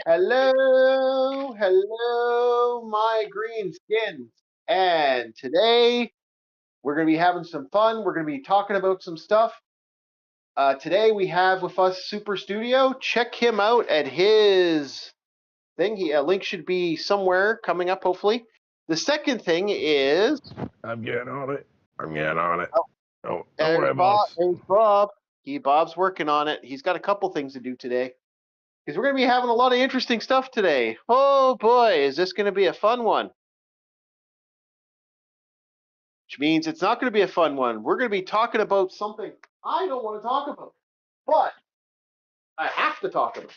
Hello, my green skins. And today we're going to be having some fun. We're going to be talking about some stuff. Today we have with us Super Studio. Check him out at his thing. A link should be somewhere coming up, hopefully. The second thing is. I'm getting on it. Don't worry, Bob. boss. There's Bob. Bob's working on it. He's got a couple things to do today. Because we're going to be having a lot of interesting stuff today. Oh boy, is this going to be a fun one? Which means it's not going to be a fun one. We're going to be talking about something I don't want to talk about, but I have to talk about it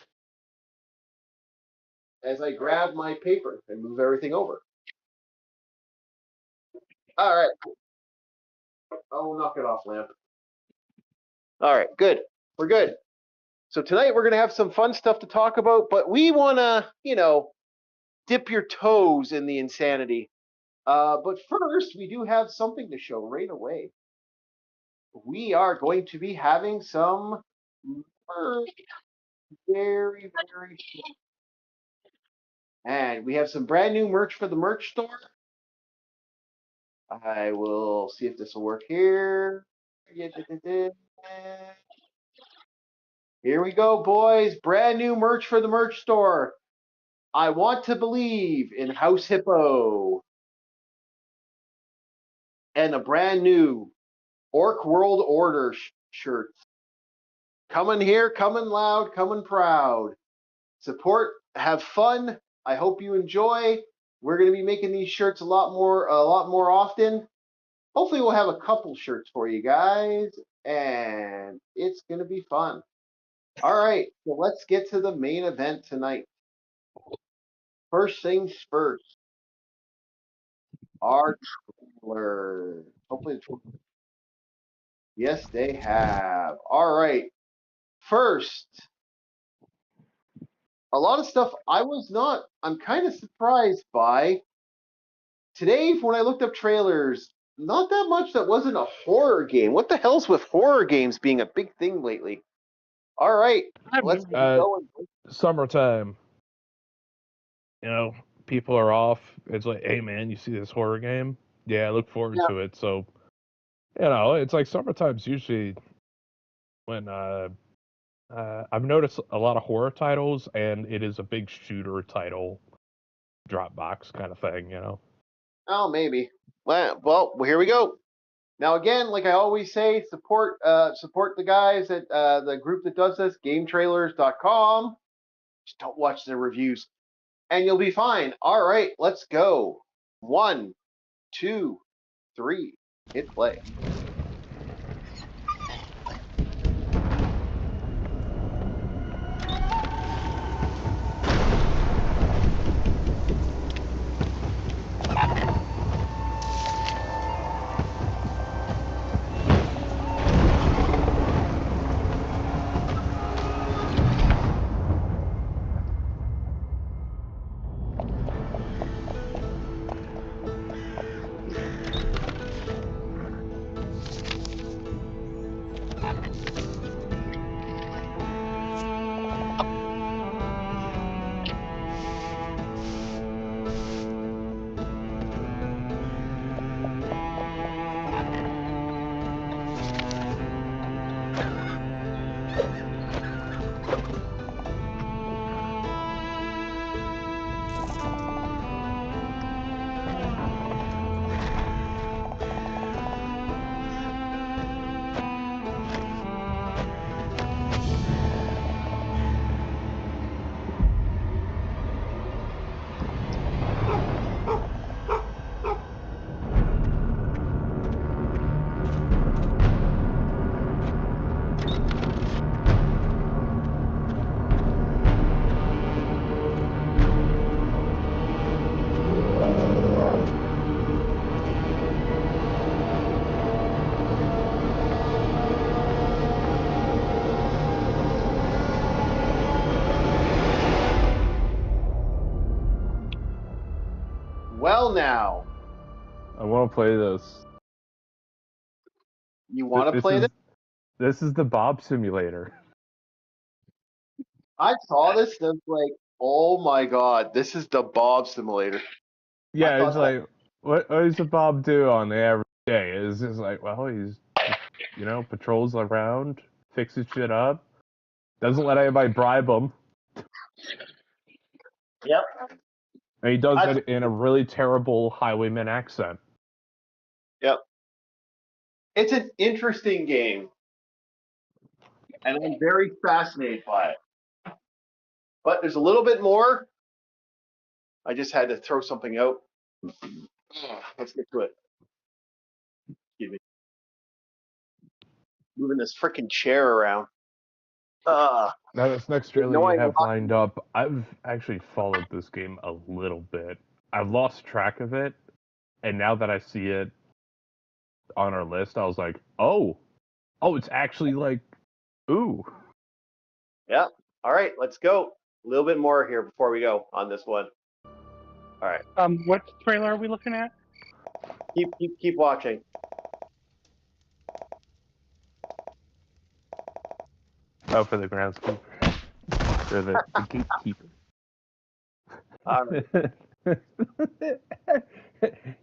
as I grab my paper and move everything over. All right. Oh, knock it off, lamp. All right, good. We're good. So tonight we're going to have some fun stuff to talk about, but we want to, dip your toes in the insanity. But first, we do have something to show right away. We are going to be having some merch very soon. And we have some brand new merch for the merch store. I will see if this will work here. Here we go, boys. Brand new merch for the merch store. I want to believe in House Hippo. And a brand new Orc World Order shirts. Coming here, coming loud, coming proud. Support, have fun. I hope you enjoy. We're going to be making these shirts a lot more often. Hopefully we'll have a couple shirts for you guys, and it's going to be fun. All right, so let's get to the main event tonight. First things first. Our trailer. Hopefully, yes, they have. All right. First, a lot of stuff I'm kind of surprised by. Today, when I looked up trailers, not that much that wasn't a horror game. What the hell's with horror games being a big thing lately? All right, let's get going. Summertime. People are off. It's like, hey man, you see this horror game? Yeah, I look forward to it. So, it's like summertime's usually when I've noticed a lot of horror titles, and it is a big shooter title, Dropbox kind of thing, Oh, maybe. Well, here we go. Now, again, like I always say, support the guys at the group that does this, GameTrailers.com. Just don't watch their reviews, and you'll be fine. All right, let's go. 1, 2, 3, hit play. Well, now. I want to play this. You want to play this? This is the Bob Simulator. I saw this. Like, Oh my God, this is the Bob Simulator. Yeah, thought it's like, what does the Bob do on the average day? It's just like, well, he's, patrols around, fixes shit up, doesn't let anybody bribe him, Yep. and he does it in a really terrible highwayman accent. Yep. It's an interesting game, and I'm very fascinated by it. But there's a little bit more. I just had to throw something out. Let's get to it. Excuse me. Moving this freaking chair around. Now, this next trailer you annoying. have lined up, I've actually followed this game a little bit. I've lost track of it, and now that I see it on our list, I was like, oh, it's actually like, ooh. Yeah. All right, let's go. A little bit more here before we go on this one. All right. What trailer are we looking at? Keep watching. Oh, for the groundskeeper. For the gatekeeper. All right.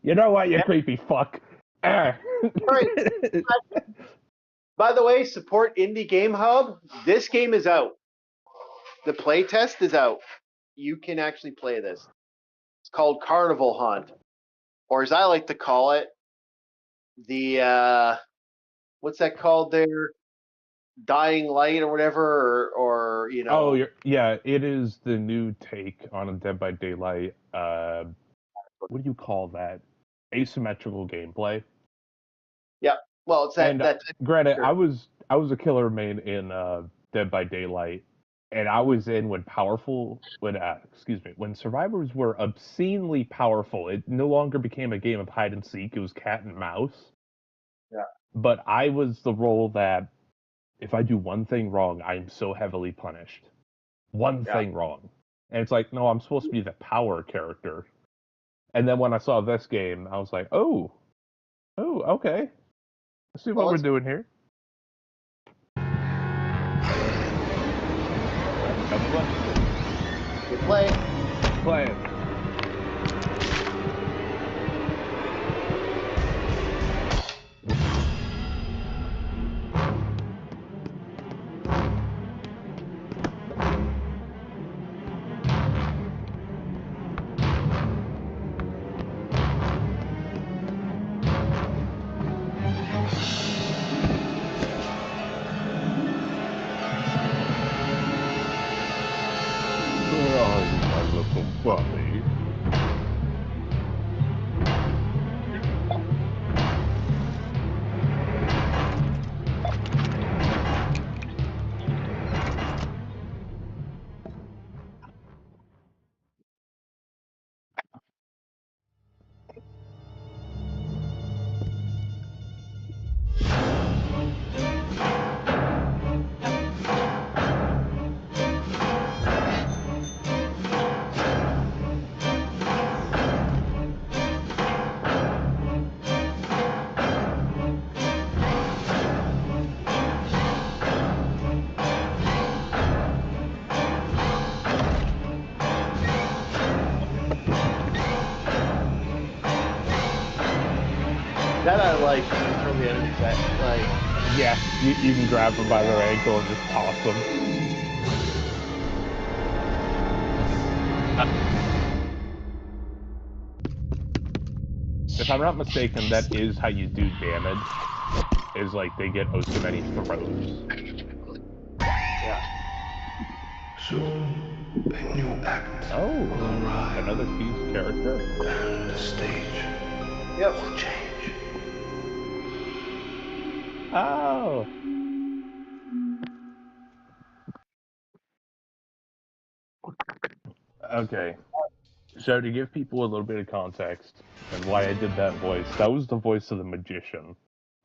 You know what, you creepy fuck. All right. By the way, support Indie Game Hub. This game is out. The playtest is out. You can actually play this. It's called Carnival Hunt, or as I like to call it, the what's that called there? Dying Light or whatever, or you know. Oh, yeah, it is the new take on Dead by Daylight. What do you call that? Asymmetrical gameplay. Yeah, well, it's that. And that's granted, I was a killer main in Dead by Daylight, and I was in when survivors were obscenely powerful. It no longer became a game of hide and seek; it was cat and mouse. Yeah. But I was the role that if I do one thing wrong, I am so heavily punished. One thing wrong, and it's like, no, I'm supposed to be the power character. And then when I saw this game, I was like, oh, okay. Let's see what we're doing here. Good play. Play it. Bunny. That I like from the enemy set. Like, yeah, you can grab them by their ankle and just toss them. If I'm not mistaken, that is how you do damage. Is like they get so many throws. yeah. Soon, a new act Oh, will arrive, another Fuse character. and the stage Yep. will change. Oh. Okay. So to give people a little bit of context and why I did that voice, that was the voice of the Magician.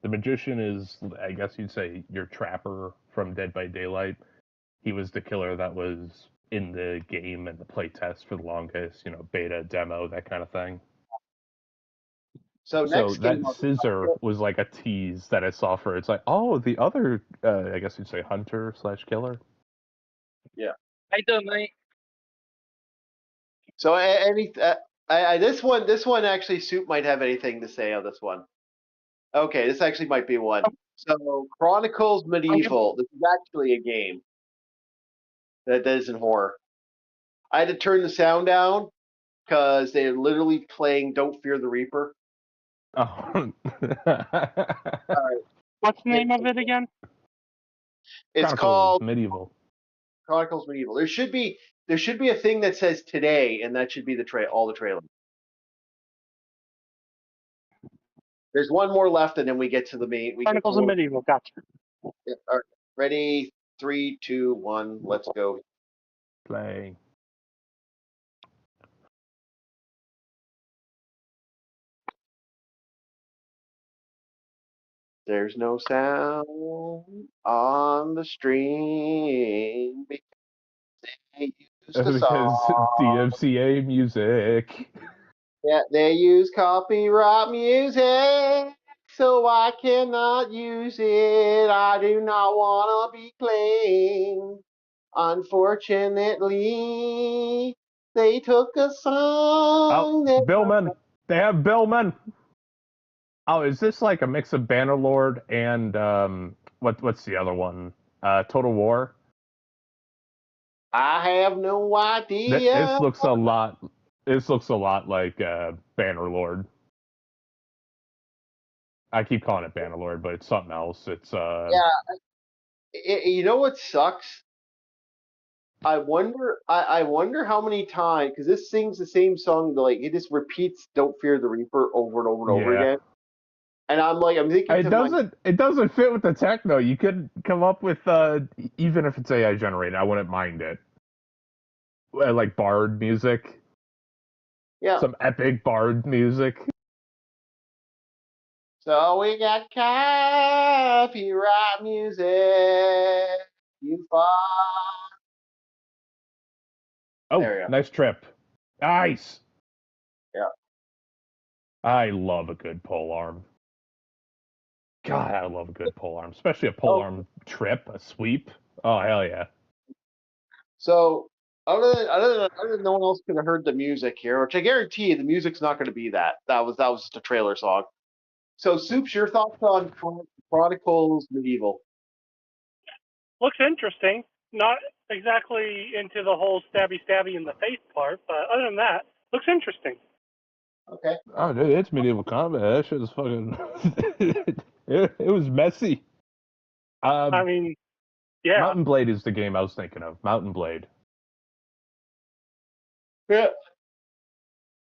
The Magician is, I guess you'd say, your trapper from Dead by Daylight. He was the killer that was in the game and the playtest for the longest, beta, demo, that kind of thing. So that scissor was like a tease that I saw for it. It's like, oh, the other, I guess you'd say hunter / killer. Yeah. How you doing, mate? So this one actually, Soup might have anything to say on this one. Okay, this actually might be one. So Chronicles Medieval. This is actually a game that isn't horror. I had to turn the sound down because they're literally playing "Don't Fear the Reaper." Oh. What's the name of it again? It's Chronicles called Medieval. Chronicles Medieval. There should be a thing that says today, and that should be all the trailers. There's one more left, and then we get to the main. Chronicles of Medieval. Gotcha. Yeah, all right. Ready? 3, 2, 1. Let's go. Play. There's no sound on the string because they use the Because song. DMCA music. Yeah, they use copyright music, so I cannot use it. I do not want to be claimed. Unfortunately, they took a song. Oh, Billman. They have Billman. Oh, is this like a mix of Bannerlord and what's the other one? Total War? I have no idea. This looks a lot like Bannerlord. I keep calling it Bannerlord, but it's something else. It's Yeah. You know what sucks? I wonder how many times, because this sings the same song, like it just repeats "Don't Fear the Reaper" over and over and over Yeah. again. And I'm thinking it doesn't fit with the techno. You could come up with even if it's AI generated, I wouldn't mind it. Like bard music. Yeah. Some epic bard music. So we got copyright music. You fuck. Oh, There we go. nice trip. Nice. Yeah. I love a good pole arm. God, I love a good pole arm, especially a pole arm trip, a sweep. Oh, hell yeah. So other than no one else could have heard the music here, which I guarantee you the music's not going to be that. That was just a trailer song. So, Soups, your thoughts on Chronicles Medieval? Looks interesting. Not exactly into the whole stabby in the face part, but other than that, looks interesting. Okay. Oh, dude, it's medieval combat. That shit is fucking. it was messy. I mean, yeah. Mountain Blade is the game I was thinking of. Mountain Blade. Yeah.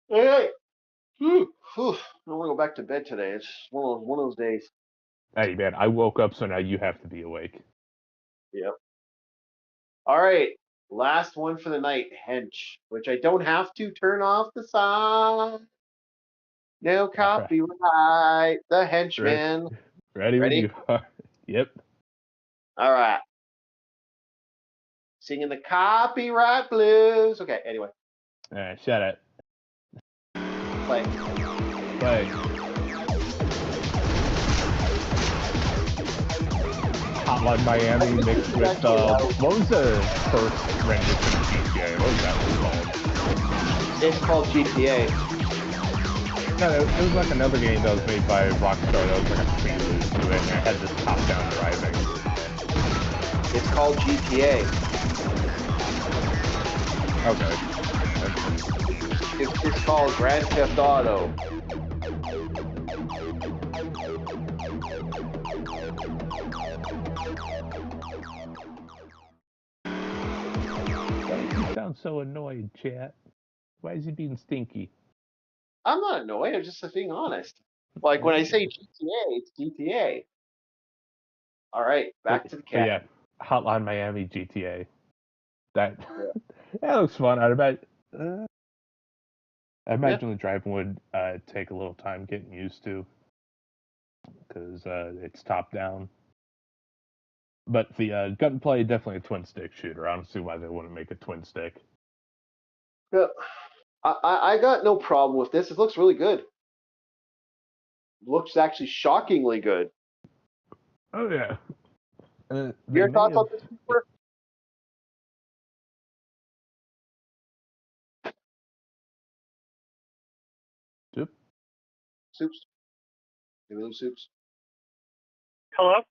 Hey. I want to go back to bed today. It's one of those days. Hey, man, I woke up, so now you have to be awake. Yep. All right. Last one for the night, Hench, which I don't have to turn off the sign. No copyright. The Henchman. Ready? When you are. Yep. All right. Singing the copyright blues. Okay, anyway. Shut it. Play. Hotline Miami mixed with, what was the first rendition of GTA? What was that one called? It's called GTA. No, it was like another game that was made by Rockstar that was like a prelude to it, and it had this top-down driving. It's called GTA. Okay. It's called Grand Theft Auto. You sound so annoyed, chat. Why is he being stinky? I'm not annoyed. I'm just being honest. Like when I say GTA, it's GTA. All right, back to the cat. Yeah, Hotline Miami GTA. That looks fun. I imagine the driving would take a little time getting used to, because it's top down. But the gunplay, definitely a twin stick shooter. I don't see why they wouldn't make a twin stick. Yeah, I got no problem with this. It looks really good. It looks actually shockingly good. Oh yeah. Your thoughts on this, Cooper? Soups? Did we lose Soups? Hello?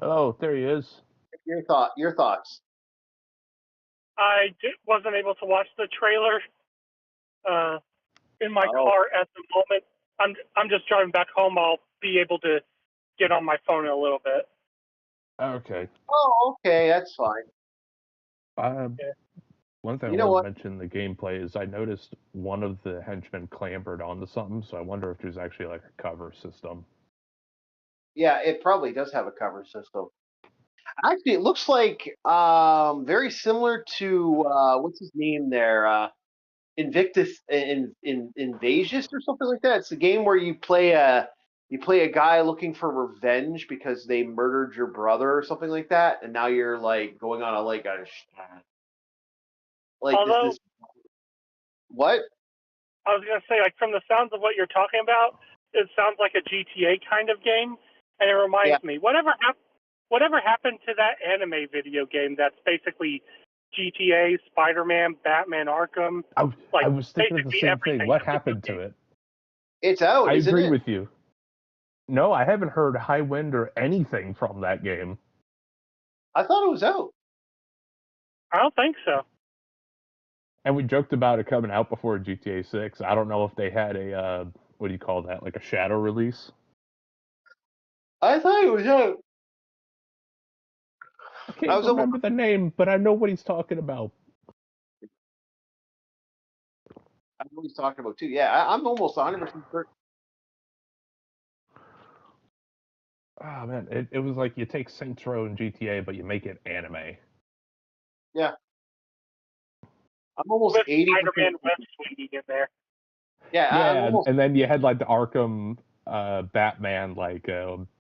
Oh, there he is. Your thoughts. Wasn't able to watch the trailer in my Oh. car at the moment. I'm just driving back home. I'll be able to get on my phone in a little bit. Okay. Oh, okay, that's fine. Yeah. One thing You I know wanted what? to mention in the gameplay is I noticed one of the henchmen clambered onto something, so I wonder if there's actually like a cover system. Yeah, it probably does have a cover system. Actually, it looks like very similar to what's his name there, Invictus in Invasius or something like that. It's a game where you play a guy looking for revenge because they murdered your brother or something like that, and now you're like going on a Although, this what? I was going to say, like, from the sounds of what you're talking about, it sounds like a GTA kind of game, and it reminds me, whatever happened to that anime video game that's basically GTA, Spider-Man, Batman, Arkham? I was thinking of the basically same everything thing. What is a happened video to game. it? It's out, I isn't agree it? with you. No, I haven't heard High Wind or anything from that game. I thought it was out. I don't think so. And we joked about it coming out before GTA 6. I don't know if they had a, what do you call that, like a shadow release? I thought it was out. I can't remember the name, but I know what he's talking about. I know what he's talking about too. Yeah, I'm almost 100% certain. Oh man, it was like you take Saints Row and GTA, but you make it anime. Yeah. I'm almost With 80%. Spider-Man web swinging in there. Yeah, I'm almost. And then you had like the Arkham Batman, like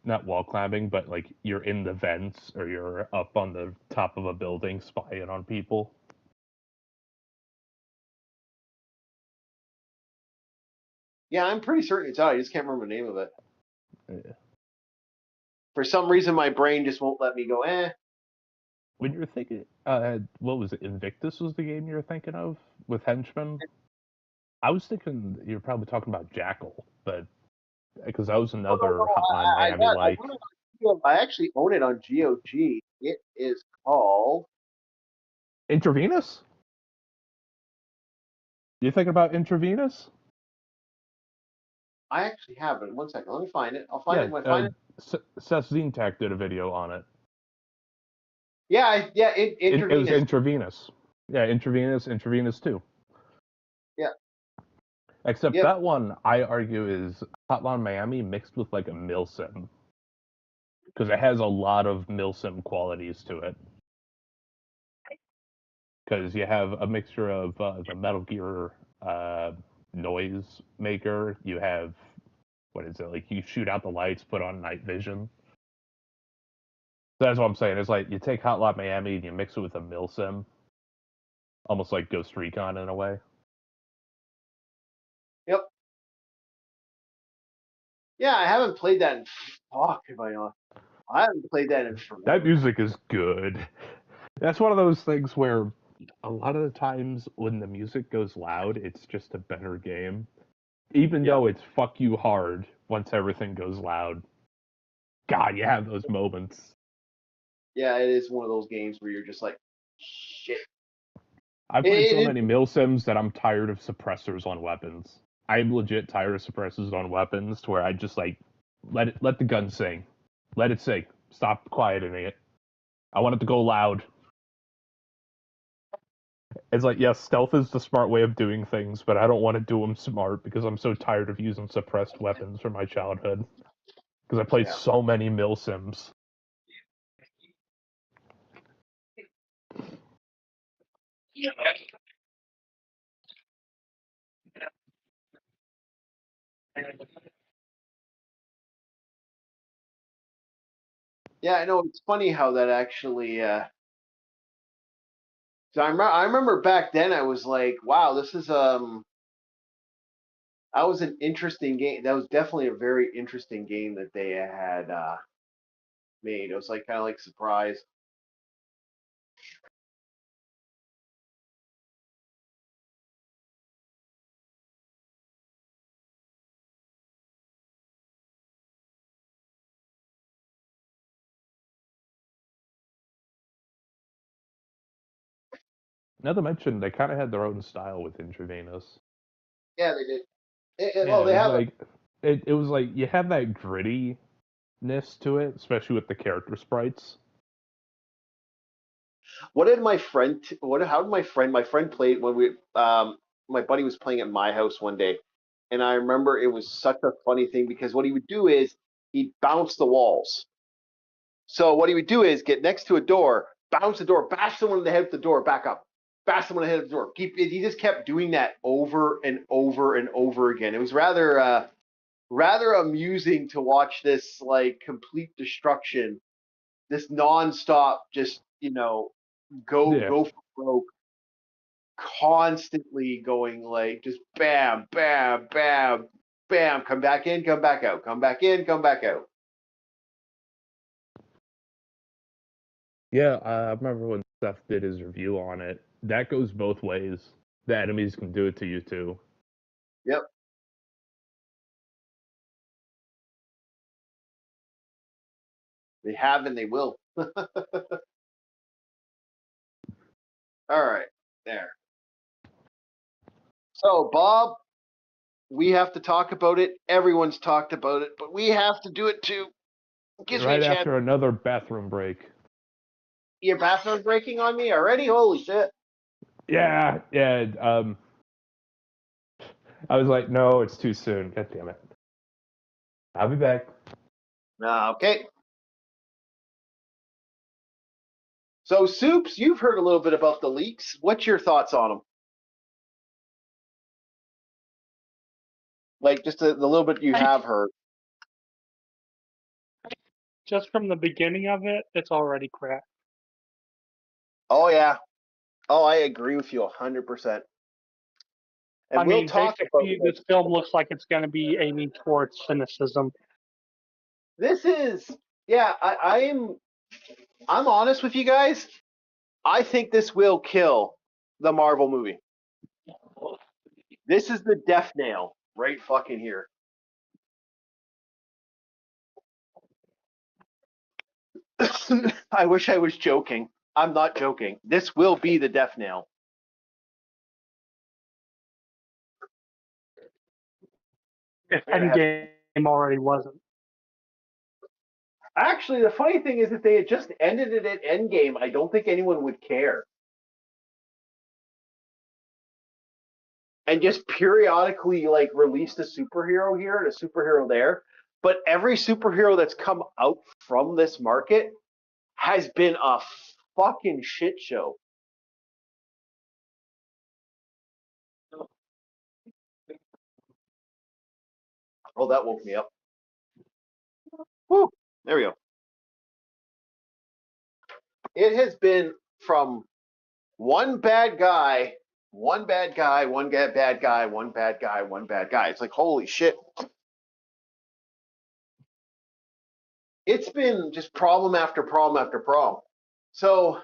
not wall climbing, but like you're in the vents or you're up on the top of a building spying on people. Yeah, I'm pretty certain it's out. I just can't remember the name of it. Yeah. For some reason, my brain just won't let me go. When you're thinking, what was it? Invictus was the game you were thinking of with henchmen. I was thinking you're probably talking about Jackal, but because that was another Hotline Miami like. I actually own it on GOG. It is called Intravenous? You thinking about Intravenous? I actually have it. 1 second. Let me find it. I'll find it when I find it. Seth Zintak did a video on it. Yeah, It was Intravenous. Yeah, Intravenous 2. Yeah. Except that one, I argue, is Hotline Miami mixed with like a milsim. Because it has a lot of milsim qualities to it. Because you have a mixture of the Metal Gear noise maker. You have, what is it, like you shoot out the lights, put on night vision. That's what I'm saying. It's like you take Hotline Miami and you mix it with a milsim. Almost like Ghost Recon in a way. Yep. Yeah, I haven't played that in I haven't played that in forever. That music is good. That's one of those things where a lot of the times when the music goes loud, it's just a better game. Even though it's fuck you hard once everything goes loud. God, you have those moments. Yeah, it is one of those games where you're just like, shit. I've played so many milsims that I'm tired of suppressors on weapons. I'm legit tired of suppressors on weapons to where I just like let the gun sing. Let it sing. Stop quieting it. I want it to go loud. It's like, yes, stealth is the smart way of doing things, but I don't want to do them smart because I'm so tired of using suppressed weapons from my childhood. Because I played so many milsims. Yeah, I know. It's funny how that actually. So I remember back then I was like, wow, this is that was an interesting game. That was definitely a very interesting game that they had made. It was like kind of like surprise. Not to mention, they kind of had their own style with Intravenous. Yeah, they did. Yeah, Well, they have it was like you have that grittiness to it, especially with the character sprites. What did my friend? How did my friend played when we? My buddy was playing at my house one day, and I remember it was such a funny thing because what he would do is he'd bounce the walls. So what he would do is get next to a door, bounce the door, bash someone in the head with the door, back up, bash someone in the head with the door. He just kept doing that over and over and over again. It was rather amusing to watch this like complete destruction, this nonstop, just Yeah, go for broke, constantly going like just bam, bam, bam, bam, come back in, come back out, come back in, come back out. yeah. I remember when Seth did his review on it. That goes both ways. The enemies can do it to you too. Yep. They have and they will. All right, there. So, Bob, we have to talk about it. Everyone's talked about it, but we have to do it too. It gives me a Right chance. after another bathroom break. Your bathroom breaking on me already? Holy shit. Yeah. I was like, no, it's too soon. God damn it. I'll be back. Okay. So, Soups, you've heard a little bit about the leaks. What's your thoughts on them? Like, just the little bit you have heard. Just from the beginning of it, it's already crap. Oh, yeah. Oh, I agree with you 100%. And we'll talk about basically, this film looks like it's going to be aiming towards cynicism. this is, yeah, I'm honest with you guys. I think this will kill the Marvel movie. This is the death nail right fucking here. I wish I was joking. I'm not joking. This will be the death nail. If Endgame already wasn't. Actually, the funny thing is, if they had just ended it at Endgame, I don't think anyone would care. And just periodically, like, released a superhero here and a superhero there. But every superhero that's come out from this market has been a fucking shit show. Oh, that woke me up. Whew, there we go. It has been from one bad guy, one bad guy, one bad guy, one bad guy, one bad guy. It's like, holy shit. It's been just problem after problem after problem. So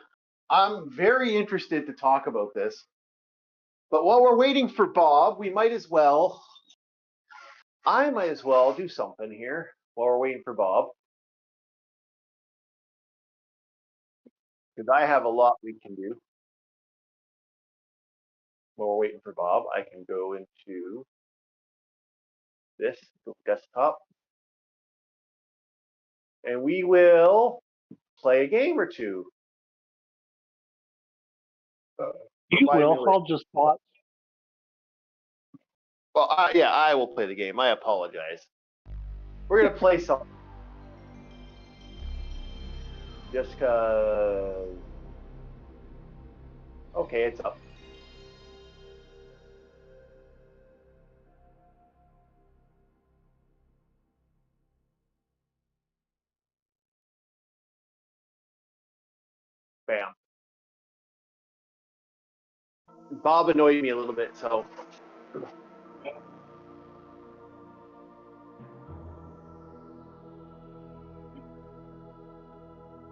I'm very interested to talk about this. But while we're waiting for Bob, I might as well do something here while we're waiting for Bob. Because I have a lot we can do. While we're waiting for Bob, I can go into this desktop. And we will play a game or two. You will. I'll just watch. Well, yeah, I will play the game. I apologize. We're going to play something. Just because... Okay, it's up. Bam. Bob annoyed me a little bit, so...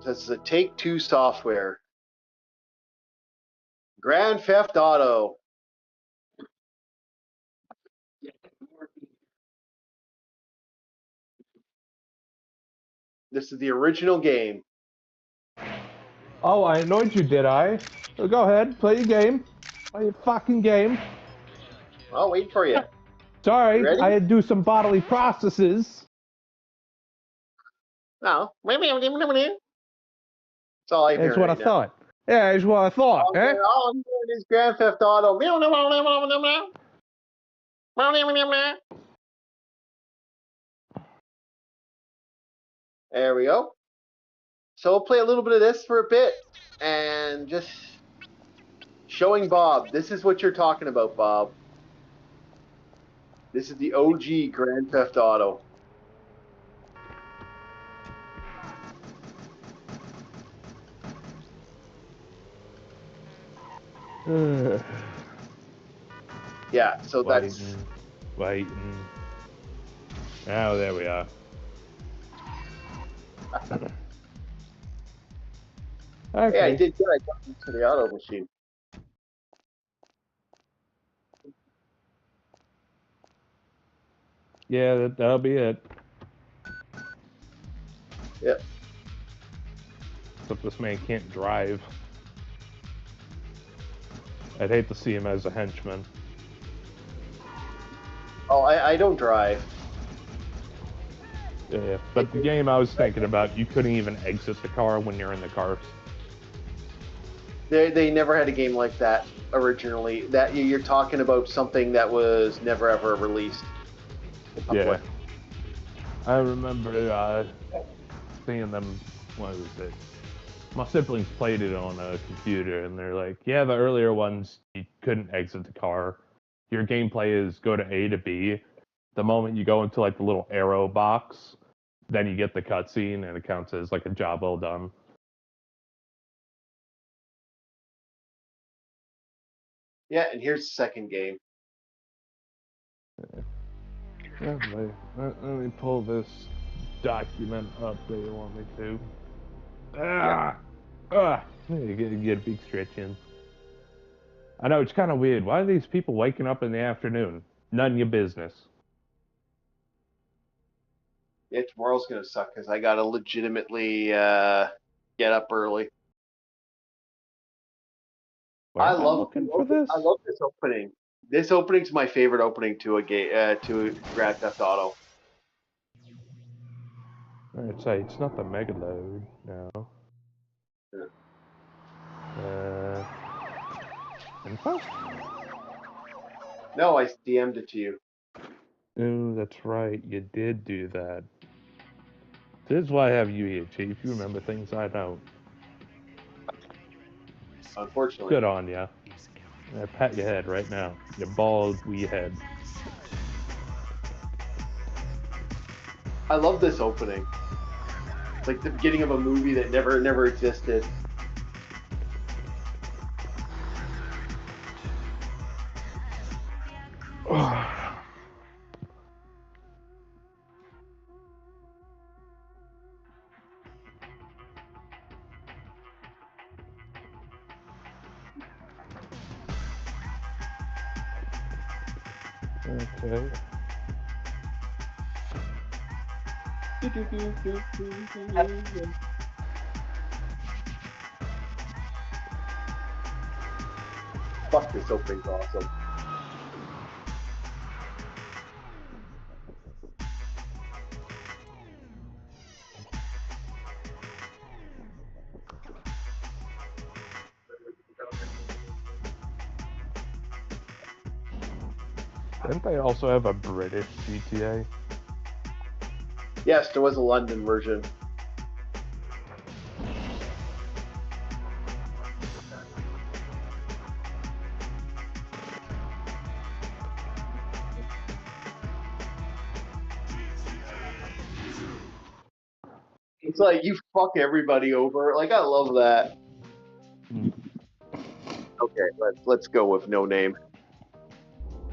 This is a Take-Two software. Grand Theft Auto. This is the original game. Oh, I annoyed you, did I? So go ahead, play your game. Play your fucking game. I'll wait for you. Sorry, You ready? I had to do some bodily processes. No. That's all I hear That's what right I thought. Yeah, that's what I thought, now. eh? All I'm doing is Grand Theft Auto. There we go. So we'll play a little bit of this for a bit and just showing Bob. This is what you're talking about, Bob. This is the OG Grand Theft Auto. Yeah, so that's... Waiting. Oh, there we are. Okay. Yeah, I did good. I got into the auto machine. Yeah, that'll be it. Yep. Except this man can't drive. I'd hate to see him as a henchman. Oh, I don't drive. Yeah, but the game I was thinking about, you couldn't even exit the car when you're in the cars. They never had a game like that originally. That you're talking about something that was never ever released. Yeah. I remember seeing them, what was it? My siblings played it on a computer, and they're like, yeah, the earlier ones, you couldn't exit the car. Your gameplay is go to A to B. The moment you go into like the little arrow box, then you get the cutscene, and it counts as like a job well done. Yeah, and here's the second game. Let me pull this document up that you want me to. You get a big stretch in. I know, it's kind of weird. Why are these people waking up in the afternoon? None of your business. Yeah, tomorrow's gonna suck because I gotta legitimately get up early. I love this. this. I love this opening. This opening's my favorite opening to a game to Grand Theft Auto. I'd say it's not the mega load, no. Info? No, I DM'd it to you. Oh, that's right. You did do that. This is why I have you here, Chief. You remember things I don't. Unfortunately. Good on ya. I pat your head right now. Your bald, wee head. I love this opening. It's like the beginning of a movie that never existed. Okay. Fuck, this opening's awesome. Didn't they also have a British GTA? Yes, there was a London version. It's like you fuck everybody over. Like I love that. Okay, let's go with No Name.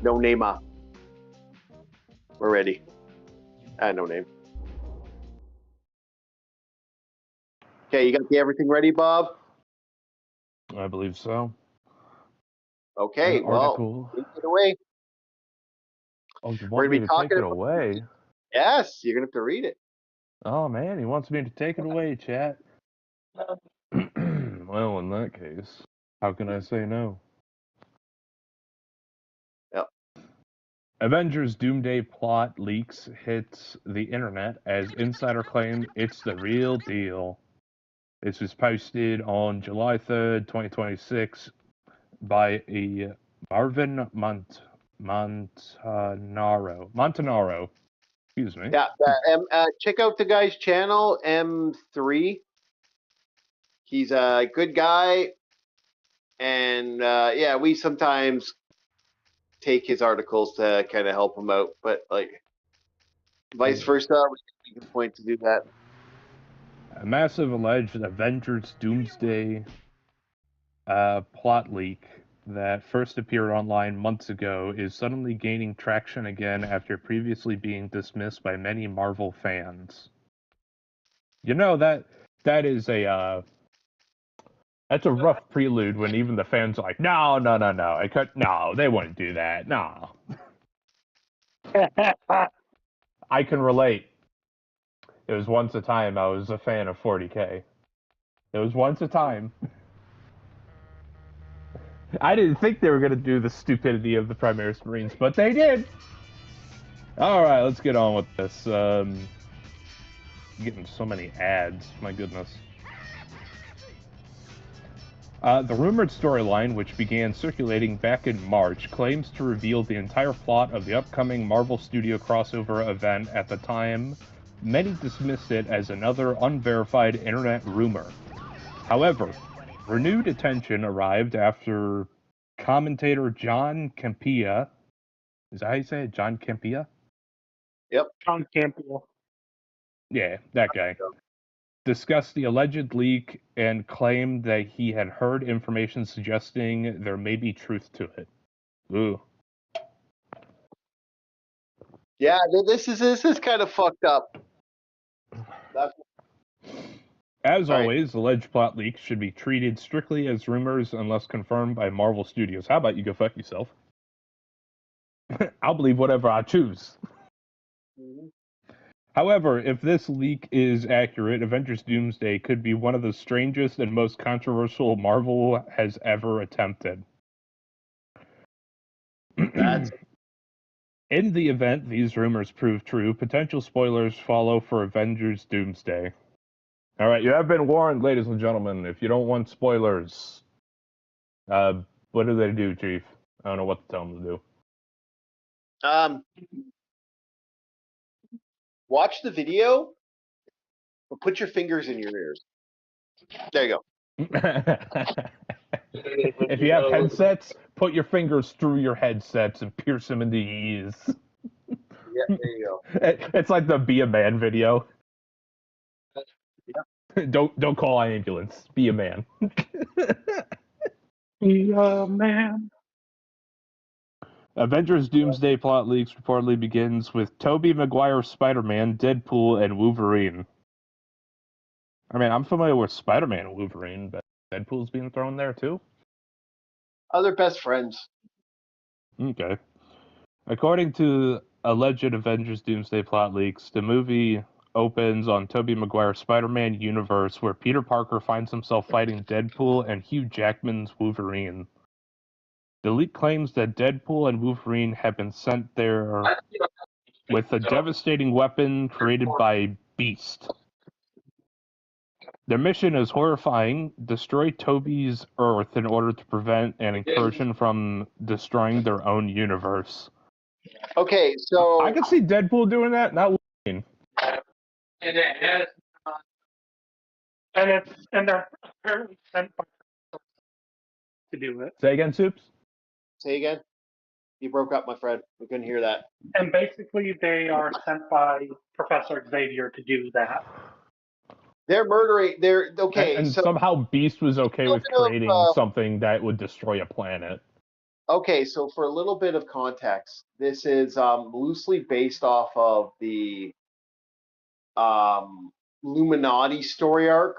No Name. We're ready. No Name. Okay, you got everything ready, Bob? I believe so. Okay, well, take it away. Oh, you We're want gonna me be to take talking it away? Yes, you're gonna have to read it. Oh man, he wants me to take it away, chat. Well, in that case, how can I say no? Yep. Avengers Doomsday plot leaks hits the internet as insider claim it's the real deal. This was posted on July 3rd, 2026 by a Marvin Montanaro. Excuse me. Yeah, check out the guy's channel, M3. He's a good guy, and yeah, we sometimes take his articles to kind of help him out, but like vice versa, we can point to do that. A massive alleged Avengers Doomsday plot leak that first appeared online months ago is suddenly gaining traction again after previously being dismissed by many Marvel fans. You know, that is a that's a rough prelude when even the fans are like, no, they wouldn't do that, no. I can relate. It was once a time I was a fan of 40K. It was once a time. I didn't think they were going to do the stupidity of the Primaris Marines, but they did. All right, let's get on with this. Getting so many ads, my goodness. The rumored storyline, which began circulating back in March, claims to reveal the entire plot of the upcoming Marvel Studio crossover event. At the time, many dismissed it as another unverified internet rumor. However, renewed attention arrived after commentator John Campea. Is that how you say it? John Campea? Yep. John Campbell. Yeah, that guy. Discussed the alleged leak and claimed that he had heard information suggesting there may be truth to it. Ooh. Yeah, this is kind of fucked up. As always, alleged plot leaks should be treated strictly as rumors unless confirmed by Marvel Studios. How about you go fuck yourself? I'll believe whatever I choose. Mm-hmm. However, if this leak is accurate, Avengers Doomsday could be one of the strangest and most controversial Marvel has ever attempted. In the event these rumors prove true, potential spoilers follow for Avengers Doomsday. All right, you have been warned, ladies and gentlemen. If you don't want spoilers, what do they do, Chief? I don't know what to tell them to do. Watch the video, but put your fingers in your ears. There you go. If you have headsets, put your fingers through your headsets and pierce them in the ears. Yeah, there you go. It's like the Be a Man video. Yeah. Don't call an ambulance. Be a man. Be a man. Avengers Doomsday plot leaks reportedly begins with Tobey Maguire Spider-Man, Deadpool, and Wolverine. I mean, I'm familiar with Spider-Man and Wolverine, but Deadpool's being thrown there too? Other best friends. Okay. According to alleged Avengers Doomsday plot leaks, the movie opens on Tobey Maguire's Spider-Man universe where Peter Parker finds himself fighting Deadpool and Hugh Jackman's Wolverine. The leak claims that Deadpool and Wolverine have been sent there with a devastating weapon created by Beast. Their mission is horrifying: destroy Tobey's Earth in order to prevent an incursion from destroying their own universe. So I can see Deadpool doing that, not Wolverine. And they're apparently sent by to do it. Say again, Soups? Say again. You broke up, my friend. We couldn't hear that. And basically, they are sent by Professor Xavier to do that. They're murdering. They're okay. And so somehow Beast was okay with creating something that would destroy a planet. Okay, so for a little bit of context, this is loosely based off of the Illuminati story arc,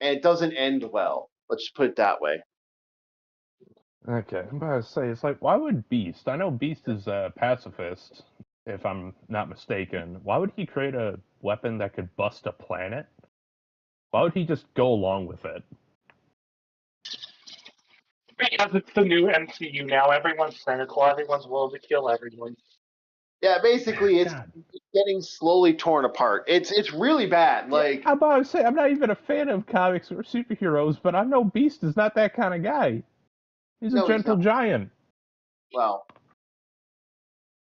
and it doesn't end well. Let's just put it that way. Okay, I'm about to say, it's like, why would Beast? I know Beast is a pacifist, if I'm not mistaken. Why would he create a weapon that could bust a planet? Why would he just go along with it? Because it's the new MCU now. Everyone's cynical. Everyone's willing to kill everyone. Yeah, basically, it's God. getting slowly torn apart. It's really bad. Like, I'm about to say, I'm not even a fan of comics or superheroes, but I know Beast is not that kind of guy. He's a No, he's gentle not. giant. well,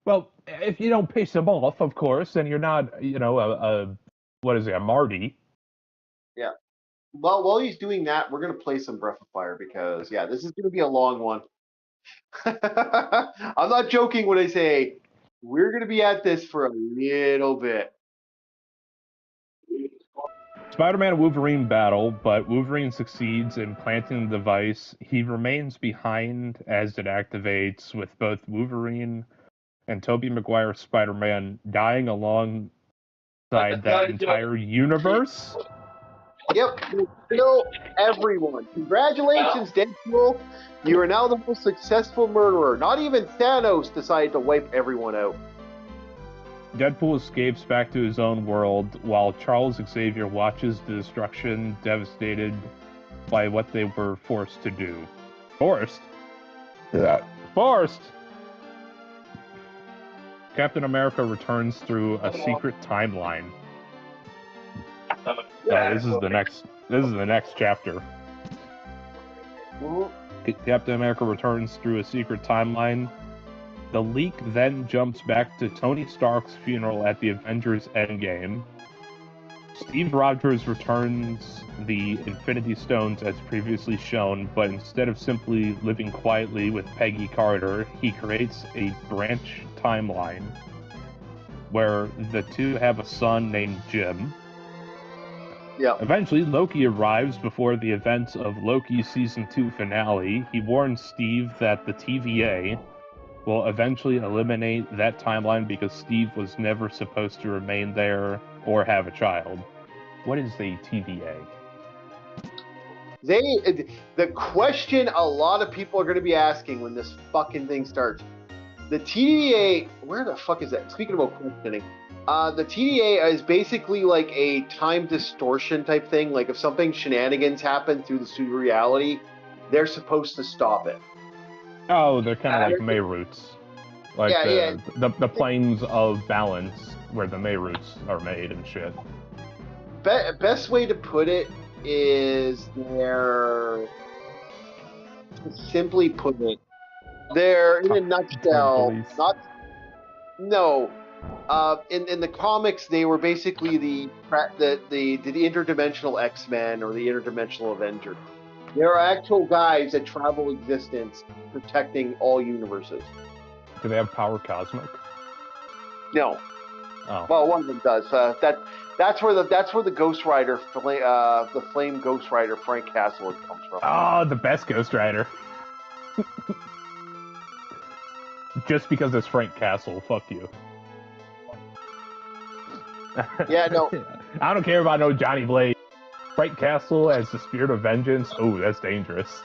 Well, if you don't piss him off, of course, then you're not, a Marty. yeah. Well, while he's doing that, we're gonna play some Breath of Fire because this is gonna be a long one. I'm not joking when I say we're gonna be at this for a little bit. Spider-Man and Wolverine battle, but Wolverine succeeds in planting the device. He remains behind as it activates, with both Wolverine and Tobey Maguire's Spider-Man dying alongside that entire universe. Yep, you kill everyone. Congratulations, Deadpool. You are now the most successful murderer. Not even Thanos decided to wipe everyone out. Deadpool escapes back to his own world, while Charles Xavier watches the destruction, devastated by what they were forced to do. Forced? Yeah. Forced! Captain America returns through a secret timeline. This is the next chapter. Captain America returns through a secret timeline. The leak then jumps back to Tony Stark's funeral at the Avengers Endgame. Steve Rogers returns the Infinity Stones as previously shown, but instead of simply living quietly with Peggy Carter, he creates a branch timeline where the two have a son named Jim. Yeah. Eventually, Loki arrives before the events of Loki's Season 2 finale. He warns Steve that the TVA will eventually eliminate that timeline because Steve was never supposed to remain there or have a child. What is the TVA? The question a lot of people are going to be asking when this fucking thing starts. The TVA, where the fuck is that? Speaking about questioning, the TVA is basically like a time distortion type thing. Like if something shenanigans happen through the pseudo reality, they're supposed to stop it. Oh, they're kind of like Mayroots. Like the planes of balance where the Mayroots are made and shit. Best way to put it is simply put it, they're in a nutshell. In the comics, they were basically the interdimensional X-Men or the interdimensional Avengers. There are actual guys that travel existence, protecting all universes. Do they have power cosmic? No. Oh. Well, one of them does. That's where the Ghost Rider, the Flame Ghost Rider Frank Castle comes from. Oh, the best Ghost Rider. Just because it's Frank Castle, fuck you. Yeah, no. I don't care about no Johnny Blaze. Frank Castle as the Spirit of Vengeance. Oh, that's dangerous.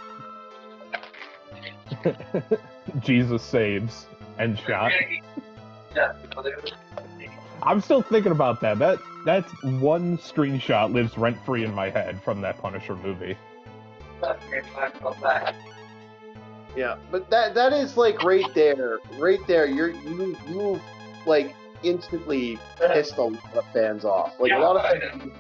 Jesus saves and shot. I'm still thinking about that. That's one screenshot lives rent free in my head from that Punisher movie. Yeah, but that is like right there. You like instantly pissed a lot of fans off. Like a lot of fans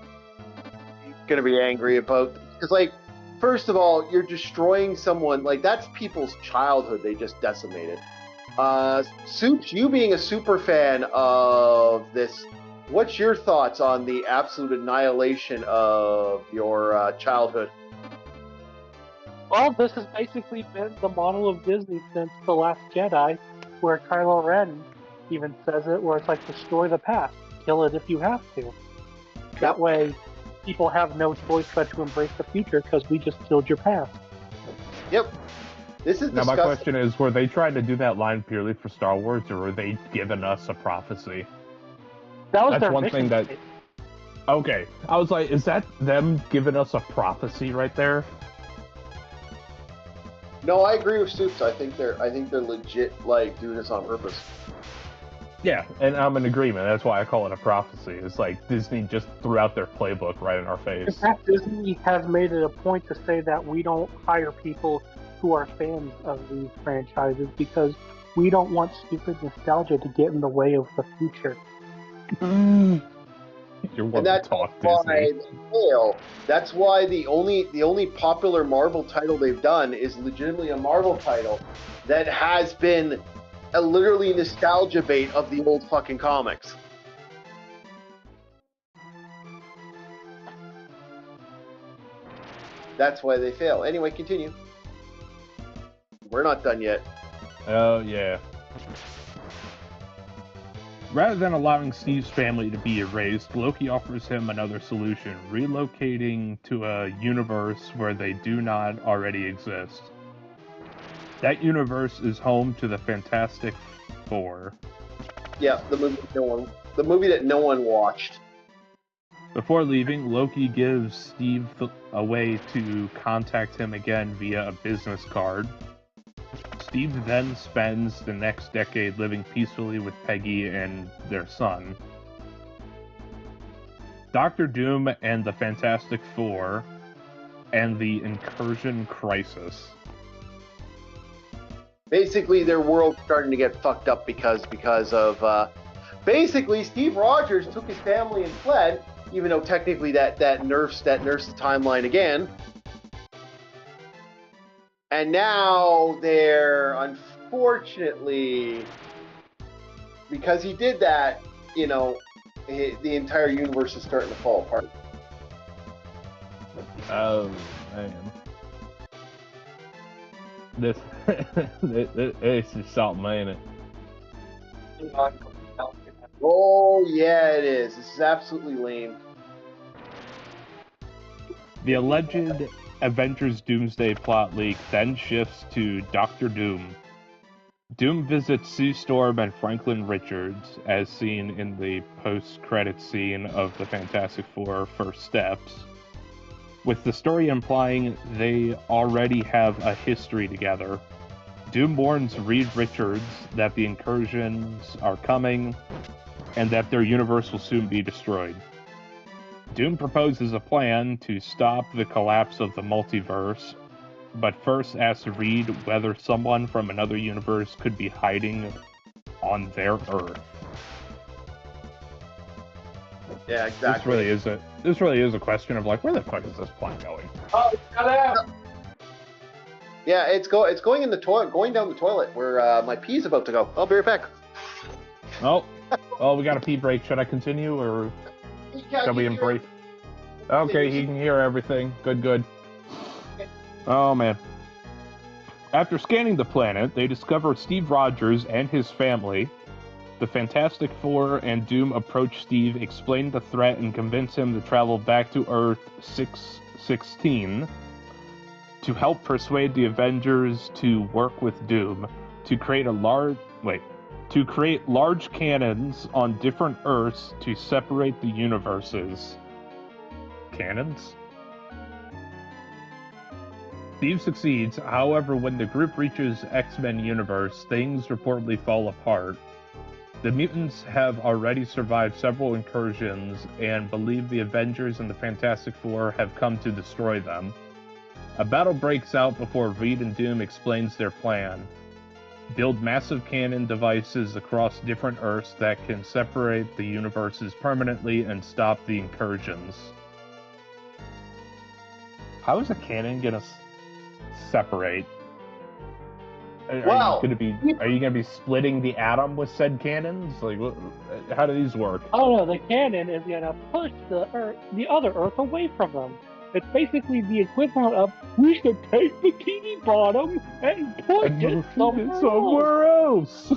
gonna be angry about, because like, first of all, you're destroying someone, like that's people's childhood they just decimated. Soups, you being a super fan of this, what's your thoughts on the absolute annihilation of your childhood? Well, this has basically been the model of Disney since The Last Jedi, where Kylo Ren even says it, where it's like, destroy the past, kill it if you have to. That way, people have no choice but to embrace the future because we just killed your past. Yep. This is now my question is, were they trying to do that line purely for Star Wars, or were they giving us a prophecy? That's their one thing that... Okay. I was like, is that them giving us a prophecy right there? No, I agree with Soups. I think they're legit, like, doing this on purpose. Yeah, and I'm in agreement. That's why I call it a prophecy. It's like Disney just threw out their playbook right in our face. In fact, Disney has made it a point to say that we don't hire people who are fans of these franchises because we don't want stupid nostalgia to get in the way of the future. You're And one to that's talk why Disney. they fail. That's why the only popular Marvel title they've done is legitimately a Marvel title that has been a literally nostalgia bait of the old fucking comics. That's why they fail. Anyway, continue. We're not done yet. Oh, yeah. Rather than allowing Steve's family to be erased, Loki offers him another solution, relocating to a universe where they do not already exist. That universe is home to the Fantastic Four. Yeah, the movie that no one watched. Before leaving, Loki gives Steve a way to contact him again via a business card. Steve then spends the next decade living peacefully with Peggy and their son. Doctor Doom and the Fantastic Four and the Incursion Crisis. Basically, their world's starting to get fucked up because of basically Steve Rogers took his family and fled, even though technically that nerfs the timeline again. And now they're, unfortunately, because he did that, you know, the entire universe is starting to fall apart. Oh, man. This is something, ain't it? Oh, yeah, it is. This is absolutely lame. The alleged Avengers Doomsday plot leak then shifts to Doctor Doom. Doom visits Sue Storm and Franklin Richards, as seen in the post-credit scene of the Fantastic Four First Steps, with the story implying they already have a history together. Doom warns Reed Richards that the incursions are coming, and that their universe will soon be destroyed. Doom proposes a plan to stop the collapse of the multiverse, but first asks Reed whether someone from another universe could be hiding on their Earth. Yeah, exactly. This really is a question of like, where the fuck is this plot going? Oh, shut up! Yeah, it's going in the toilet, going down the toilet where my pee's about to go. I'll be right back. Oh, we got a pee break. Should I continue or shall we embrace? Okay, he can hear everything. Good. Oh man. After scanning the planet, they discover Steve Rogers and his family. The Fantastic Four and Doom approach Steve, explain the threat, and convince him to travel back to Earth 616 to help persuade the Avengers to work with Doom to create large cannons on different Earths to separate the universes. Cannons? Steve succeeds, however, when the group reaches X-Men universe, things reportedly fall apart. The mutants have already survived several incursions and believe the Avengers and the Fantastic Four have come to destroy them. A battle breaks out before Reed and Doom explains their plan. Build massive cannon devices across different Earths that can separate the universes permanently and stop the incursions. How is a cannon gonna separate? Are you gonna be splitting the atom with said cannons? Like, how do these work? Oh no, the cannon is gonna push the other Earth away from them. It's basically the equivalent of we should take Bikini Bottom and put it somewhere else.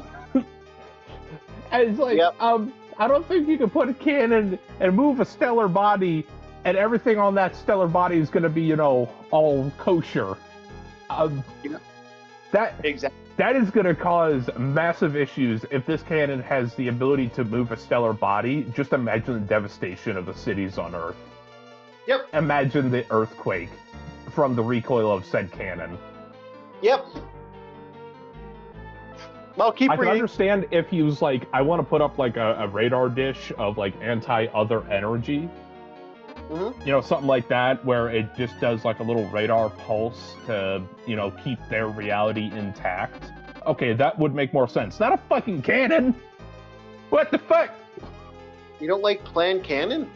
And it's like, I don't think you can put a cannon and move a stellar body, and everything on that stellar body is gonna be, all kosher. That is going to cause massive issues if this cannon has the ability to move a stellar body. Just imagine the devastation of the cities on Earth. Yep. Imagine the earthquake from the recoil of said cannon. Yep. Well, keep reading. I can understand if he was like, I want to put up like a radar dish of like anti-other energy. You know, something like that, where it just does like a little radar pulse to, you know, keep their reality intact. Okay, that would make more sense. Not a fucking cannon! What the fuck? You don't like planned cannon?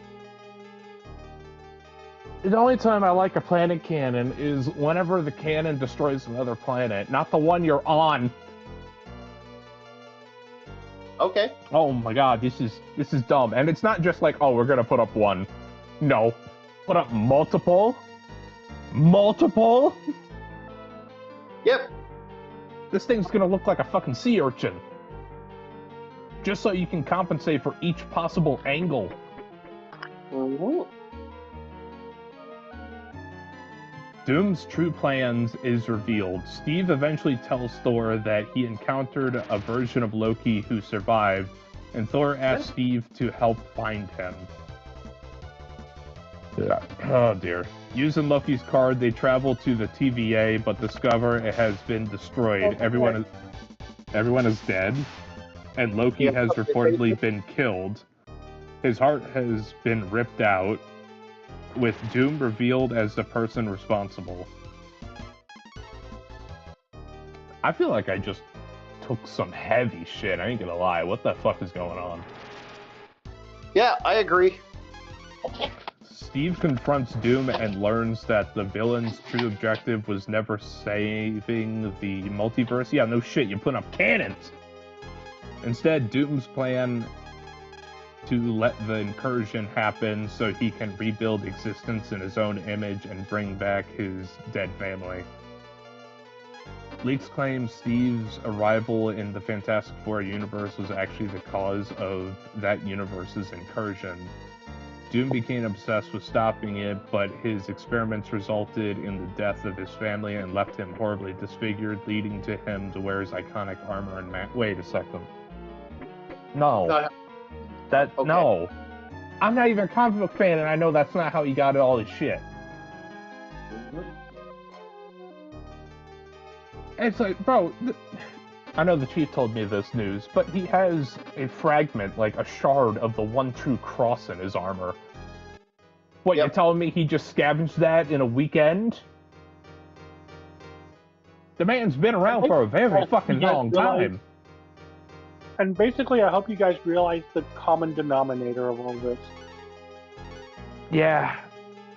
The only time I like a planet cannon is whenever the cannon destroys another planet, not the one you're on. Okay. Oh my god, this is dumb. And it's not just like, oh, we're gonna put up one. No. Put up multiple? Multiple? Yep. This thing's gonna look like a fucking sea urchin. Just so you can compensate for each possible angle. Mm-hmm. Doom's true plans is revealed. Steve eventually tells Thor that he encountered a version of Loki who survived, and Thor asks Steve to help find him. Oh dear. Using Loki's card, they travel to the TVA, but discover it has been destroyed. Everyone is dead, and Loki has reportedly been killed. His heart has been ripped out, with Doom revealed as the person responsible. I feel like I just took some heavy shit, I ain't gonna lie. What the fuck is going on? Yeah, I agree. Steve confronts Doom and learns that the villain's true objective was never saving the multiverse. Yeah, no shit, you're putting up cannons! Instead, Doom's plan to let the incursion happen so he can rebuild existence in his own image and bring back his dead family. Leaks claim Steve's arrival in the Fantastic Four universe was actually the cause of that universe's incursion. Doom became obsessed with stopping it, but his experiments resulted in the death of his family and left him horribly disfigured, leading to him to wear his iconic armor and Wait a second. No. Okay. No. I'm not even a comic book fan, and I know that's not how he got all his shit. Mm-hmm. It's like, bro, I know the chief told me this news, but he has a fragment, like a shard of the one true cross in his armor. What, Yep. you're telling me he just scavenged that in a weekend? The man's been around for a very fucking long time. And basically, I hope you guys realize the common denominator of all this. Yeah.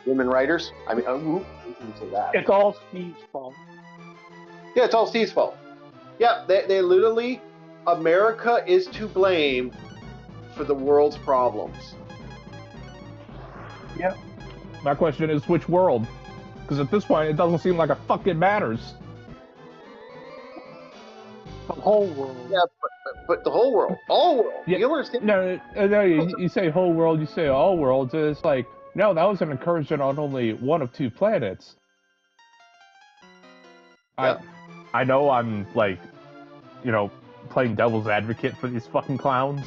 Women writers? I mean, who can say that? It's all Steve's fault. Yeah, it's all Steve's fault. Yeah, they literally, America is to blame for the world's problems. Yep. My question is, which world? Because at this point, it doesn't seem like it fucking matters. The whole world. Yeah, but the whole world, all world. Yeah. You understand? No, you say whole world, you say all worlds. It's like, no, that was an incursion on only one of two planets. Yeah. I know I'm, like, you know, playing devil's advocate for these fucking clowns.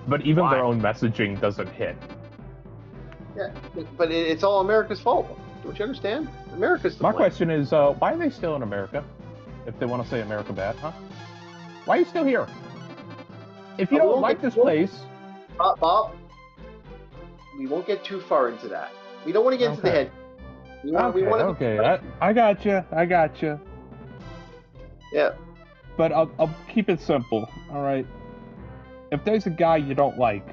But even their own messaging doesn't hit. Yeah, but it's all America's fault. Don't you understand? America's the My blame. question is, why are they still in America? If they want to say America bad, huh? Why are you still here? If you don't like this place... Bob, we won't get too far into that. We don't want to get into the head. Okay. I got you. Yeah. But I'll keep it simple, alright? If there's a guy you don't like,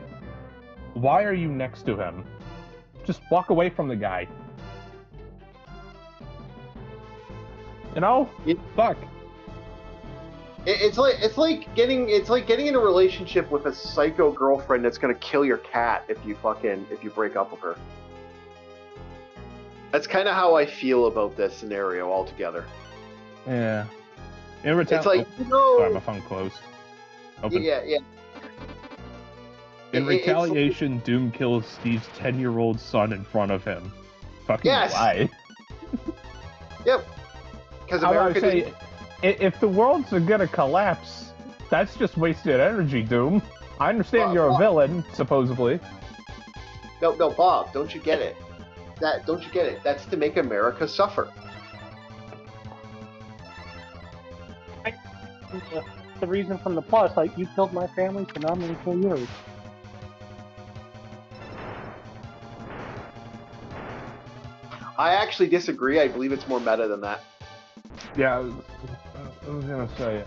why are you next to him? Just walk away from the guy. You know? Fuck. It's like getting in a relationship with a psycho girlfriend that's gonna kill your cat if you break up with her. That's kind of how I feel about this scenario altogether. Yeah. It's like, you know... Sorry, my phone closed. Open. Yeah. In retaliation, Doom kills Steve's 10-year-old son in front of him. Fucking why? Yep. Because I America... would say, if the worlds are gonna collapse, that's just wasted energy, Doom. I understand you're a villain, supposedly. No, Bob, don't you get it? Don't you get it? That's to make America suffer. The reason from the plus, like, you killed my family, so now I'm going to kill yours. I actually disagree. I believe it's more meta than that. Yeah, I was gonna say,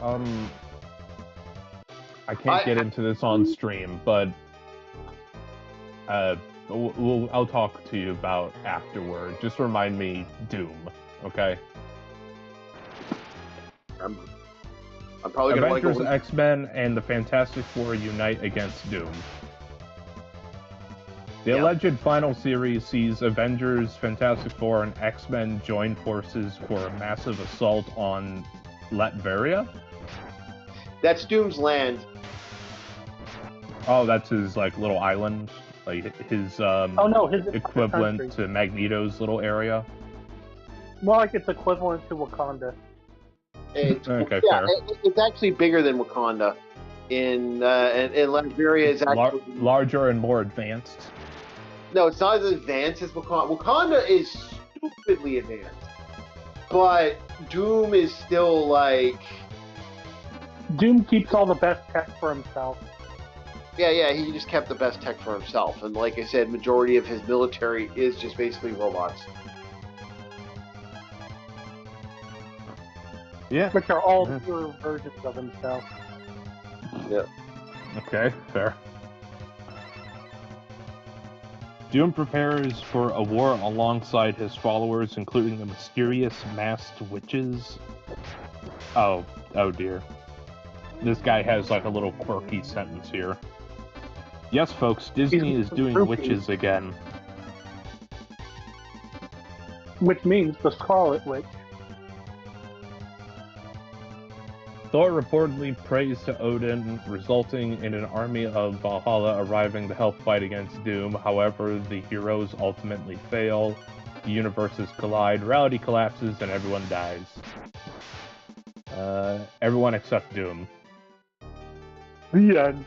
I can't get into this on stream, but I'll talk to you about afterward. Just remind me Doom, okay? I'm probably gonna Avengers, like X-Men, and the Fantastic Four unite against Doom. The alleged final series sees Avengers, Fantastic Four, and X-Men join forces for a massive assault on Latveria. That's Doom's land. Oh, that's his like little island, like his his equivalent country. to Magneto's little area. More like it's equivalent to Wakanda. Okay, Yeah, fair. it's actually bigger than Wakanda. In Latveria is actually larger and more advanced. No, it's not as advanced as Wakanda. Wakanda is stupidly advanced, but Doom is still like. Doom keeps all the best tech for himself. Yeah, he just kept the best tech for himself, and like I said, majority of his military is just basically robots. Yeah. Which are all pure versions of himself. Yeah. Okay, fair. Doom prepares for a war alongside his followers, including the mysterious masked witches. Oh dear. This guy has like a little quirky sentence here. Yes, folks, Disney is doing witches again. Which means the Scarlet Witch. Thor reportedly prays to Odin, resulting in an army of Valhalla arriving to help fight against Doom. However, the heroes ultimately fail, the universes collide, reality collapses, and everyone dies. Everyone except Doom. The end.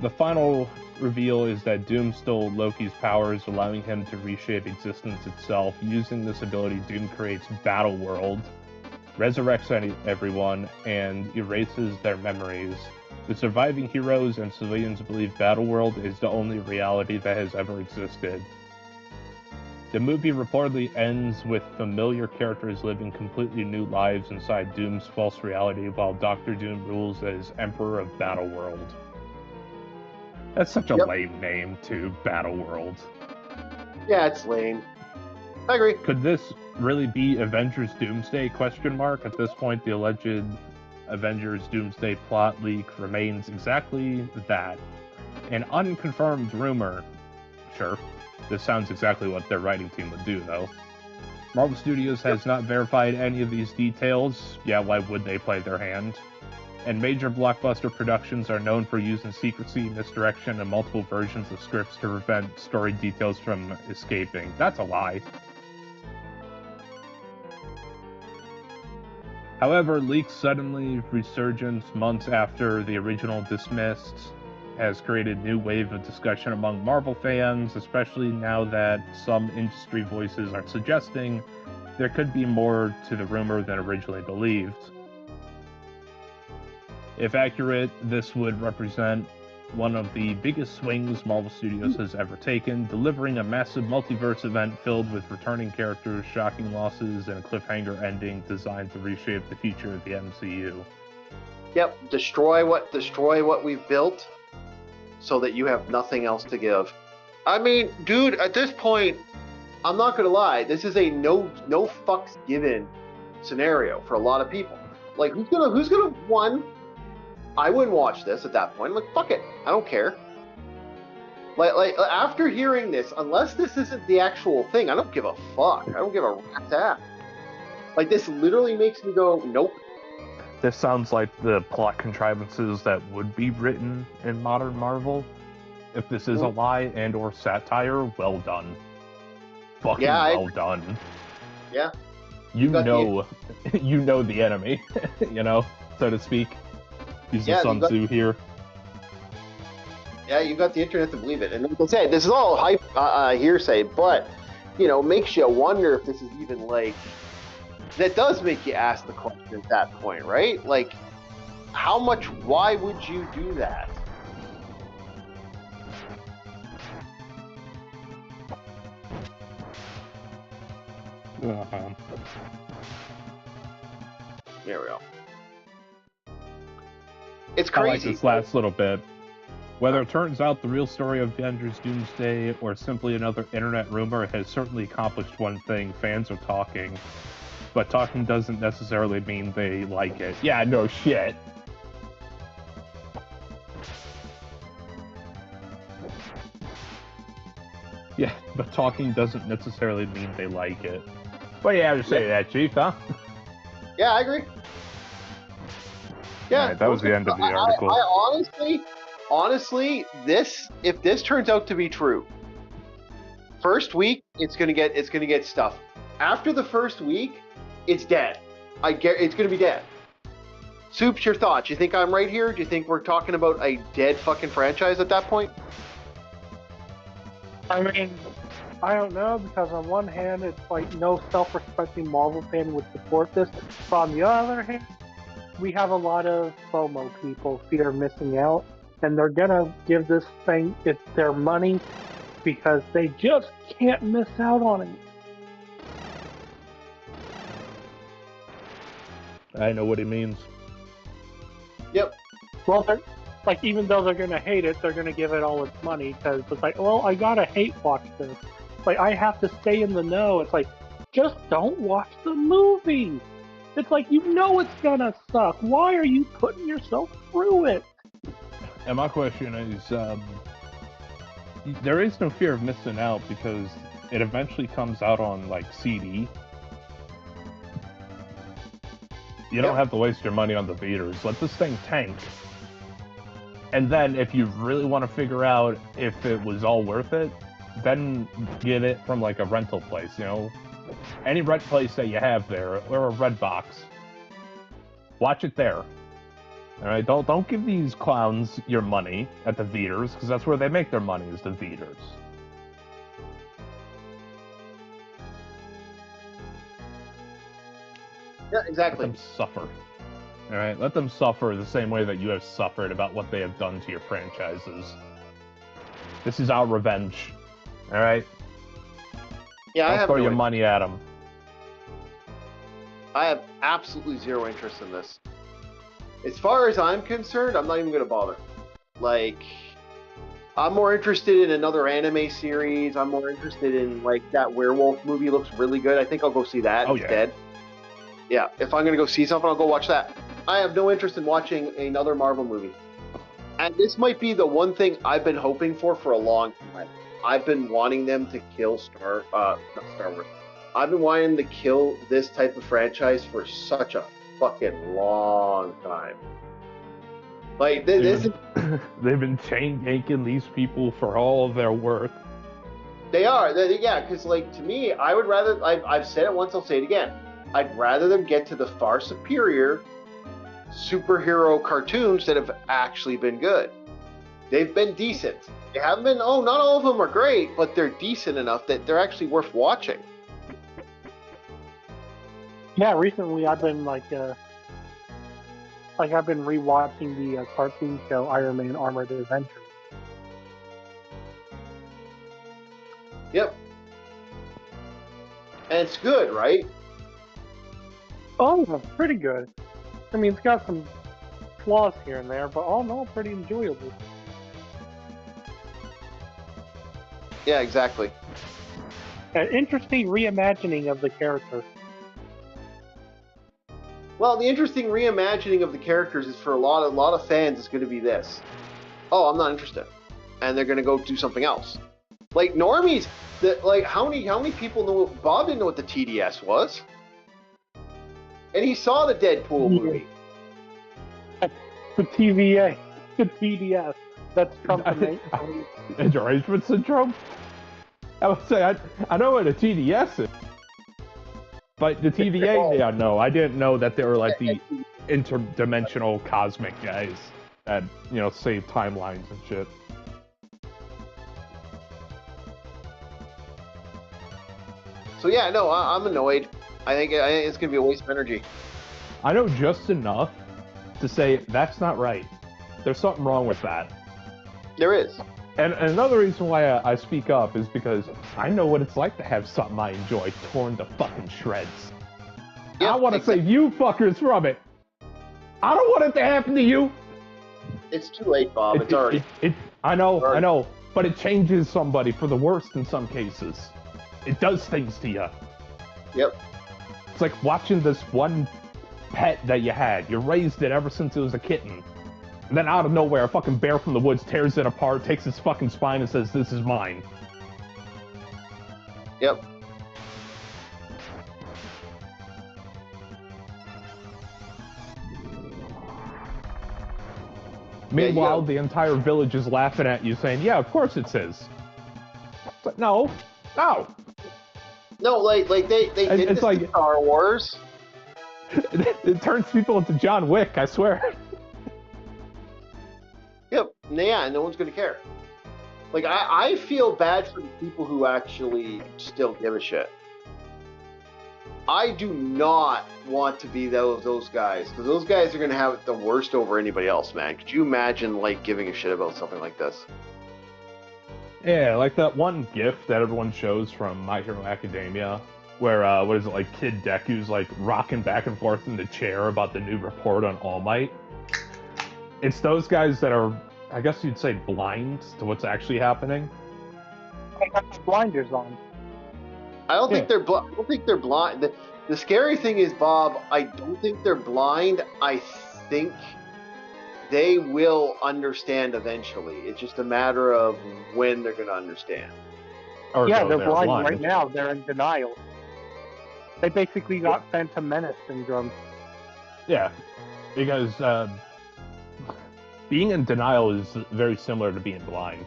The final reveal is that Doom stole Loki's powers, allowing him to reshape existence itself. Using this ability, Doom creates Battle World, resurrects everyone, and erases their memories. The surviving heroes and civilians believe Battleworld is the only reality that has ever existed. The movie reportedly ends with familiar characters living completely new lives inside Doom's false reality, while Doctor Doom rules as Emperor of Battleworld. That's such a lame name, too, Battleworld. Yeah, it's lame. I agree. Could this really be Avengers Doomsday ? At this point, the alleged Avengers Doomsday plot leak remains exactly that. An unconfirmed rumor. Sure. This sounds exactly what their writing team would do, though. Marvel Studios has not verified any of these details. Yeah, why would they play their hand? And major blockbuster productions are known for using secrecy, misdirection, and multiple versions of scripts to prevent story details from escaping. That's a lie. However, leaks suddenly resurgence months after the original dismissed has created a new wave of discussion among Marvel fans, especially now that some industry voices are suggesting there could be more to the rumor than originally believed. If accurate, this would represent one of the biggest swings Marvel Studios has ever taken, delivering a massive multiverse event filled with returning characters, shocking losses, and a cliffhanger ending designed to reshape the future of the MCU. Yep, destroy what we've built so that you have nothing else to give. I mean, dude, at this point, I'm not gonna lie, this is a no fucks given scenario for a lot of people. Like, who's gonna one? I wouldn't watch this at that point. I'm like, fuck it, I don't care. Like after hearing this, unless this isn't the actual thing, I don't give a fuck. I don't give a rat's ass. Like, this literally makes me go, nope. This sounds like the plot contrivances that would be written in modern Marvel. If this is a lie and or satire, well done. Fucking well done. Yeah. You know the enemy, you know, so to speak. Using Sun Tzu here. Yeah, you got the internet to believe it. And like I said, this is all hype, hearsay, but, you know, makes you wonder if this is even like... That does make you ask the question at that point, right? Like, why would you do that? Uh-huh. There we go. It's I like crazy. this last little bit. Whether it turns out the real story of Avengers Doomsday or simply another internet rumor, it has certainly accomplished one thing. Fans are talking. But talking doesn't necessarily mean they like it. Yeah, no shit. Yeah, but talking doesn't necessarily mean they like it. What do you have to say to that, Chief, huh? Yeah, I agree. Yeah, Alright, that was the end of the article. I honestly, if this turns out to be true, first week it's gonna get stuff. After the first week, it's dead. It's gonna be dead. Soups, your thoughts? You think I'm right here? Do you think we're talking about a dead fucking franchise at that point? I mean, I don't know, because on one hand, it's like no self-respecting Marvel fan would support this. But on the other hand, we have a lot of FOMO people, fear of missing out, and they're gonna give this thing their money because they just can't miss out on it. I know what he means. Yep. Well, like, even though they're gonna hate it, they're gonna give it all its money because it's like, well, I gotta hate watch this. Like, I have to stay in the know. It's like, just don't watch the movie. It's like, you know it's gonna suck. Why are you putting yourself through it? And my question is, there is no fear of missing out because it eventually comes out on, like, CD. You don't have to waste your money on the theaters. Let this thing tank. And then, if you really want to figure out if it was all worth it, then get it from, like, a rental place, you know? Any rent place that you have there, or a Red Box. Watch it there. Alright, don't give these clowns your money at the theaters, because that's where they make their money, is the theaters. Yeah, exactly. Let them suffer. Alright, let them suffer the same way that you have suffered about what they have done to your franchises. This is our revenge. Alright? Yeah, Don't throw your money at them. I have absolutely zero interest in this. As far as I'm concerned, I'm not even going to bother. Like, I'm more interested in another anime series. I'm more interested in, like, that werewolf movie looks really good. I think I'll go see that instead. Yeah, if I'm going to go see something, I'll go watch that. I have no interest in watching another Marvel movie. And this might be the one thing I've been hoping for a long time. I've been wanting them to kill not Star Wars. I've been wanting to kill this type of franchise for such a fucking long time. Like, this is... They've been chain yanking these people for all of their worth. They are. Yeah, because, like, to me, I would rather... I've said it once, I'll say it again. I'd rather them get to the far superior superhero cartoons that have actually been good. They've been decent. They haven't been... Oh, not all of them are great, but they're decent enough that they're actually worth watching. Yeah, recently I've been I've been rewatching the cartoon show Iron Man Armored Adventures. Yep. And it's good, right? Oh, pretty good. I mean, it's got some flaws here and there, but all in all, pretty enjoyable. Yeah, exactly. An interesting reimagining of the character. Well, the interesting reimagining of the characters is for a lot of fans is going to be this. Oh, I'm not interested, and they're going to go do something else. Like normies, how many people know? Bob didn't know what the TDS was, and he saw the Deadpool movie. The TVA, the TDS. That's Trump. Derangement syndrome. I would say I know what a TDS is. But the TVA, yeah, no, I didn't know that they were like the interdimensional cosmic guys that, you know, save timelines and shit. So yeah, no, I'm annoyed. I think it's gonna be a waste of energy. I know just enough to say that's not right. There's something wrong with that. There is. And another reason why I speak up is because I know what it's like to have something I enjoy torn to fucking shreds. Yep, I want to save you fuckers from it. I don't want it to happen to you. It's too late, Bob. It's already. I know, but it changes somebody for the worst in some cases. It does things to you. Yep. It's like watching this one pet that you had. You raised it ever since it was a kitten. And then out of nowhere, a fucking bear from the woods tears it apart, takes its fucking spine, and says, "This is mine." Yep. Meanwhile, the entire village is laughing at you, saying, "Yeah, of course it's his." But no. No, like they did this in Star Wars. It turns people into John Wick, I swear. Yep. Yeah, no one's gonna care. Like I feel bad for the people who actually still give a shit. I do not want to be those guys, because those guys are gonna have it the worst over anybody else, man. Could you imagine like giving a shit about something like this? Yeah, like that one GIF that everyone shows from My Hero Academia, where what is it, like Kid Deku's like rocking back and forth in the chair about the new report on All Might. It's those guys that are, I guess you'd say, blind to what's actually happening. I got blinders on. I don't think they're I don't think they're blind. The scary thing is, Bob, I don't think they're blind. I think they will understand eventually. It's just a matter of when they're going to understand. Or Yeah, no, they're blind right now. They're in denial. They basically got Phantom Menace syndrome. Yeah, because being in denial is very similar to being blind.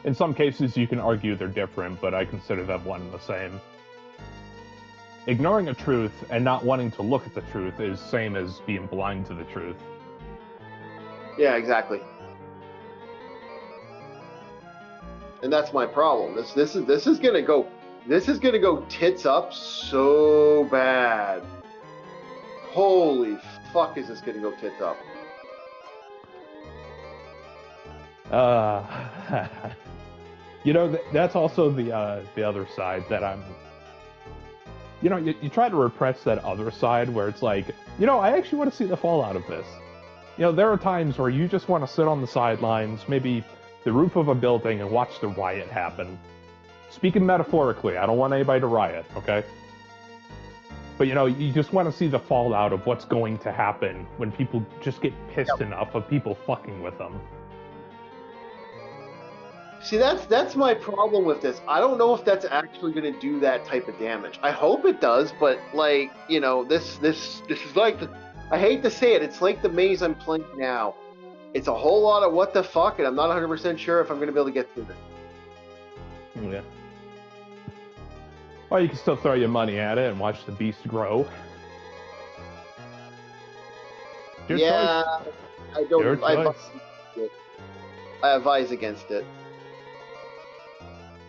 In some cases, you can argue they're different, but I consider them one and the same. Ignoring a truth and not wanting to look at the truth is same as being blind to the truth. Yeah, exactly. And that's my problem. This is gonna go tits up so bad. Holy fuck, is this gonna go tits up? You know, that's also the other side that I'm... You know, you try to repress that other side where it's like, you know, I actually want to see the fallout of this. You know, there are times where you just want to sit on the sidelines, maybe the roof of a building, and watch the riot happen. Speaking metaphorically, I don't want anybody to riot, okay? But, you know, you just want to see the fallout of what's going to happen when people just get pissed enough of people fucking with them. See, that's my problem with this. I don't know if that's actually going to do that type of damage. I hope it does, but like, you know, this is like I hate to say it, it's like the maze I'm playing now. It's a whole lot of what the fuck, and I'm not 100% sure if I'm going to be able to get through it. Yeah. Or you can still throw your money at it and watch the beast grow. Your yeah, choice. I don't. Your choice. I advise against it.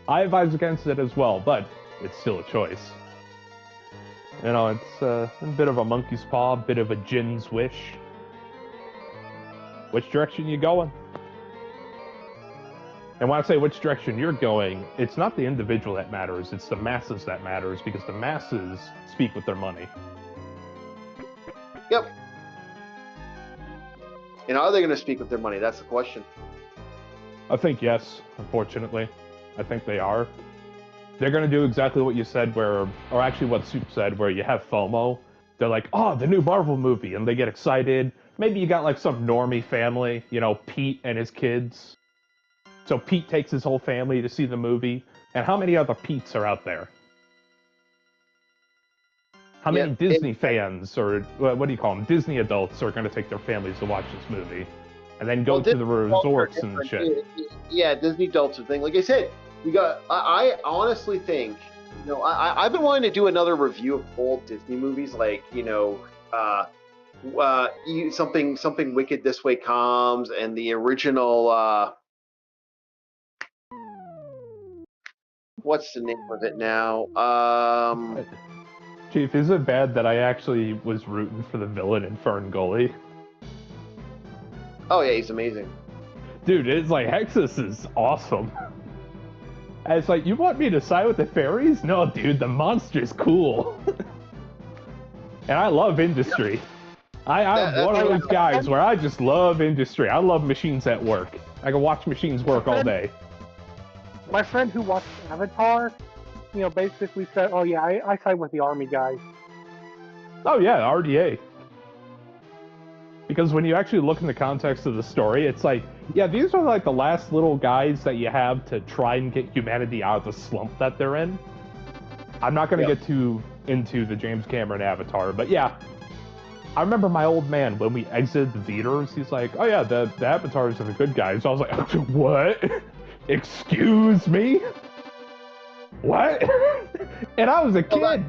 I advise against it as well, but it's still a choice. You know, it's a bit of a monkey's paw, a bit of a djinn's wish. Which direction you going? And when I say which direction you're going, it's not the individual that matters, it's the masses that matters, because the masses speak with their money. Yep. And are they going to speak with their money? That's the question. I think yes, unfortunately. I think they are. They're going to do exactly what you said or actually what Soup said, where you have FOMO. They're like, oh, the new Marvel movie, and they get excited. Maybe you got like some normie family, you know, Pete and his kids. So Pete takes his whole family to see the movie. And how many other Petes are out there? How many Disney fans, or what do you call them, Disney adults are going to take their families to watch this movie? And then go to the resorts and shit. Yeah, Disney adults are thing. Like I said, I honestly think, you know, I've been wanting to do another review of old Disney movies, like, you know, something Wicked This Way Comes, and the original, what's the name of it now? Chief, is it bad that I actually was rooting for the villain in Fern Gully? Oh yeah, he's amazing. Dude, it's like Hexus is awesome. And it's like, you want me to side with the fairies? No, dude, the monster's cool. And I love industry. I'm one of those guys where I just love industry. I love machines at work. I can watch machines work all day. My friend who watched Avatar, basically said, "Oh yeah, I side with the army guys." Oh yeah, RDA. Because when you actually look in the context of the story, it's like, yeah, these are like the last little guys that you have to try and get humanity out of the slump that they're in. I'm not going to get too into the James Cameron Avatar, but yeah. I remember my old man, when we exited the theaters, he's like, oh yeah, the Avatars are the good guys. So I was like, what? Excuse me? What? And I was a kid.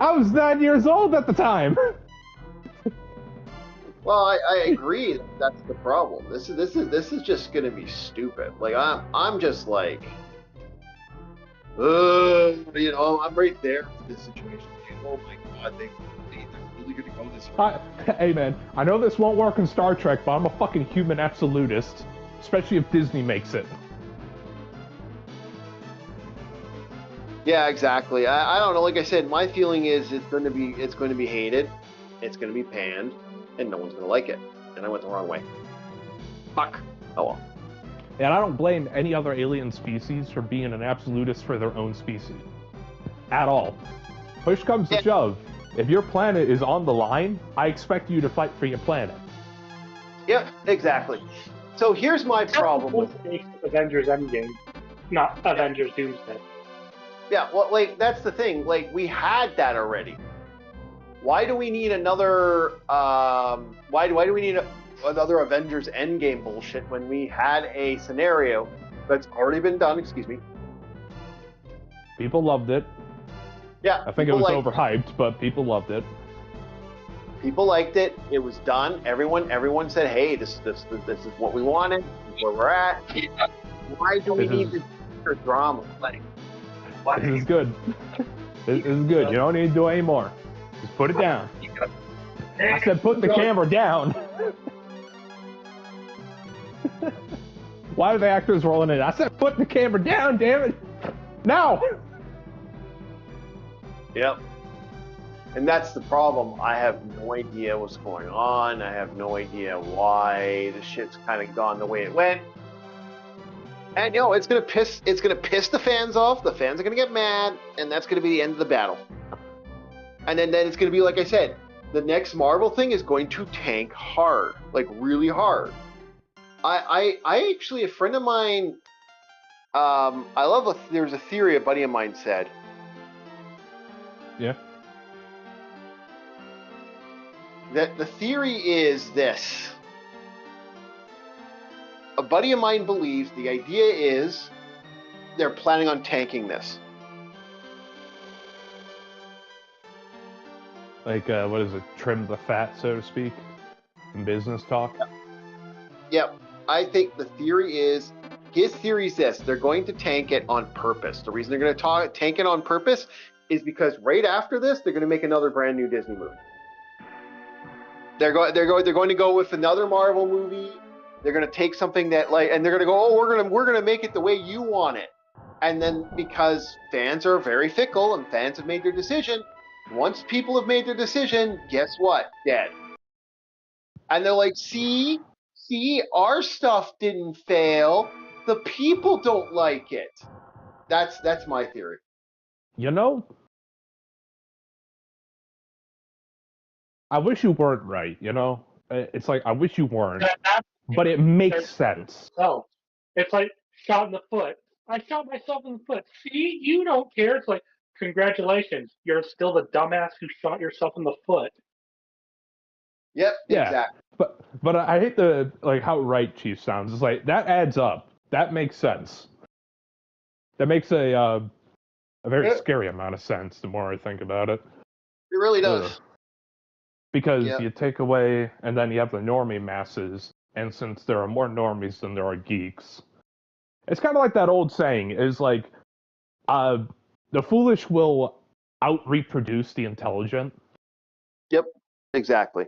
I was 9 years old at the time. Well, I agree. That's the problem. This is just gonna be stupid. Like I'm just like, I'm right there in this situation. Oh my god, they're really gonna go this way. Hey man, I know this won't work in Star Trek, but I'm a fucking human absolutist, especially if Disney makes it. Yeah, exactly. I don't know. Like I said, my feeling is it's going to be hated, it's going to be panned, and no one's going to like it. And I went the wrong way. Fuck. Oh well. And I don't blame any other alien species for being an absolutist for their own species. At all. Push comes to shove. If your planet is on the line, I expect you to fight for your planet. Yep, exactly. So here's my problem with Avengers Endgame, not Avengers Doomsday. Yeah, well, like, that's the thing. Like, we had that already. Why do we need another, why do we need another Avengers Endgame bullshit when we had a scenario that's already been done, excuse me. People loved it. Yeah. I think it was overhyped, but people loved it. People liked it. It was done. Everyone said, hey, this is what we wanted. This is where we're at. Why do we need this drama? Like, this is good. This is good. You don't need to do any more. Just put it down. I said put the camera down. Why are the actors rolling in? I said put the camera down, damn it. Now! Yep. And that's the problem. I have no idea what's going on. I have no idea why the shit's kind of gone the way it went. And it's gonna piss the fans off. The fans are gonna get mad, and that's gonna be the end of the battle. And then it's gonna be, like I said, the next Marvel thing is going to tank hard, like really hard. I actually, a friend of mine, there's a theory a buddy of mine said. Yeah. That the theory is this. A buddy of mine believes the idea is they're planning on tanking this. Like, what is it? Trim the fat, so to speak, in business talk? Yep. I think the theory is, his theory is this: they're going to tank it on purpose. The reason they're going to tank it on purpose is because right after this, they're going to make another brand new Disney movie. They're going to go with another Marvel movie. They're going to take something that and they're going to go, oh, we're going to make it the way you want it. And then because fans are very fickle and fans have made their decision, once people have made their decision, guess what? Dead. And they're like, see, our stuff didn't fail. The people don't like it. That's my theory. I wish you weren't right, It's like, I wish you weren't. But it makes sense. Oh, it's like shot in the foot. I shot myself in the foot. See, you don't care. It's like, congratulations, you're still the dumbass who shot yourself in the foot. Yep, yeah, exactly. But I hate how right Chief sounds. It's like, that adds up. That makes sense. That makes a very scary amount of sense the more I think about it. It really does. Because you take away, and then you have the normie masses, and since there are more normies than there are geeks, it's kind of like that old saying, is like, the foolish will out-reproduce the intelligent. Yep, exactly.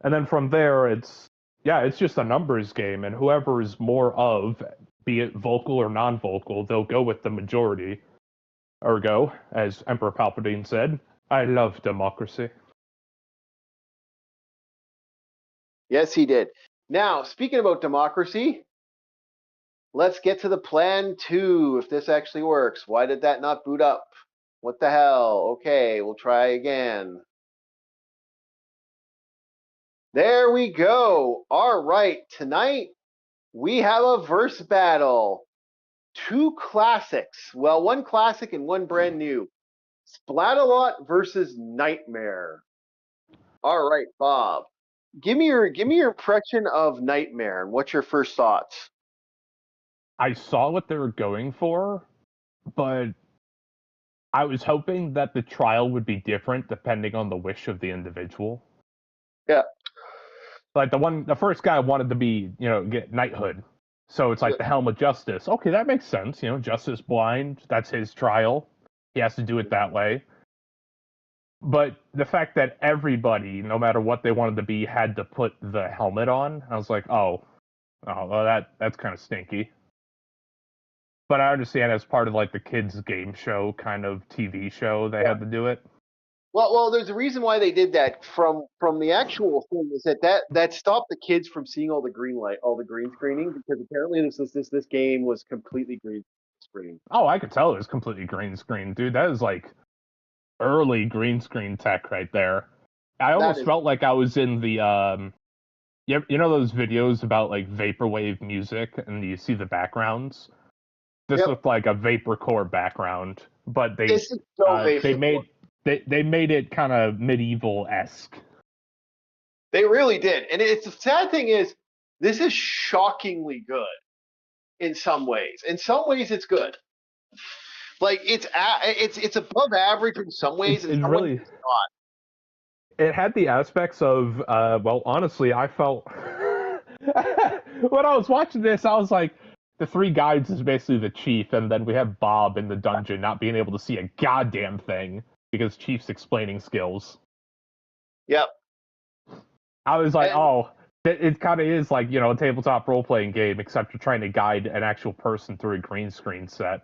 And then from there, it's Yeah, it's just a numbers game, and whoever is more of, be it vocal or non-vocal, they'll go with the majority. Ergo, as Emperor Palpatine said, I love democracy. Yes, he did. Now, speaking about democracy, let's get to the plan 2, if this actually works. Why did that not boot up? What the hell? Okay, we'll try again. There we go. All right, tonight we have a verse battle. 2 classics. Well, 1 classic and 1 brand new. Splat-A-Lot versus Nightmare. All right, Bob. Give me your impression of Nightmare, and what's your first thoughts? I saw what they were going for, but I was hoping that the trial would be different depending on the wish of the individual. Yeah. Like the first guy wanted to be, get knighthood. So it's like the Helm of Justice. Okay, that makes sense. Justice blind, that's his trial. He has to do it that way. But the fact that everybody, no matter what they wanted to be, had to put the helmet on, I was like, well, that's kind of stinky. But I understand as part of like the kids' game show kind of TV show, they had to do it. Well, there's a reason why they did that from the actual thing is that stopped the kids from seeing all the green screening, because apparently this game was completely green screen. Oh, I could tell it was completely green screen, dude. That is like early green screen tech right there. I almost felt like I was in the you know those videos about like vaporwave music and you see the backgrounds. This looked like a vaporcore background, but they made it kind of medieval-esque. They really did, and it's the sad thing is this is shockingly good in some ways. In some ways, it's good. Like it's above average in some ways. It's really it's not. It had the aspects of well, honestly, I felt when I was watching this, I was like, the 3 guides is basically the chief, and then we have Bob in the dungeon not being able to see a goddamn thing because Chief's explaining skills. Yep. I was like, it kind of is like, a tabletop role-playing game, except you're trying to guide an actual person through a green screen set.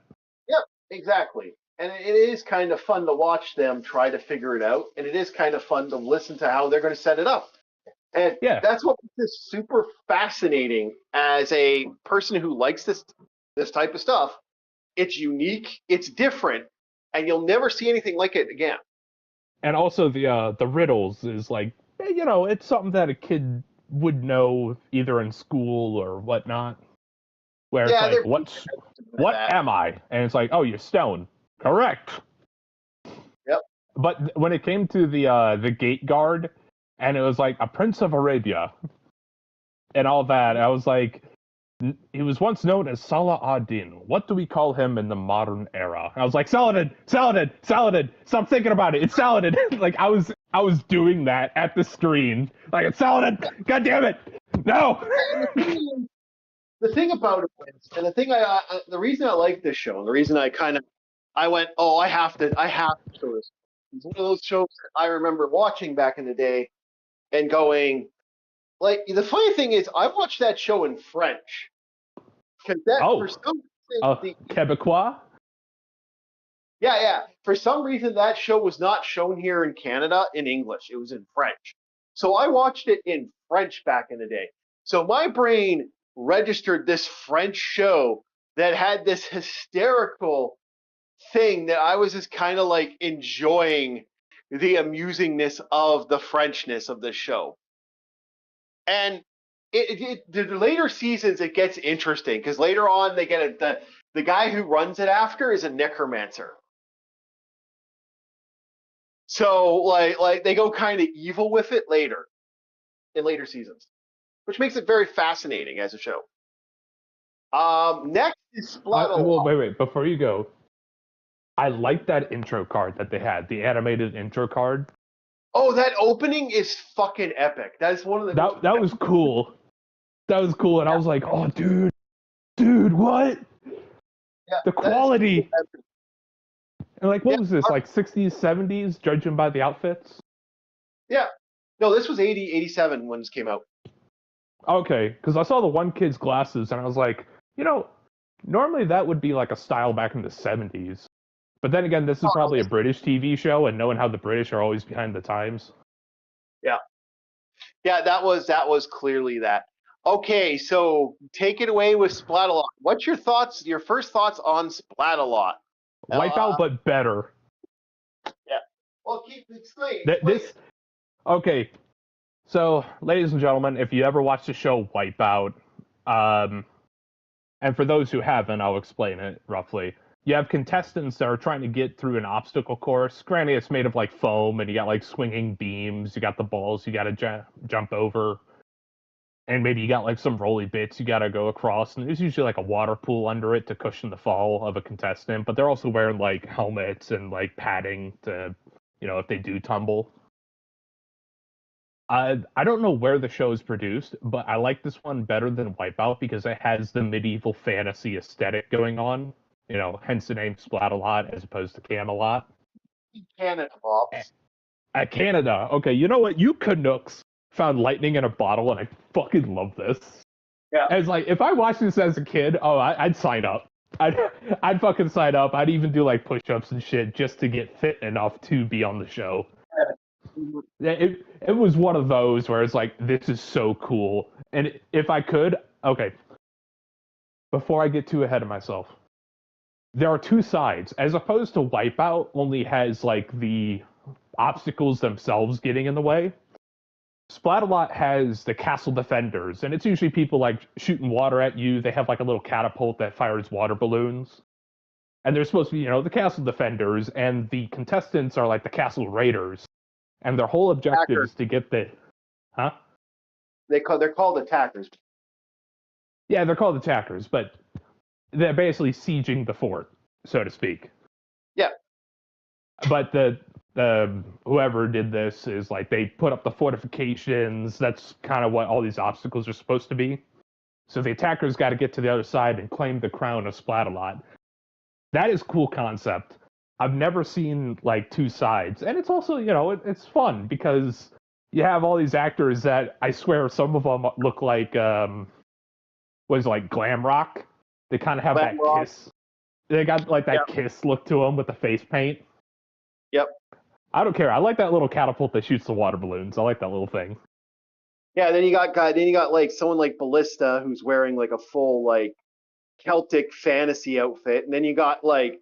Yep, exactly. And it is kind of fun to watch them try to figure it out, and it is kind of fun to listen to how they're going to set it up. And that's what makes this super fascinating as a person who likes this type of stuff. It's unique, it's different, and you'll never see anything like it again. And also the riddles is like, it's something that a kid would know either in school or whatnot. Where it's like, what am I? And it's like, oh, you're stone. Correct. Yep. But when it came to the gate guard, and it was like a Prince of Arabia and all that, I was like, he was once known as Salah ad-Din. What do we call him in the modern era? I was like, Saladin. Stop thinking about it. It's Saladin. Like I was doing that at the screen. Like, it's Saladin. God damn it. No. The thing about it is, and the reason I like this show, and the reason I went, oh, I have to show this. It's one of those shows that I remember watching back in the day and going, like, the funny thing is, I watched that show in French. Because for some reason, Quebecois? Yeah. For some reason, that show was not shown here in Canada in English. It was in French. So I watched it in French back in the day. So my brain registered this French show that had this hysterical thing that I was just kind of like enjoying the amusingness of the Frenchness of the show. And the later seasons, it gets interesting because later on they get the guy who runs it after is a necromancer. So like they go kind of evil with it in later seasons, which makes it very fascinating as a show. Next is Splat-A-Lot. Wait, before you go, I like that intro card that they had, the animated intro card. Oh, that opening is fucking epic. That is one of the that was cool. That was cool, and I was like, oh, dude, what? Yeah, the quality. And like, what was this, like 60s, 70s, judging by the outfits? Yeah. No, this was 80, 87 when this came out. Okay, because I saw the one kid's glasses and I was like, normally that would be like a style back in the 70s. But then again, this is probably a British TV show, and knowing how the British are always behind the times. Yeah. Yeah, that was clearly that. Okay, so take it away with Splat-A-Lot. What's your first thoughts on Splat-A-Lot? Wipeout, but better. Yeah. Well, explain. Okay. So, ladies and gentlemen, if you ever watched the show Wipeout, and for those who haven't, I'll explain it roughly. You have contestants that are trying to get through an obstacle course. Granted, it's made of like foam, and you got like swinging beams. You got the balls you got to jump over, and maybe you got like some rolly bits you got to go across. And there's usually like a water pool under it to cushion the fall of a contestant. But they're also wearing like helmets and like padding to, if they do tumble. I don't know where the show is produced, but I like this one better than Wipeout because it has the medieval fantasy aesthetic going on. Hence the name Splat-A-Lot as opposed to Camelot. Canada, Bob. At Canada. Okay, you know what? You Canucks found lightning in a bottle, and I fucking love this. Yeah. It's like, if I watched this as a kid, I'd sign up. I'd fucking sign up. I'd even do like push-ups and shit just to get fit enough to be on the show. It was one of those where it's like, this is so cool. And if I could, okay, before I get too ahead of myself, there are two sides. As opposed to Wipeout only has like the obstacles themselves getting in the way, Splat-A-Lot has the castle defenders, and it's usually people like shooting water at you. They have like a little catapult that fires water balloons. And they're supposed to be, the castle defenders, and the contestants are like the castle raiders. And their whole objective is to get the... Huh? They're called attackers. Yeah, they're called attackers, but they're basically sieging the fort, so to speak. Yeah. But the whoever did this is like, they put up the fortifications. That's kind of what all these obstacles are supposed to be. So the attackers got to get to the other side and claim the crown of Splat-A-Lot. That is a cool concept. I've never seen like two sides, and it's also, it's fun because you have all these actors that I swear some of them look like glam rock. They kind of have that kiss. They got like that kiss look to them with the face paint. Yep. I don't care. I like that little catapult that shoots the water balloons. I like that little thing. Yeah. Then you got like someone like Ballista who's wearing like a full like Celtic fantasy outfit, and then you got like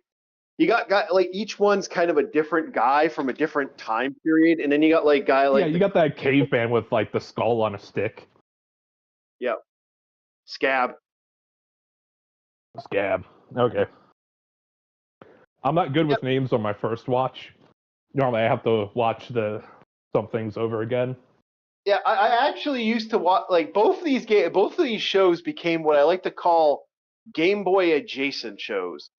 each one's kind of a different guy from a different time period, and then you got like you got that caveman with like the skull on a stick. Yep. Scab. Okay. I'm not good with names on my first watch. Normally I have to watch some things over again. Yeah, I actually used to watch like both of these shows became what I like to call Game Boy adjacent shows.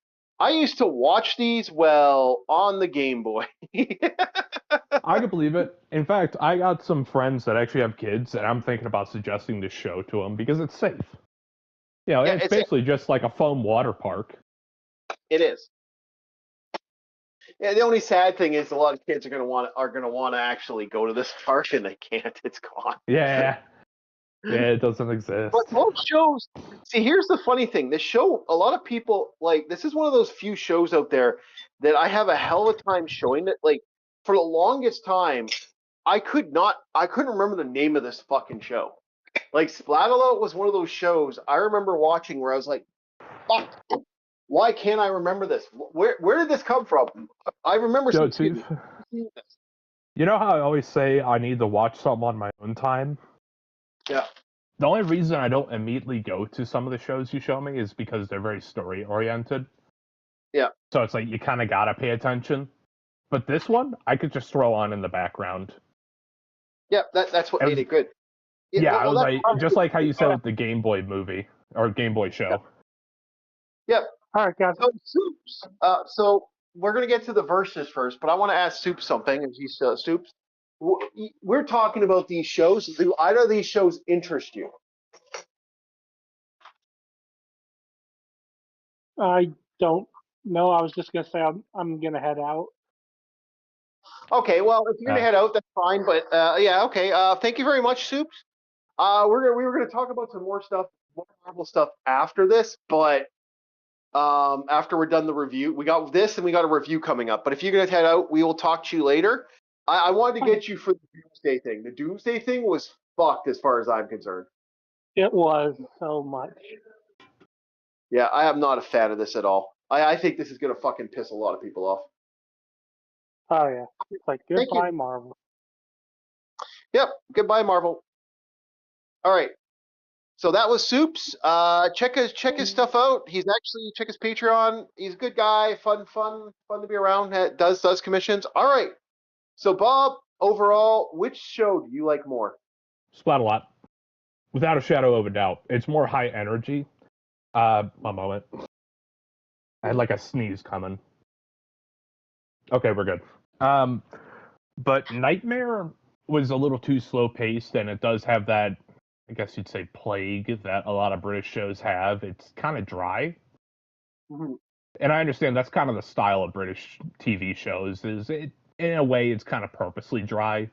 I used to watch these on the Game Boy. I could believe it. In fact, I got some friends that actually have kids, and I'm thinking about suggesting this show to them because it's safe. It's basically just like a foam water park. It is. Yeah, the only sad thing is a lot of kids are gonna want to actually go to this park, and they can't. It's gone. Yeah. Yeah, it doesn't exist. But most shows, see, here's the funny thing. This show, a lot of people, like, this is one of those few shows out there that I have a hell of a time showing it. Like, for the longest time, I couldn't remember the name of this fucking show. Like, Splat-A-Lot was one of those shows I remember watching where I was like, fuck, why can't I remember this? Where did this come from? I remember seeing this. You know how I always say I need to watch something on my own time? Yeah. The only reason I don't immediately go to some of the shows you show me is because they're very story oriented. Yeah. So it's like you kind of gotta pay attention. But this one, I could just throw on in the background. Yeah, that's what made it good. Yeah, I was like, just like how you said with the Game Boy movie or Game Boy show. Yep. All right, guys. So, Soups. So we're gonna get to the verses first, but I want to ask Soups something. As he's Soups. We're talking about these shows. Do either of these shows interest you? I don't know. I was just gonna say I'm gonna head out. Okay, well, if you're gonna head out, that's fine. But yeah, okay. Thank you very much, Soups. We were gonna talk about some more stuff, more Marvel stuff after this, but after we're done the review, we got this and we got a review coming up. But if you're gonna head out, we will talk to you later. I wanted to get you for the Doomsday thing. The Doomsday thing was fucked as far as I'm concerned. It was so much. Yeah, I am not a fan of this at all. I think this is gonna fucking piss a lot of people off. Oh yeah, it's like Thank you. goodbye, Marvel. Yep, goodbye, Marvel. All right. So that was Soups. Check his stuff out. Check his Patreon. He's a good guy. Fun to be around. Does commissions. All right. So Bob, overall, which show do you like more? Splat-a-lot. Without a shadow of a doubt. It's more high energy. One moment. I had like a sneeze coming. Okay, we're good. But Nightmare was a little too slow paced, and it does have that, I guess you'd say, plague that a lot of British shows have. It's kind of dry. Mm-hmm. And I understand that's kind of the style of British TV shows, in a way it's kind of purposely dry.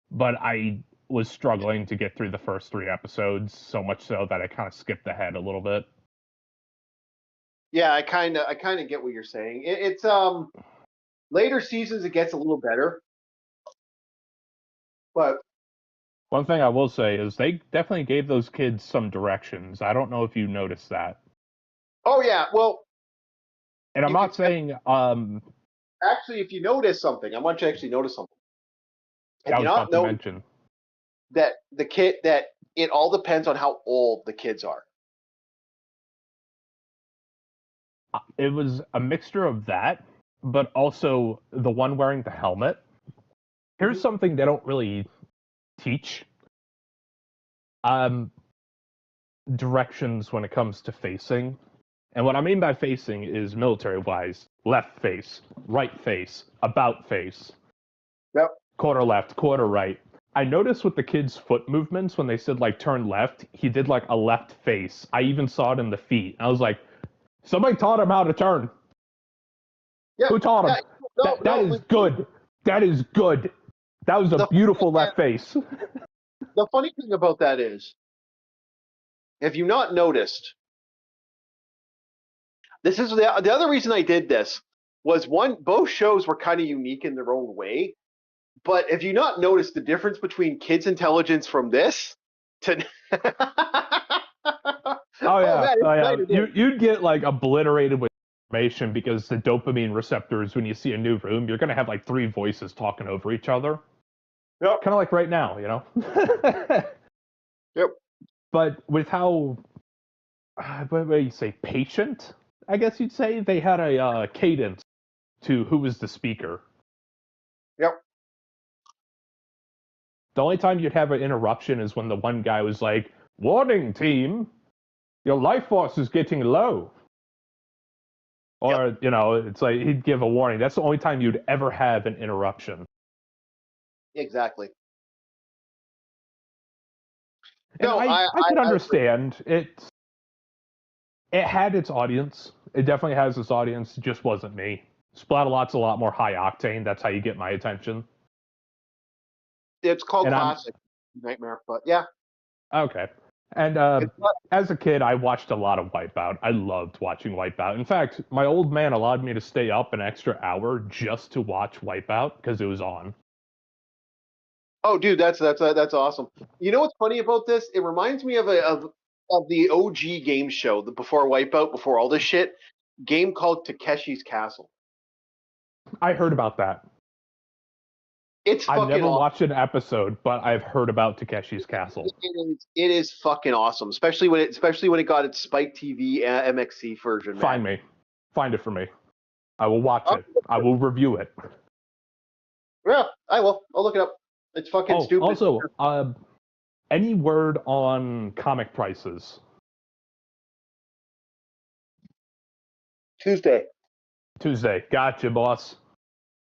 But I was struggling to get through the first 3 episodes, so much so that I kind of skipped ahead a little bit. Yeah, I kind of get what you're saying. It's later seasons it gets a little better, but one thing I will say is they definitely gave those kids some directions. I don't know if you noticed that. Oh yeah, well, and I'm not saying actually, if you notice something, I want you to actually notice something. I was about to mention that it all depends on how old the kids are. It was a mixture of that, but also the one wearing the helmet. Here's something they don't really teach. Directions when it comes to facing. And what I mean by facing is military-wise. Left face, right face, about face. Yep. Quarter left, quarter right. I noticed with the kids' foot movements, when they said, like, turn left, he did, like, a left face. I even saw it in the feet. I was like, somebody taught him how to turn. Yeah, who taught him? That is good. That is good. That was a beautiful left face. The funny thing about that is, if you've not noticed, this is the other reason I did this was both shows were kind of unique in their own way. But if you not noticed the difference between kids' intelligence from this to You'd get like obliterated with information because the dopamine receptors, when you see a new room, you're gonna have like 3 voices talking over each other. Yep. Kind of like right now, you know. Yep. But with how, what do you say, patient? I guess you'd say they had a cadence to who was the speaker. Yep. The only time you'd have an interruption is when the one guy was like, "Warning, team, your life force is getting low." Or, yep. You know, it's like he'd give a warning. That's the only time you'd ever have an interruption. Exactly. And no, I could understand. It had its audience. It definitely has its audience. It just wasn't me. Splat-a-lot's a lot more high octane. That's how you get my attention. It's called classic Nightmare, but yeah. Okay. And as a kid, I watched a lot of Wipeout. I loved watching Wipeout. In fact, my old man allowed me to stay up an extra hour just to watch Wipeout because it was on. Oh, dude, that's awesome. You know what's funny about this? It reminds me of the OG game show, the before Wipeout, before all this shit, game called Takeshi's Castle. I heard about that. I've never watched an episode, but I've heard about Takeshi's Castle. It is fucking awesome, especially when it got its Spike TV MXC version. Man. Find it for me. I will watch it. I will review it. Yeah, I will. I'll look it up. It's fucking stupid. Also, any word on comic prices? Tuesday. Gotcha, boss.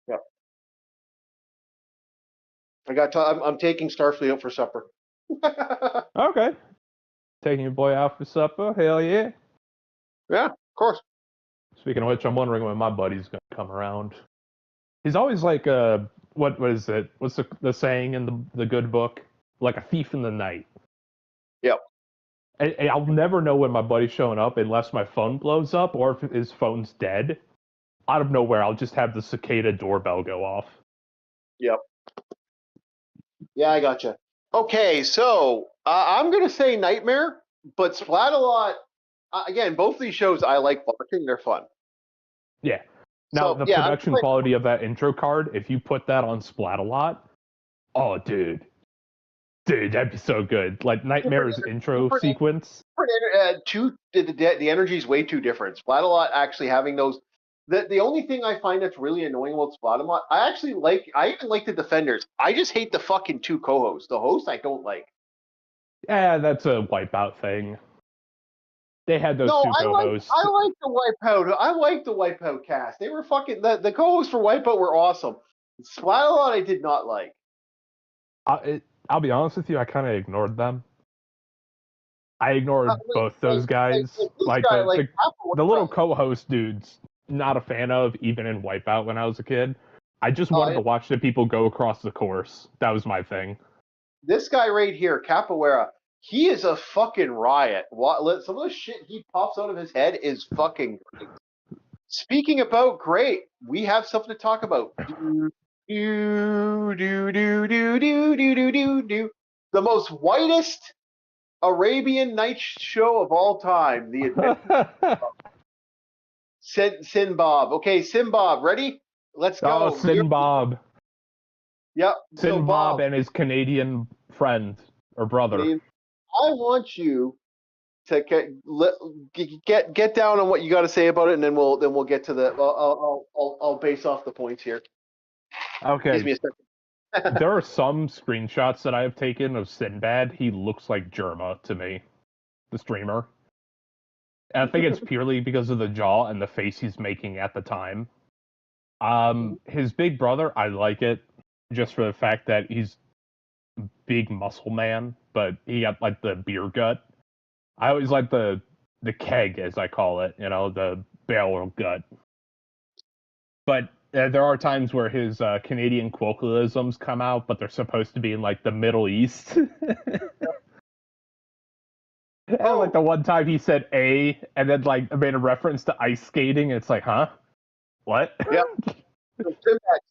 Yeah. I'm taking Starfleet out for supper. Okay. Taking your boy out for supper? Hell yeah. Yeah, of course. Speaking of which, I'm wondering when my buddy's gonna come around. He's always like what is it? What's the saying in the good book? Like a thief in the night. I'll never know when my buddy's showing up unless my phone blows up or if his phone's dead. Out of nowhere, I'll just have the cicada doorbell go off. Yep. Yeah, I gotcha. Okay, so I'm gonna say Nightmare, but Splat-A-Lot. Again, both of these shows I like watching. They're fun. Yeah. Now, So, the yeah, production quality of that intro card, if you put that on Splat-A-Lot, oh, dude, that'd be so good. Like Nightmare's intro sequence. The energy is way too different. Splat-A-Lot actually having those. The only thing I find that's really annoying about Splat-A-Lot, I even like the Defenders. I just hate the fucking two co-hosts. The host I don't like. Yeah, that's a Wipeout thing. They had those two co-hosts. I like the Wipeout. I like the Wipeout cast. They were fucking the co-hosts for Wipeout were awesome. Splat-A-Lot I did not like. I'll be honest with you, I kind of ignored them. I ignored both those guys. The little co-host dudes, not a fan of, even in Wipeout when I was a kid. I just wanted to watch the people go across the course. That was my thing. This guy right here, Capoeira, he is a fucking riot. Some of the shit he pops out of his head is fucking great. Speaking about great, we have something to talk about. The most whitest Arabian Nights show of all time. The Sinbad. Okay, Sinbad, ready? Let's go. Oh, Sinbad. Yep. Sinbad and his Canadian friend or brother. I want you to get down on what you got to say about it, and then we'll get to the. I'll base off the points here. Okay. Give me a second. There are some screenshots that I have taken of Sinbad. He looks like Jerma to me, the streamer. And I think it's purely because of the jaw and the face he's making at the time. His big brother, I like it just for the fact that he's a big muscle man, but he got like the beer gut. I always like the keg, as I call it, the barrel gut. But there are times where his Canadian colloquialisms come out, but they're supposed to be in like the Middle East. And like the one time he said "a" and then like made a reference to ice skating, and it's like, huh? What? Yep.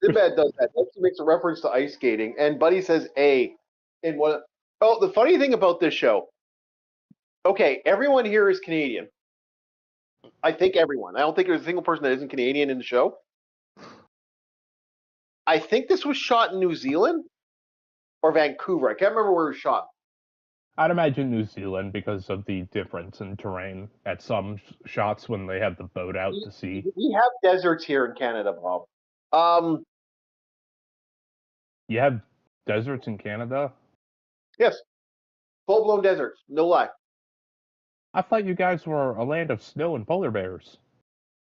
Sinbad does that. He makes a reference to ice skating, and Buddy says "a" in one. Oh, the funny thing about this show. Okay, everyone here is Canadian. I think everyone. I don't think there's a single person that isn't Canadian in the show. I think this was shot in New Zealand or Vancouver. I can't remember where it was shot. I'd imagine New Zealand because of the difference in terrain at some shots when they have the boat out to sea. We have deserts here in Canada, Bob. You have deserts in Canada? Yes. Full-blown deserts. No lie. I thought you guys were a land of snow and polar bears.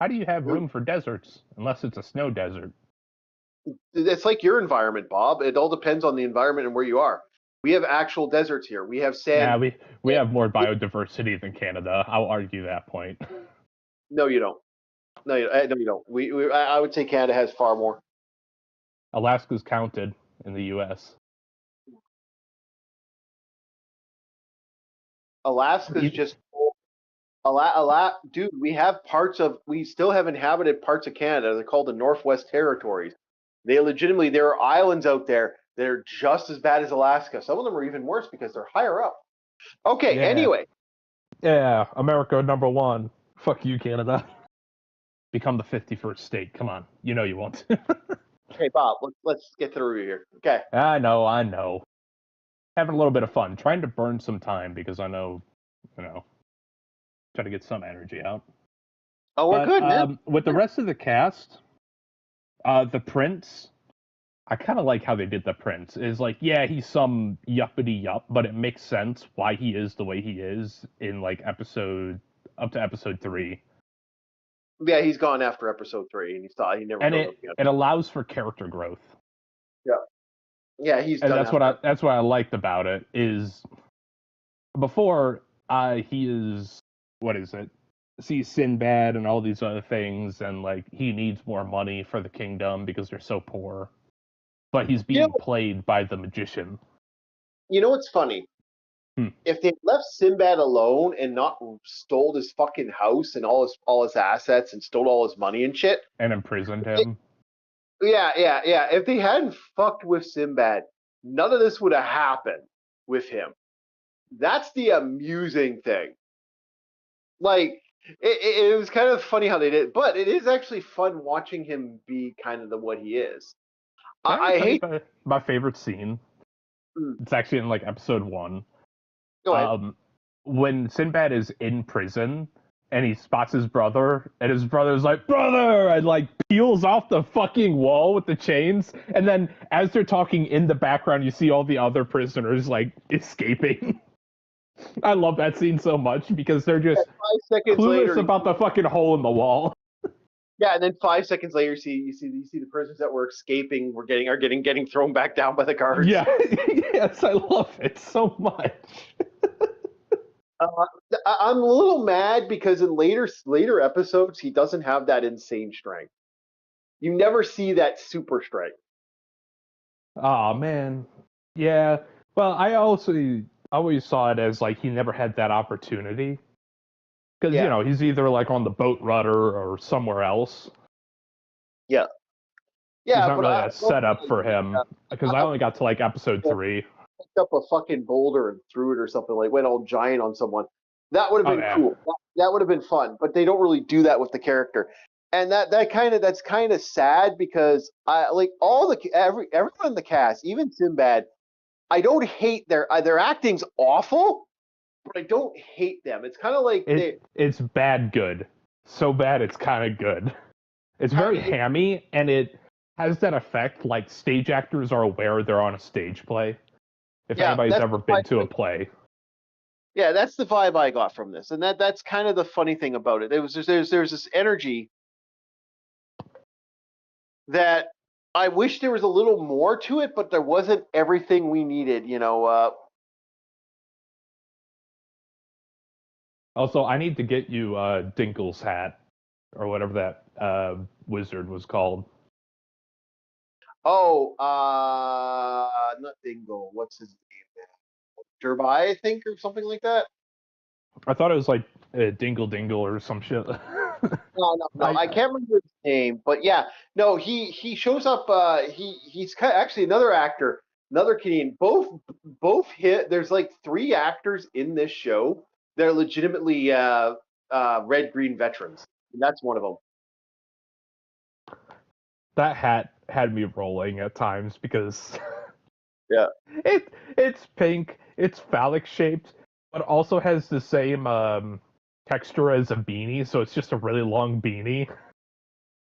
How do you have room for deserts unless it's a snow desert? It's like your environment, Bob. It all depends on the environment and where you are. We have actual deserts here. We have sand. Yeah, we have more biodiversity than Canada. I'll argue that point. No, you don't. No, you don't. I would say Canada has far more. Alaska's counted in the U.S. Alaska's just dude. We still have inhabited parts of Canada. They're called the Northwest Territories. There are islands out there that are just as bad as Alaska. Some of them are even worse because they're higher up. Okay, yeah. Anyway. Yeah, America #1. Fuck you, Canada. Become the 51st state. Come on. You know you won't. Okay, Bob, let's get to the review here. Okay. I know. Having a little bit of fun. Trying to burn some time because I know, try to get some energy out. Oh, we're good, man. With the rest of the cast, the prince, I kind of like how they did the prince. Is like, yeah, he's some yuppity yup, but it makes sense why he is the way he is in like up to episode 3. Yeah, he's gone after episode 3, and he never. And it allows for character growth. Yeah, he's. And that's what I liked about it is before he is sees Sinbad and all these other things, and like he needs more money for the kingdom because they're so poor. But he's being played by the magician. You know what's funny? If they left Sinbad alone and not stole his fucking house and all his assets and stole all his money and shit. And imprisoned him. Yeah. If they hadn't fucked with Sinbad, none of this would have happened with him. That's the amusing thing. Like, it was kind of funny how they did it, but it is actually fun watching him be kind of what he is. I hate my favorite scene. It's actually in like episode 1. Go ahead. When Sinbad is in prison and he spots his brother, and his brother's like, "Brother!" and like peels off the fucking wall with the chains, and then as they're talking in the background, you see all the other prisoners like escaping. I love that scene so much because they're just 5 seconds clueless later, about the fucking hole in the wall. Yeah, and then 5 seconds later, you see the prisoners that were escaping are getting thrown back down by the guards. Yeah, yes, I love it so much. I'm a little mad because in later episodes, he doesn't have that insane strength. You never see that super strength. Oh man, yeah. Well, I always saw it as like he never had that opportunity because Yeah. you know he's either like on the boat rudder or somewhere else. Yeah, There's not but really a setup for him because I only got to like episode 3. Picked up a fucking boulder and threw it or something, like went all giant on someone. That would have been cool. That would have been fun, but they don't really do that with the character. And that's kind of sad because I like everyone in the cast, even Sinbad. I don't hate their acting's awful, but I don't hate them. It's kind of like it's bad good, so bad it's kind of good. It's very hammy, and it has that effect like stage actors are aware they're on a stage play. If anybody's ever been to a play. Yeah, that's the vibe I got from this, and that's kind of the funny thing about it. There's this energy that I wish there was a little more to it, but there wasn't everything we needed. Also, I need to get you Dinkle's hat or whatever that wizard was called. Oh, not Dingle. What's his name? Derby, I think, or something like that. I thought it was like Dingle Dingle or some shit. No, I can't remember his name, but yeah, no, he shows up. He's actually another actor, another Canadian. Both hit. There's like 3 actors in this show that are legitimately red green veterans, and that's one of them. That hat had me rolling at times because yeah, it's pink, it's phallic shaped, but also has the same texture as a beanie, so it's just a really long beanie.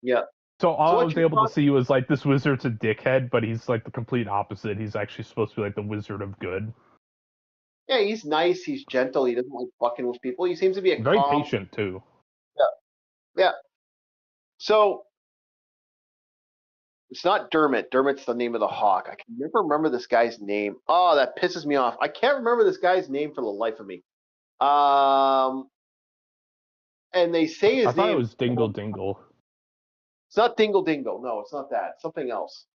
Yeah. So all I was able to see was like this wizard's a dickhead, but he's like the complete opposite. He's actually supposed to be like the wizard of good. Yeah, he's nice, he's gentle, he doesn't like fucking with people. He seems to be very patient too. Yeah. So it's not Dermot. Dermot's the name of the hawk. I can never remember this guy's name. Oh, that pisses me off. I can't remember this guy's name for the life of me. And they say his name. I thought it was Dingle Dingle. It's not Dingle Dingle. No, it's not that. It's something else.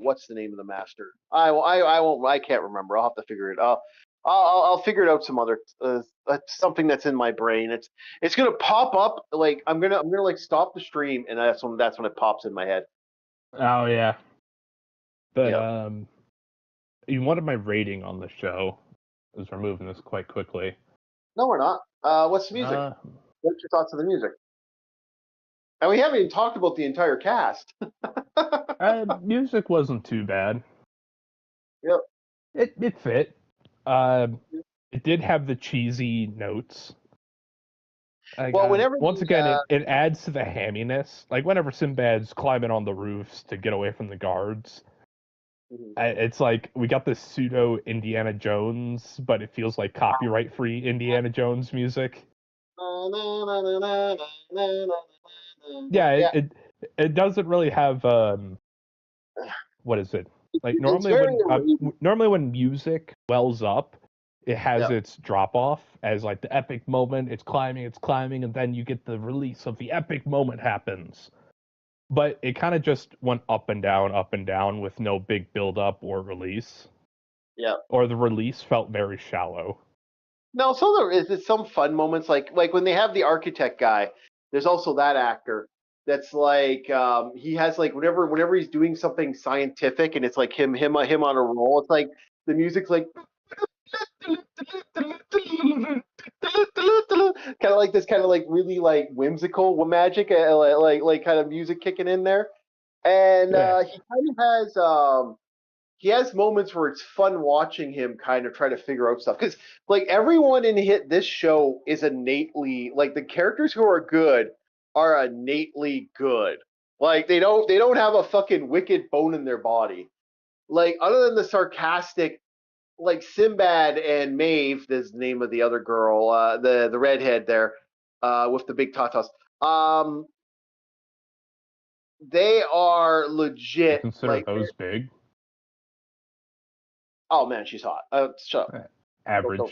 What's the name of the master? I won't. I can't remember. I'll have to figure it out. I'll figure it out some other something that's in my brain. It's gonna pop up like I'm gonna like stop the stream and that's when it pops in my head. Oh yeah. But you wanted my rating on the show, as we're moving this quite quickly. No, we're not. What's the music? What's your thoughts on the music? And we haven't even talked about the entire cast. Music wasn't too bad. Yep. It fit. It did have the cheesy notes. Once again, it adds to the hamminess. Like whenever Sinbad's climbing on the roofs to get away from the guards, it's like we got this pseudo Indiana Jones, but it feels like copyright-free Indiana Jones music. Yeah, it doesn't really have what is it? Like normally when music wells up, it has its drop off as like the epic moment. It's climbing, and then you get the release of the epic moment happens. but it kind of just went up and down with no big build up or release. Yeah. Or the release felt very shallow. No, so there is some fun moments, like when they have the architect guy. There's also that actor that's like he has like whenever he's doing something scientific and it's like him on a roll. It's like the music's like kind of like this kind of like really like whimsical magic, like kind of music kicking in there, and he kind of has. He has moments where it's fun watching him kind of try to figure out stuff, because like everyone in this show is innately, like, the characters who are good are innately good. Like they don't have a fucking wicked bone in their body. Like, other than the sarcastic, like Sinbad and Maeve, is the name of the other girl, the redhead there, with the big tatas. They are legit. You consider like, those big? Oh man, she's hot. Shut up. Average. Don't.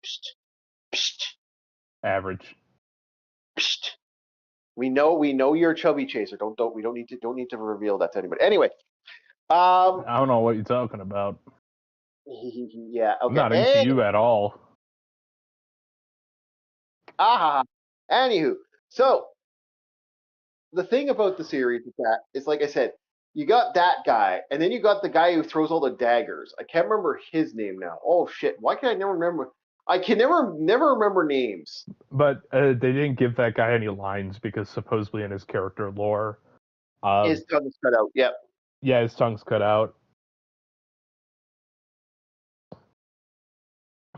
Psst. Psst. Average. Psst. We know you're a chubby chaser. We don't need to reveal that to anybody. Anyway, I don't know what you're talking about. Yeah. Okay. I'm not into you at all. Anywho, so the thing about the series is like I said, you got that guy, and then you got the guy who throws all the daggers. I can't remember his name now. Oh shit! Why can I never remember? I can never remember names. But they didn't give that guy any lines because supposedly in his character lore, his tongue's cut out. Yep. Yeah, his tongue's cut out.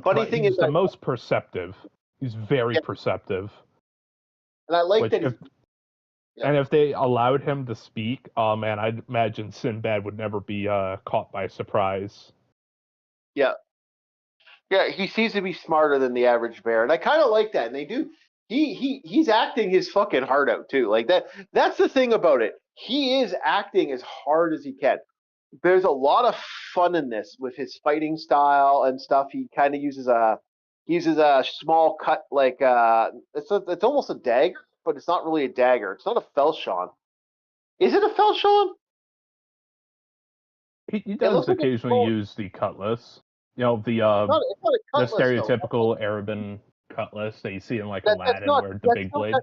Funny thing is, he's the most perceptive. He's very perceptive. And I like that. And if they allowed him to speak, oh man, I'd imagine Sinbad would never be caught by surprise. Yeah. Yeah, he seems to be smarter than the average bear, and I kind of like that. And they do. He's acting his fucking heart out too. Like that. That's the thing about it. He is acting as hard as he can. There's a lot of fun in this with his fighting style and stuff. He kind of uses a small cut, like it's almost a dagger, but it's not really a dagger. It's not a falchion. Is it a falchion? He does occasionally use the cutlass. You know, the cutlass, the stereotypical Arabian cutlass that you see in like Aladdin, where the big blade.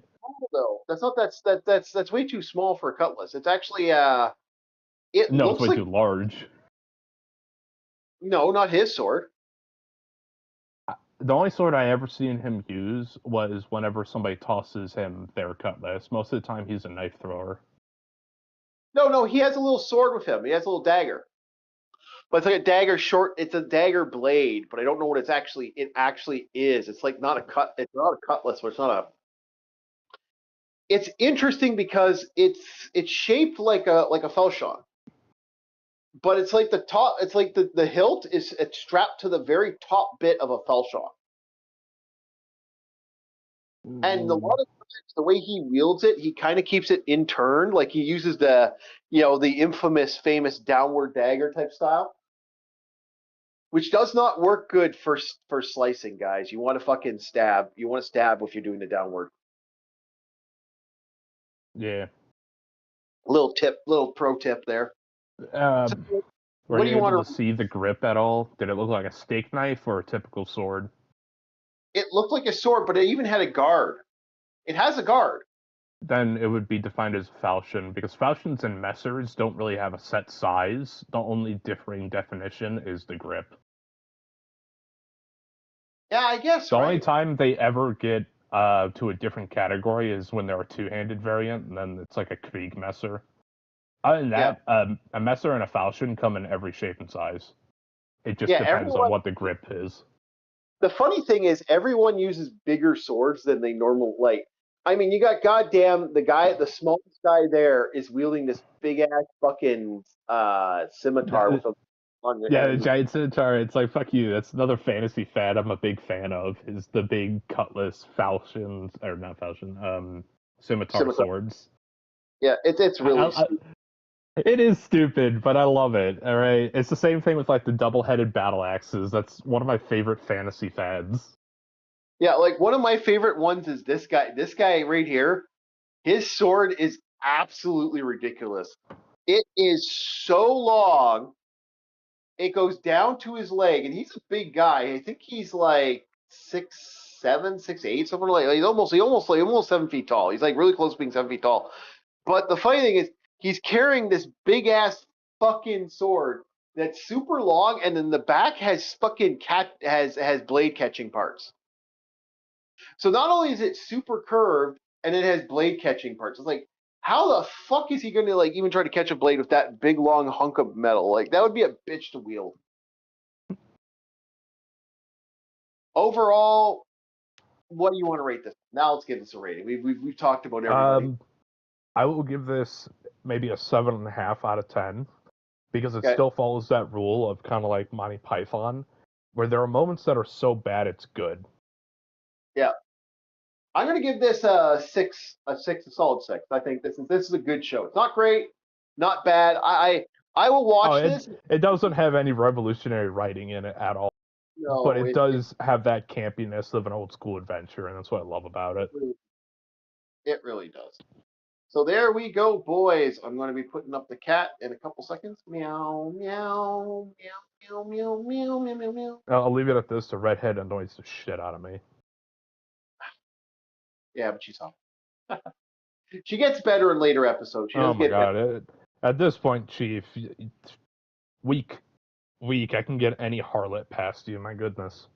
That's way too small for a cutlass. It's actually it's way too large. No, not his sword. The only sword I ever seen him use was whenever somebody tosses him their cutlass. Most of the time, he's a knife thrower. No, he has a little sword with him. He has a little dagger. But it's like a dagger short. It's a dagger blade, but I don't know what it actually is. It's like not a cut. It's not a cutlass, but it's not a. It's interesting because it's shaped like a falchion, but it's like the top. It's like the hilt is strapped to the very top bit of a falchion, and a lot of times the way he wields it, he kind of keeps it in turn. Like he uses the famous downward dagger type style. Which does not work good for slicing, guys. You want to fucking stab. You want to stab if you're doing the downward. Yeah. Little pro tip there. Were you able to see the grip at all? Did it look like a steak knife or a typical sword? It looked like a sword, but it even had a guard. It has a guard. Then it would be defined as falchion, because falchions and messers don't really have a set size. The only differing definition is the grip. Yeah, I guess. The only time they ever get to a different category is when they're a two-handed variant, and then it's like a Krieg messer. Other than that, a messer and a falchion come in every shape and size. It just depends on what the grip is. The funny thing is, everyone uses bigger swords than they normally like. I mean, you got the smallest guy there is wielding this big ass fucking scimitar with a on your head. The giant scimitar. It's like, fuck you. That's another fantasy fad I'm a big fan of. Is the big cutlass scimitar swords. Yeah, it's really. It is stupid, but I love it. All right, it's the same thing with like the double-headed battle axes. That's one of my favorite fantasy fads. Yeah, like one of my favorite ones is this guy. This guy right here, his sword is absolutely ridiculous. It is so long. It goes down to his leg, and he's a big guy. I think he's like 6'7", 6'8", something like that. He's almost 7 feet tall. He's like really close to being 7 feet tall. But the funny thing is, he's carrying this big ass fucking sword that's super long, and then the back has fucking has blade catching parts. So not only is it super curved, and it has blade catching parts. It's like, how the fuck is he going to like even try to catch a blade with that big long hunk of metal? Like that would be a bitch to wield. Overall, what do you want to rate this? Now let's give this a rating. We've talked about everybody. I will give this maybe a 7.5 out of 10 because it still follows that rule of kind of like Monty Python, where there are moments that are so bad it's good. Yeah, I'm gonna give this a solid 6. I think this is a good show. It's not great, not bad. I will watch this. It doesn't have any revolutionary writing in it at all. No, but it does have that campiness of an old school adventure, and that's what I love about it. It really does. So there we go, boys. I'm going to be putting up the cat in a couple seconds. Meow, meow, meow, meow, meow, meow, meow, meow. I'll leave it at this. The redhead annoys the shit out of me. Yeah, but she's home. She gets better in later episodes. She does God. At this point, Chief, weak. I can get any harlot past you, my goodness.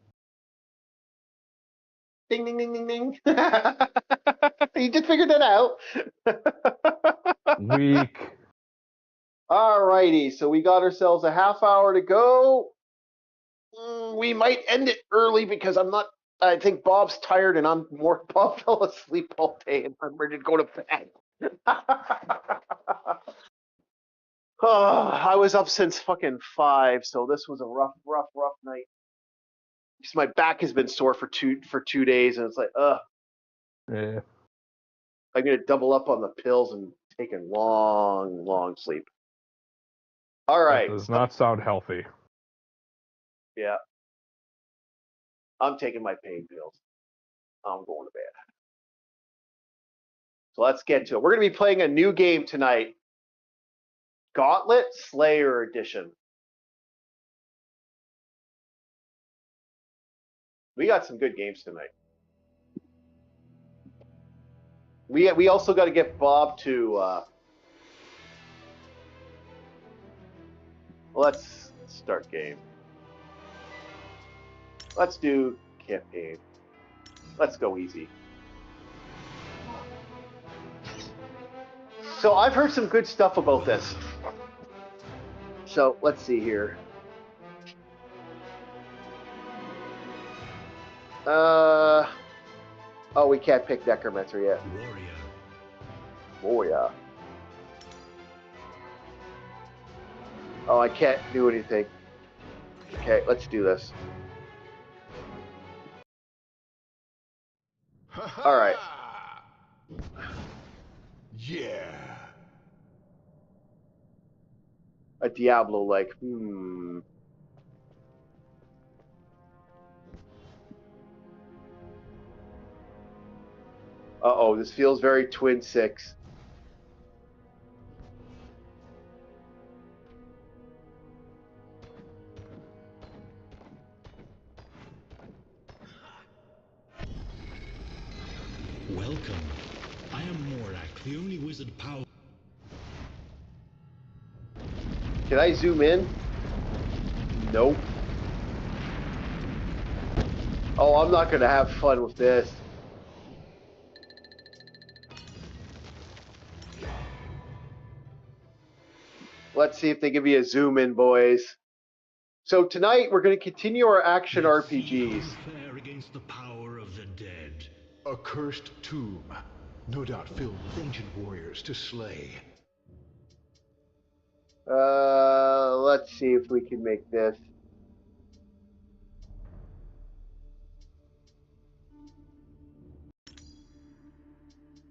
Ding, ding, ding, ding, ding. You just figured that out. Weak. Alrighty, so we got ourselves a half hour to go. We might end it early because I think Bob's tired and Bob fell asleep all day and I'm ready to go to bed. I was up since fucking 5, so this was a rough night. Because my back has been sore for two days, and it's like, Yeah. I'm gonna double up on the pills and take a long sleep. All right. That does not sound healthy. Yeah. I'm taking my pain pills. I'm going to bed. So let's get to it. We're gonna be playing a new game tonight. Gauntlet Slayer Edition. We got some good games tonight. We also got to get Bob to. Let's start game. Let's do campaign. Let's go easy. So I've heard some good stuff about this. So let's see here. Oh, we can't pick Necromancer yet. Warrior. Oh, I can't do anything. Okay, let's do this. All right. Yeah. A Diablo, like, Uh-oh, this feels very Twin 6. Welcome. I am Morak, the only wizard power. Can I zoom in? Nope. Oh, I'm not gonna have fun with this. Let's see if they give me a zoom in, boys. So tonight we're going to continue our action RPGs. Against the power of the dead. A cursed tomb, no doubt filled with ancient warriors to slay. Let's see if we can make this.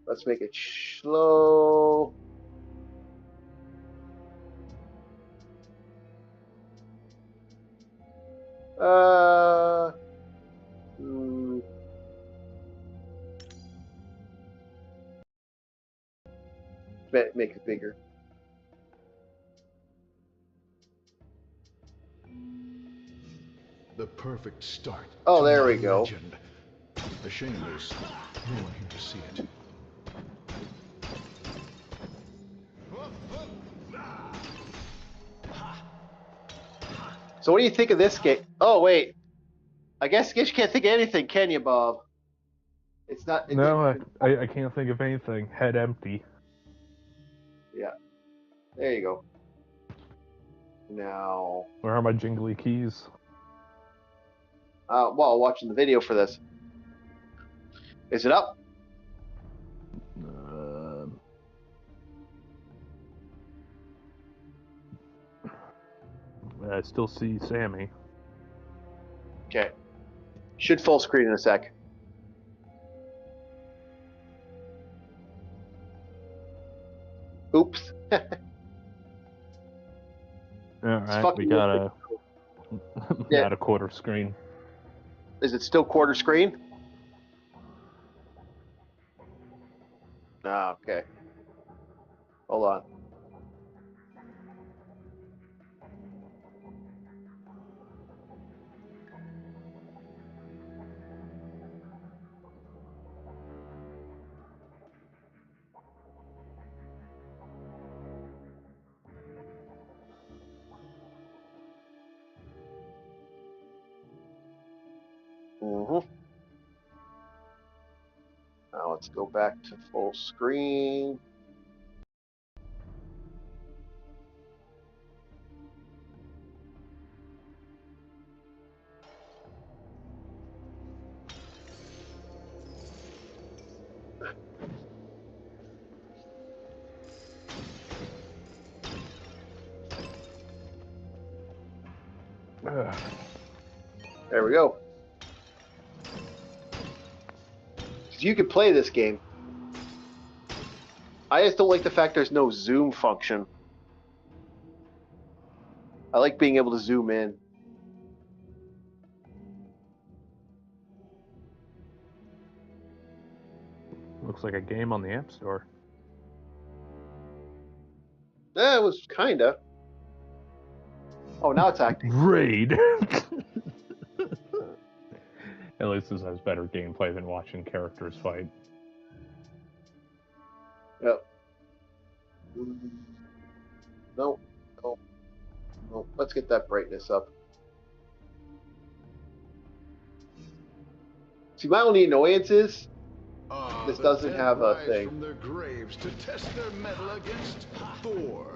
Let's make it slow. make it bigger. The perfect start. Oh, to there my we go. legend. A shame there's no one here to see it. So what do you think of this game? Oh wait, I guess you can't think of anything, can you, Bob? It's not. No, I can't think of anything. Head empty. Yeah. There you go. Now. Where are my jingly keys? Well, watching the video for this. Is it up? I still see Sammy. Okay. Should full screen in a sec. Oops. Alright, we got a quarter screen. Is it still quarter screen? Ah, okay. Hold on. Now let's go back to full screen. There we go. You could play this game. I just don't like the fact there's no zoom function. I like being able to zoom in. Looks like a game on the App Store. Yeah, it was kinda. Oh, now it's acting. Raid! At least this has better gameplay than watching characters fight. Yep. No. Let's get that brightness up. See, my only annoyance is this doesn't have a thing. From their graves to test their mettle against Thor.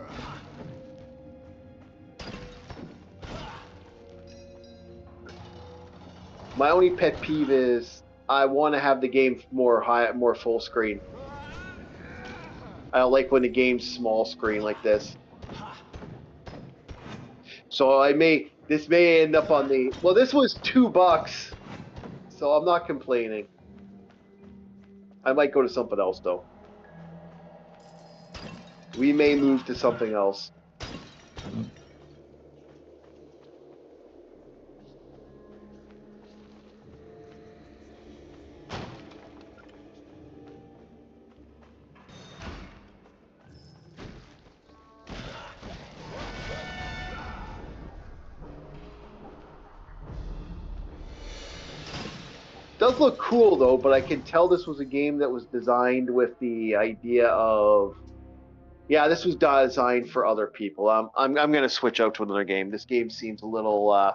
My only pet peeve is I want to have the game more full screen. I don't like when the game's small screen like this. So this may end up on the, well, this was $2, so I'm not complaining. I might go to something else though. We may move to something else. Does look cool though, but I can tell this was a game that was designed with the idea of, yeah, this was designed for other people. I'm gonna switch out to another game. This game seems a little.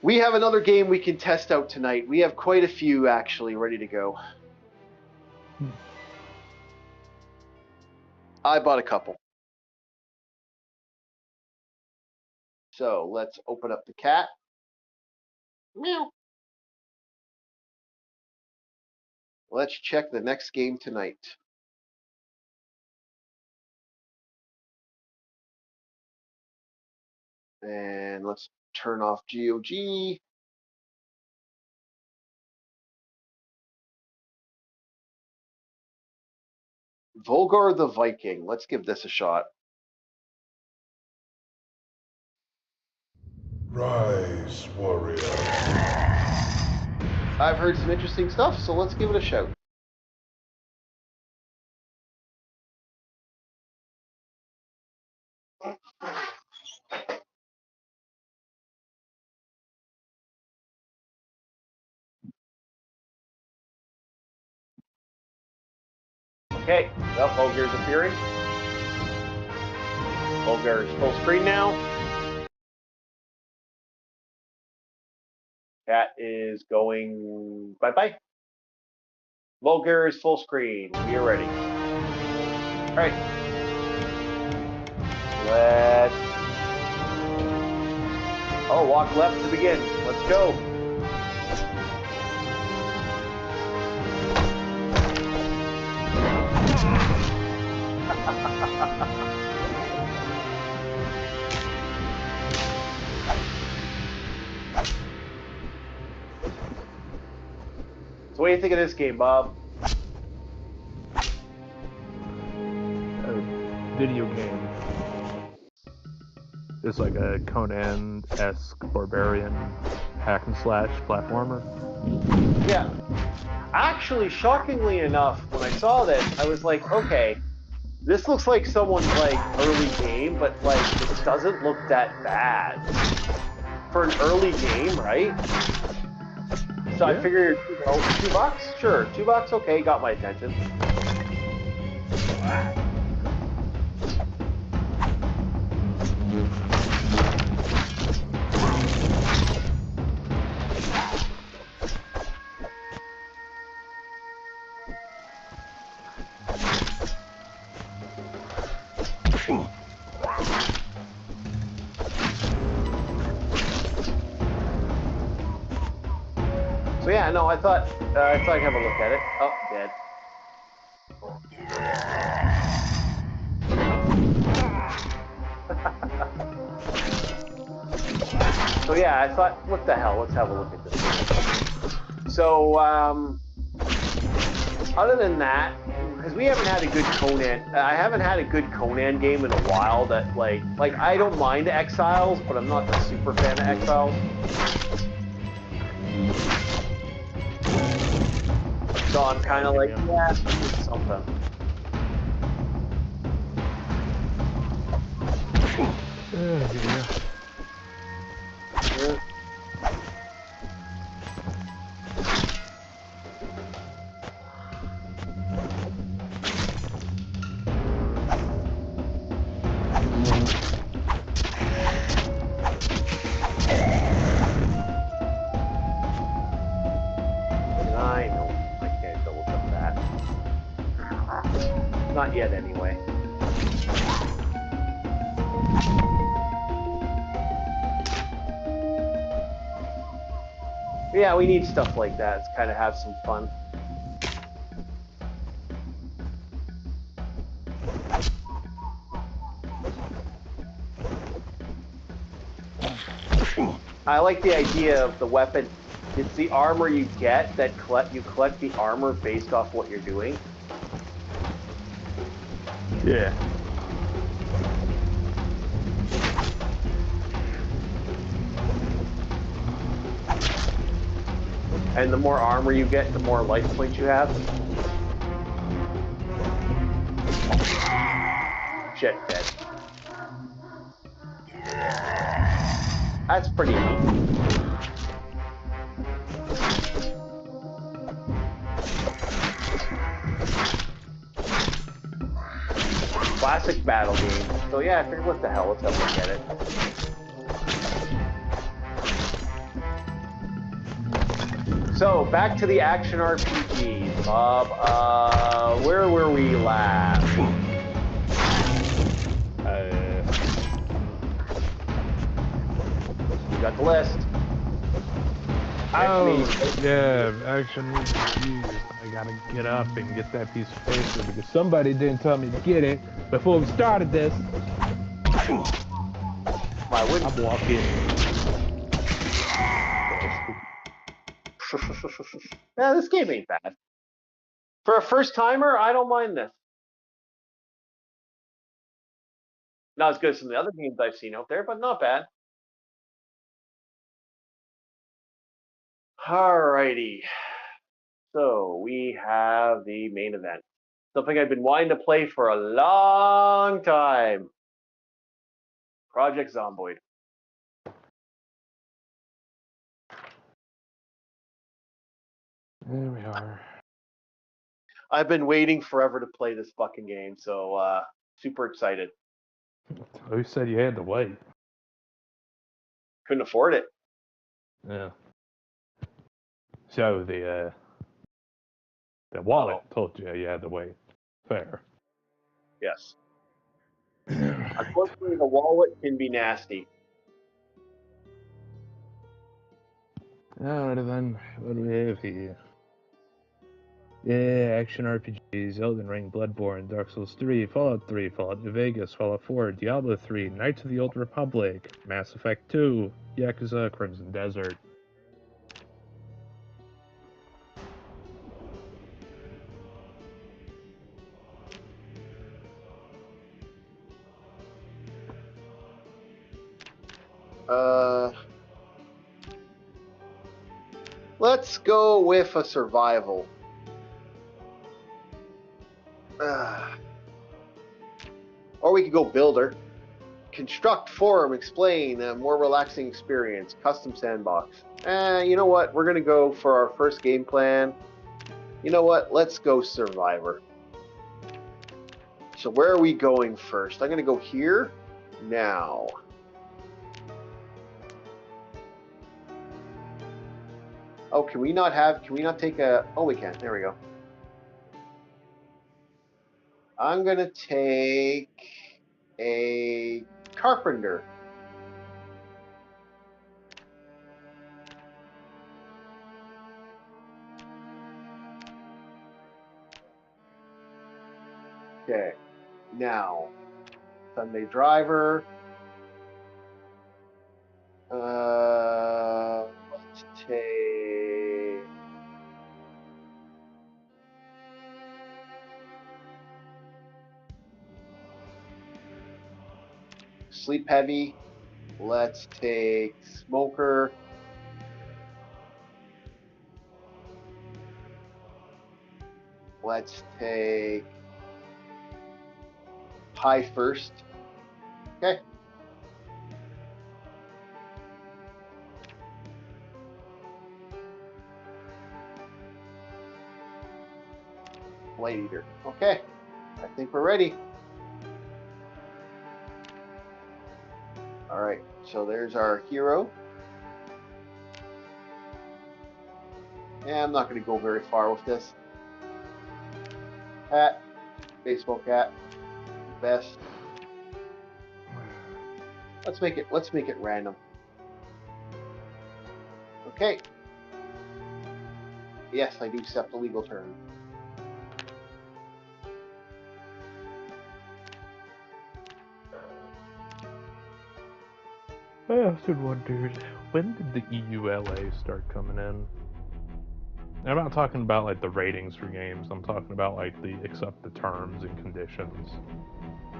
We have another game we can test out tonight. We have quite a few actually ready to go. I bought a couple. So let's open up the cat. Meow. Let's check the next game tonight. And let's turn off GOG. Volgar the Viking. Let's give this a shot. Rise, warrior. I've heard some interesting stuff, so let's give it a shout. Okay, well, Vulgar's appearing. Vulgar's full screen now. That is going bye-bye. Vulgar is full screen. We are ready. All right. Let's... Oh, walk left to begin. Let's go. So what do you think of this game, Bob? A video game. It's like a Conan-esque barbarian hack and slash platformer. Yeah. Actually, shockingly enough, when I saw this, I was like, okay, this looks like someone's like early game, but like it doesn't look that bad for an early game, right? So Yeah. I figured, you know, $2, sure, $2, okay, got my attention. So yeah, no, I thought I'd have a look at it. Oh, dead. So yeah, I thought, what the hell? Let's have a look at this. So other than that, because we haven't had a good Conan, I haven't had a good Conan game in a while. That like I don't mind Exiles, but I'm not a super fan of Exiles. So I'm kind of like, yeah, it's something. Yeah. I know, I can't go look up that. Not yet, anyway. Yeah, we need stuff like that to kind of have some fun. I like the idea of the weapon. It's the armor you get that you collect the armor based off what you're doing. Yeah. And the more armor you get, the more life points you have. Shit, dead. That's pretty neat. Classic battle game. So yeah, I figured, what the hell, let's have a look at it. So, back to the action RPGs, Bob. Where were we last? You got the list. Oh, yeah, action RPGs. I gotta get up and get that piece of paper because somebody didn't tell me to get it before we started this. Why wouldn't I'm walking. Yeah, this game ain't bad. For a first timer, I don't mind this. Not as good as some of the other games I've seen out there, but not bad. Alrighty. So we have the main event. Something I've been wanting to play for a long time. Project Zomboid. There we are. I've been waiting forever to play this fucking game, so super excited. Who said you had to wait? Couldn't afford it. Yeah. So the wallet told you had to wait. Fair. Yes. Unfortunately, the wallet can be nasty. Alright then, what do we have here? Yeah, action RPGs, Elden Ring, Bloodborne, Dark Souls 3, Fallout 3, Fallout New Vegas, Fallout 4, Diablo 3, Knights of the Old Republic, Mass Effect 2, Yakuza, Crimson Desert. Let's go with a survival. Or we could go builder. Construct, form, explain, a more relaxing experience, custom sandbox. You know what? We're going to go for our first game plan. You know what? Let's go survivor. So where are we going first? I'm going to go here now. Oh, can we not take a, oh, we can. There we go. I'm going to take a carpenter. Okay. Now, Sunday driver. Let's take sleep heavy. Let's take smoker. Let's take high first. Okay. Blade eater. Okay. I think we're ready. All right. So there's our hero. Yeah, I'm not going to go very far with this. Cat. Baseball cat. Vest. Let's make it random. Okay. Yes, I do accept the legal term. I often wondered, when did the EULA start coming in? I'm not talking about like the ratings for games. I'm talking about like the accept the terms and conditions.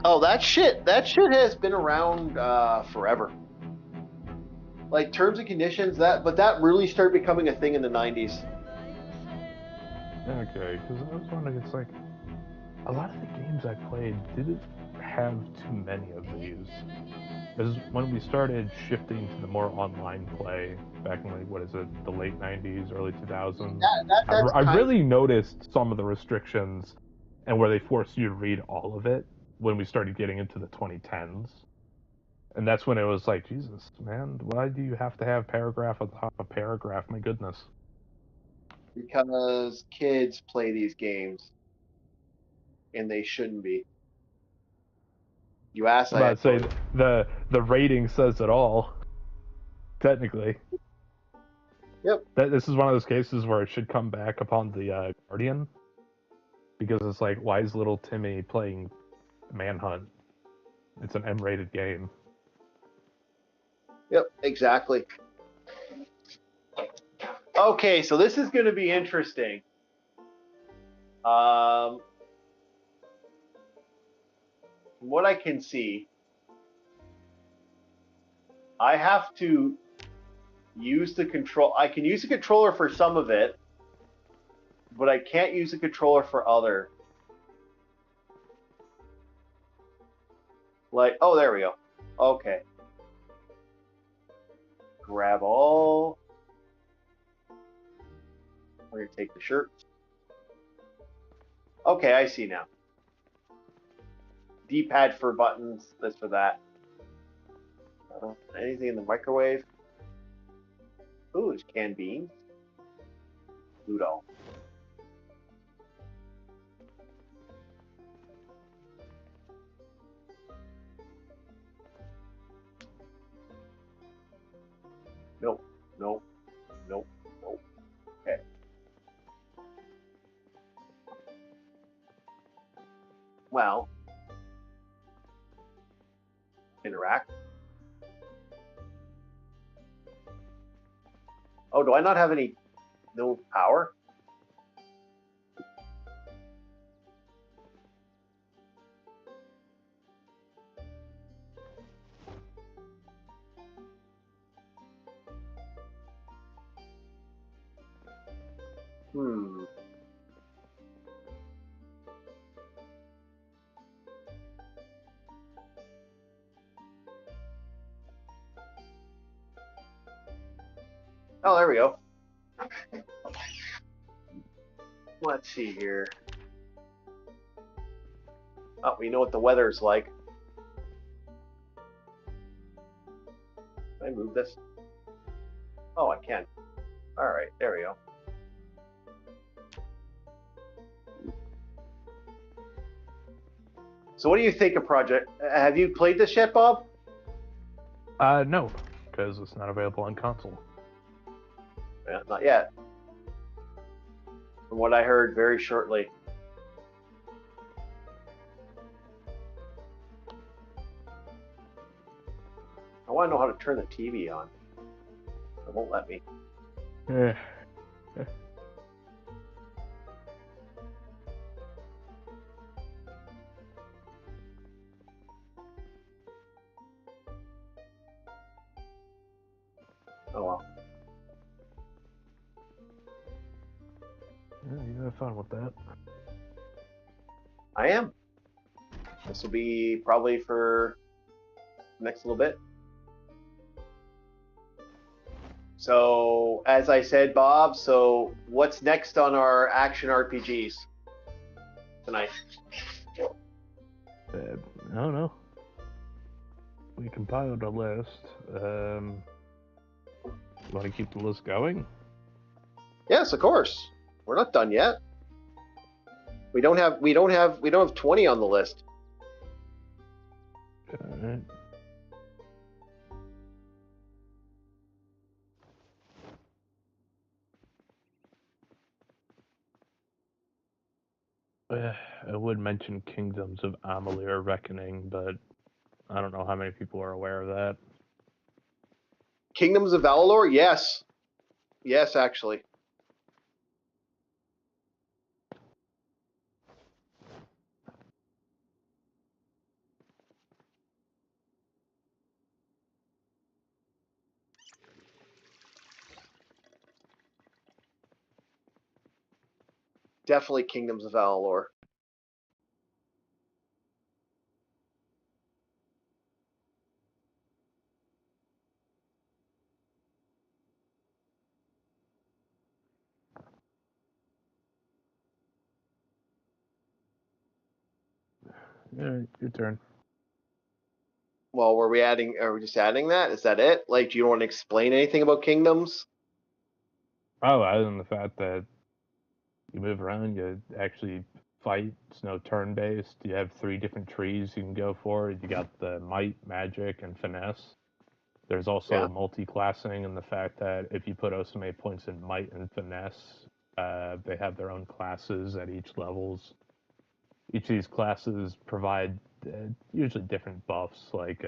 Oh, that shit has been around forever. Like terms and conditions, but that really started becoming a thing in the 90s. Okay, because I was wondering, it's like a lot of the games I played didn't have too many of these. Because when we started shifting to the more online play back in like, what is it, the late 90s, early 2000s, I really noticed some of the restrictions and where they forced you to read all of it when we started getting into the 2010s. And that's when it was like, Jesus, man, why do you have to have paragraph on top of paragraph? My goodness. Because kids play these games, and they shouldn't be. You asked. I'm about to say the rating says it all. Technically. Yep. This is one of those cases where it should come back upon the Guardian, because it's like, why is little Timmy playing Manhunt? It's an M-rated game. Yep, exactly. Okay, so this is going to be interesting. From what I can see, I have to use the control. I can use the controller for some of it, but I can't use the controller for other. Like, oh, there we go. Okay. Grab all. We're going to take the shirt. Okay, I see now. D-pad for buttons, this for that. Anything in the microwave? Ooh, there's canned beans. Ludo. Nope, nope, nope, nope. Okay. Well, interact. Oh, do I not have any, no power? Hmm. Oh, there we go. Let's see here. Oh, we know what the weather's like. Can I move this? Oh, I can. All right, there we go. So what do you think of Project? Have you played this yet, Bob? No, because it's not available on console. Yeah, not yet. From what I heard, very shortly. I want to know how to turn the TV on. It won't let me. Yeah. Oh well. Yeah, you have fun with that. I am. This will be probably for the next little bit. So, as I said, Bob, so what's next on our action RPGs tonight? I don't know. We compiled a list. Want to keep the list going? Yes, of course. We're not done yet. We don't have 20 on the list. Alright. I would mention Kingdoms of Amalur Reckoning, but I don't know how many people are aware of that. Kingdoms of Valinor? Yes. Yes, actually. Definitely Kingdoms of Valinor. Alright, your turn. Well, are we just adding that? Is that it? Like, do you want to explain anything about Kingdoms? Oh, other than the fact that you move around, you actually fight. It's no turn-based. You have 3 different trees you can go for. You got the might, magic, and finesse. There's also multi-classing in the fact that if you put so many points in might and finesse, they have their own classes at each levels. Each of these classes provide usually different buffs, like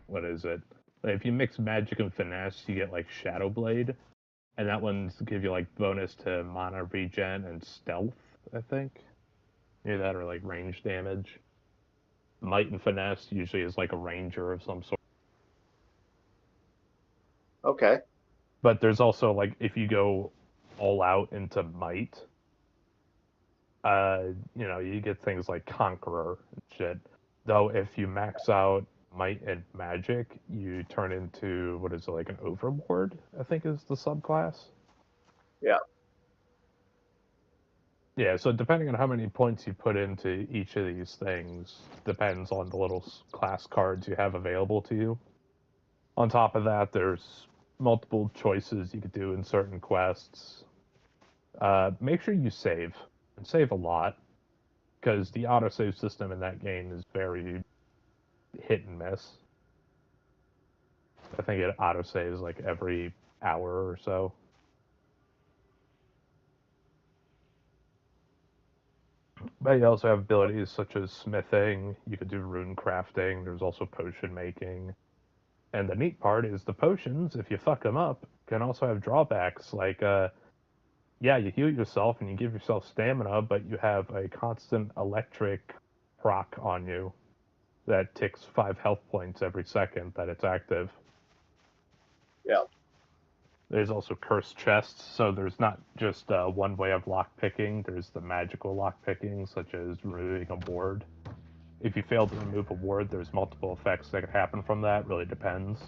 what is it? Like if you mix magic and finesse, you get like Shadow Blade, and that one's give you like bonus to mana regen and stealth, I think. Either that or like range damage. Might and finesse usually is like a ranger of some sort. Okay. But there's also like if you go all out into might, you get things like Conqueror and shit. Though if you max out might and magic, you turn into what is it, like an overlord, I think is the subclass. Yeah. Yeah, so depending on how many points you put into each of these things depends on the little class cards you have available to you. On top of that, there's multiple choices you could do in certain quests. Make sure you save, and save a lot, because the autosave system in that game is very hit and miss. I think it autosaves like every hour or so. But you also have abilities such as smithing, you could do rune crafting, there's also potion making. And the neat part is the potions, if you fuck them up, can also have drawbacks. Like, yeah, you heal yourself and you give yourself stamina, but you have a constant electric proc on you that ticks 5 health points every second that it's active. Yeah. There's also cursed chests, so there's not just one way of lockpicking, there's the magical lockpicking, such as removing a ward. If you fail to remove a ward, there's multiple effects that could happen from that, really depends.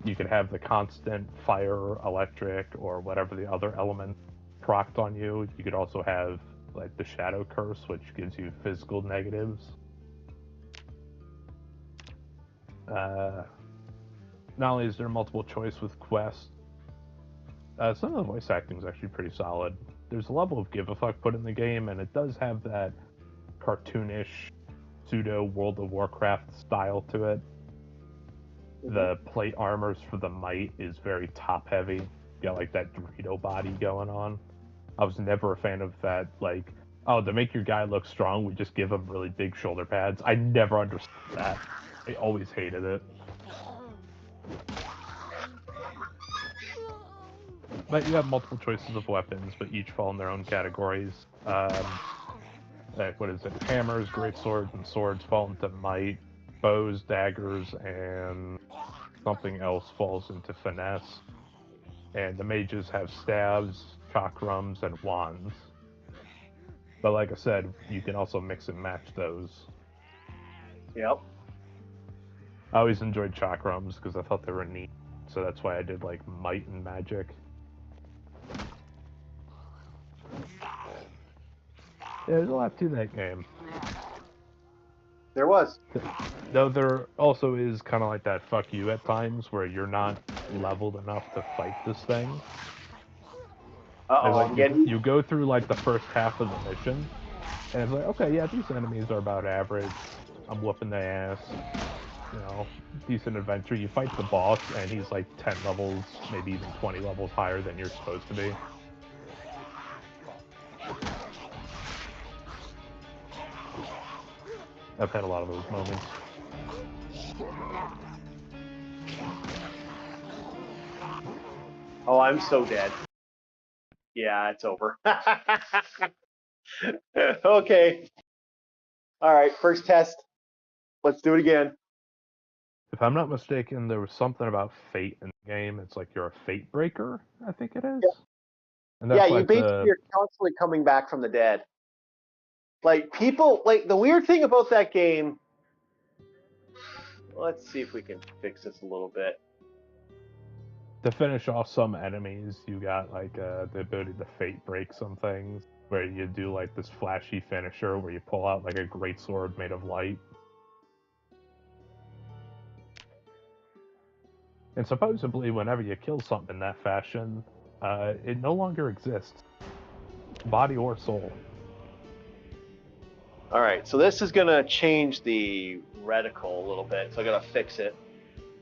You could have the constant fire, electric, or whatever the other element procced on you. You could also have like the shadow curse, which gives you physical negatives. Not only is there multiple choice with quests, some of the voice acting is actually pretty solid. There's a level of give a fuck put in the game, and it does have that cartoonish pseudo World of Warcraft style to it. The plate armors for the Might is very top heavy. You got like that Dorito body going on. I was never a fan of that, like, oh, to make your guy look strong, we just give him really big shoulder pads. I never understood that. I always hated it. But you have multiple choices of weapons, but each fall in their own categories. Like, what is it? Hammers, greatswords, and swords fall into might. Bows, daggers, and something else falls into finesse. And the mages have staves, chakrams, and wands. But like I said, you can also mix and match those. Yep. I always enjoyed chakrams because I thought they were neat. So that's why I did like might and magic. Yeah, there's a lot to that game. There was. Though there also is kind of like that fuck you at times where you're not leveled enough to fight this thing. Uh-oh, Like, you go through like the first half of the mission, and it's like, okay, yeah, these enemies are about average. I'm whooping their ass. You know, decent adventure. You fight the boss, and he's like 10 levels, maybe even 20 levels higher than you're supposed to be. I've had a lot of those moments. Oh, I'm so dead. Yeah, it's over. Okay. All right, first test. Let's do it again. If I'm not mistaken, there was something about fate in the game. It's like you're a fate breaker, I think it is. Yeah. And that's Yeah, you basically are constantly coming back from the dead. Like, people, like, the weird thing about that game, let's see if we can fix this a little bit. To finish off some enemies, you got like the ability to fate break some things, where you do like this flashy finisher where you pull out like a great sword made of light. And supposedly, whenever you kill something in that fashion, it no longer exists, body or soul. All right, so this is going to change the reticle a little bit, so I got to fix it.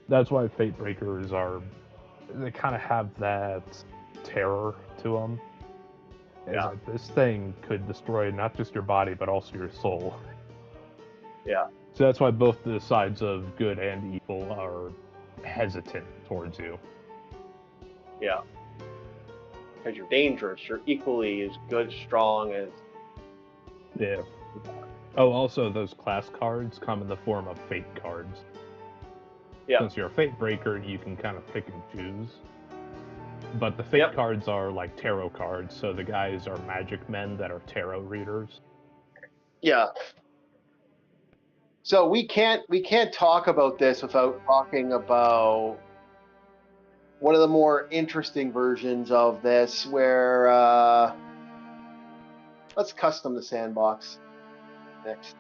That's why fate breakers are, they kind of have that terror to them. Yeah. Like, this thing could destroy not just your body, but also your soul. Yeah. So that's why both the sides of good and evil are hesitant towards you. Yeah. Because you're dangerous. You're equally as good, strong as... Yeah. Oh, also, those class cards come in the form of fate cards. Yeah. Since you're a fate breaker, you can kind of pick and choose. But the fate cards are like tarot cards, so the guys are magic men that are tarot readers. Yeah. So we can't talk about this without talking about one of the more interesting versions of this, where Let's custom the sandbox next.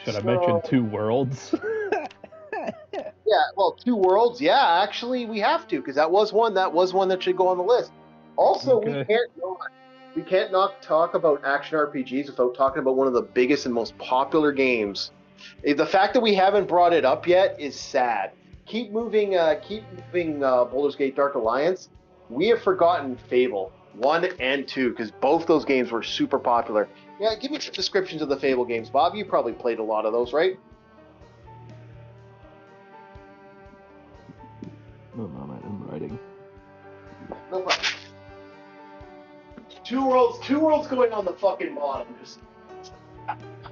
Should I mention Two Worlds? Yeah, well, Two Worlds. Yeah, actually, we have to because that was one that should go on the list. Also, Okay. we can't not talk about action RPGs without talking about one of the biggest and most popular games. The fact that we haven't brought it up yet is sad. Keep moving, Baldur's Gate Dark Alliance. We have forgotten Fable 1 and 2 because both those games were super popular. Yeah, give me the descriptions of the Fable games, Bob. You probably played a lot of those, right? One moment, I'm writing. No problem. Two Worlds going on the fucking bottom. Just...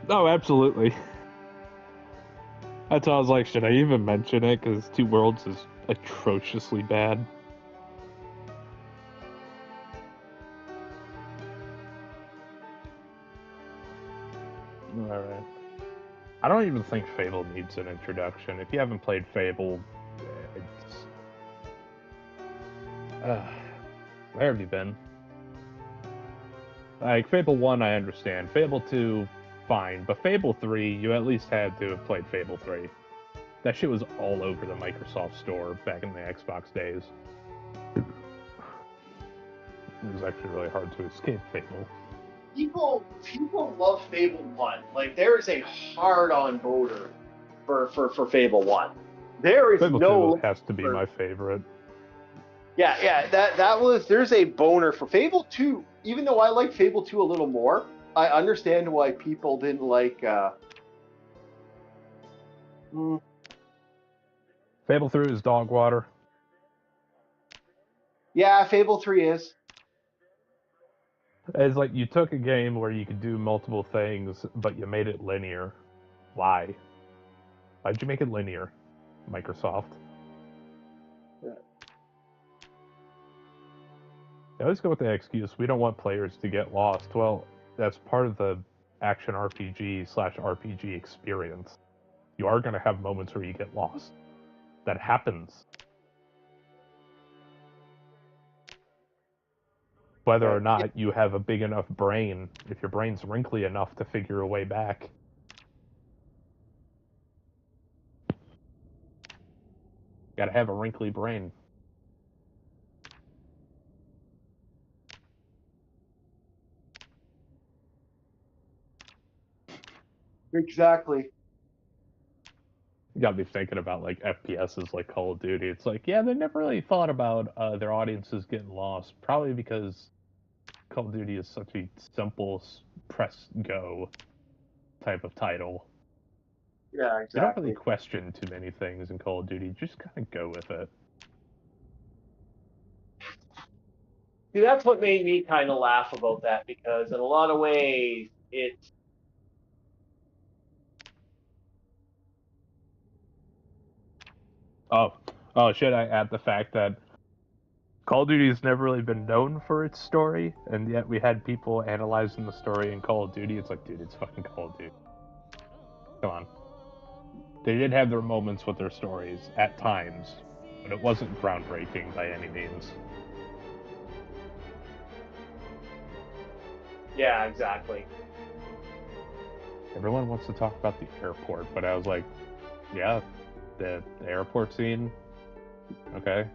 No, absolutely. That's why I was like, should I even mention it? Because Two Worlds is atrociously bad. Alright. I don't even think Fable needs an introduction. If you haven't played Fable, it's... where have you been? Like, Fable 1, I understand. Fable 2, fine. But Fable 3, you at least had to have played Fable 3. That shit was all over the Microsoft Store back in the Xbox days. It was actually really hard to escape Fable. People love Fable 1. Like, there is a hard-on voter for Fable 1. There is Fable no... 2 has to be my favorite. Yeah, there's a boner for Fable 2. Even though I like Fable 2 a little more, I understand why people didn't like, Fable 3 is dog water. Yeah, Fable 3 is. It's like you took a game where you could do multiple things, but you made it linear. Why? Why'd you make it linear, Microsoft? Yeah. They always go with the excuse, we don't want players to get lost. Well, that's part of the action RPG/RPG experience. You are going to have moments where you get lost. That happens. Whether or not you have a big enough brain, if your brain's wrinkly enough to figure a way back. Gotta have a wrinkly brain. Exactly. You gotta be thinking about like FPSs like Call of Duty. It's like, yeah, they never really thought about their audiences getting lost. Probably because Call of Duty is such a simple press go type of title. Yeah, exactly. You don't really question too many things in Call of Duty. Just kind of go with it. See, that's what made me kind of laugh about that, because in a lot of ways, it's... Oh, should I add the fact that Call of Duty has never really been known for its story, and yet we had people analyzing the story in Call of Duty. It's like, dude, it's fucking Call of Duty. Come on. They did have their moments with their stories at times, but it wasn't groundbreaking by any means. Yeah, exactly. Everyone wants to talk about the airport, but I was like, yeah, the airport scene, okay.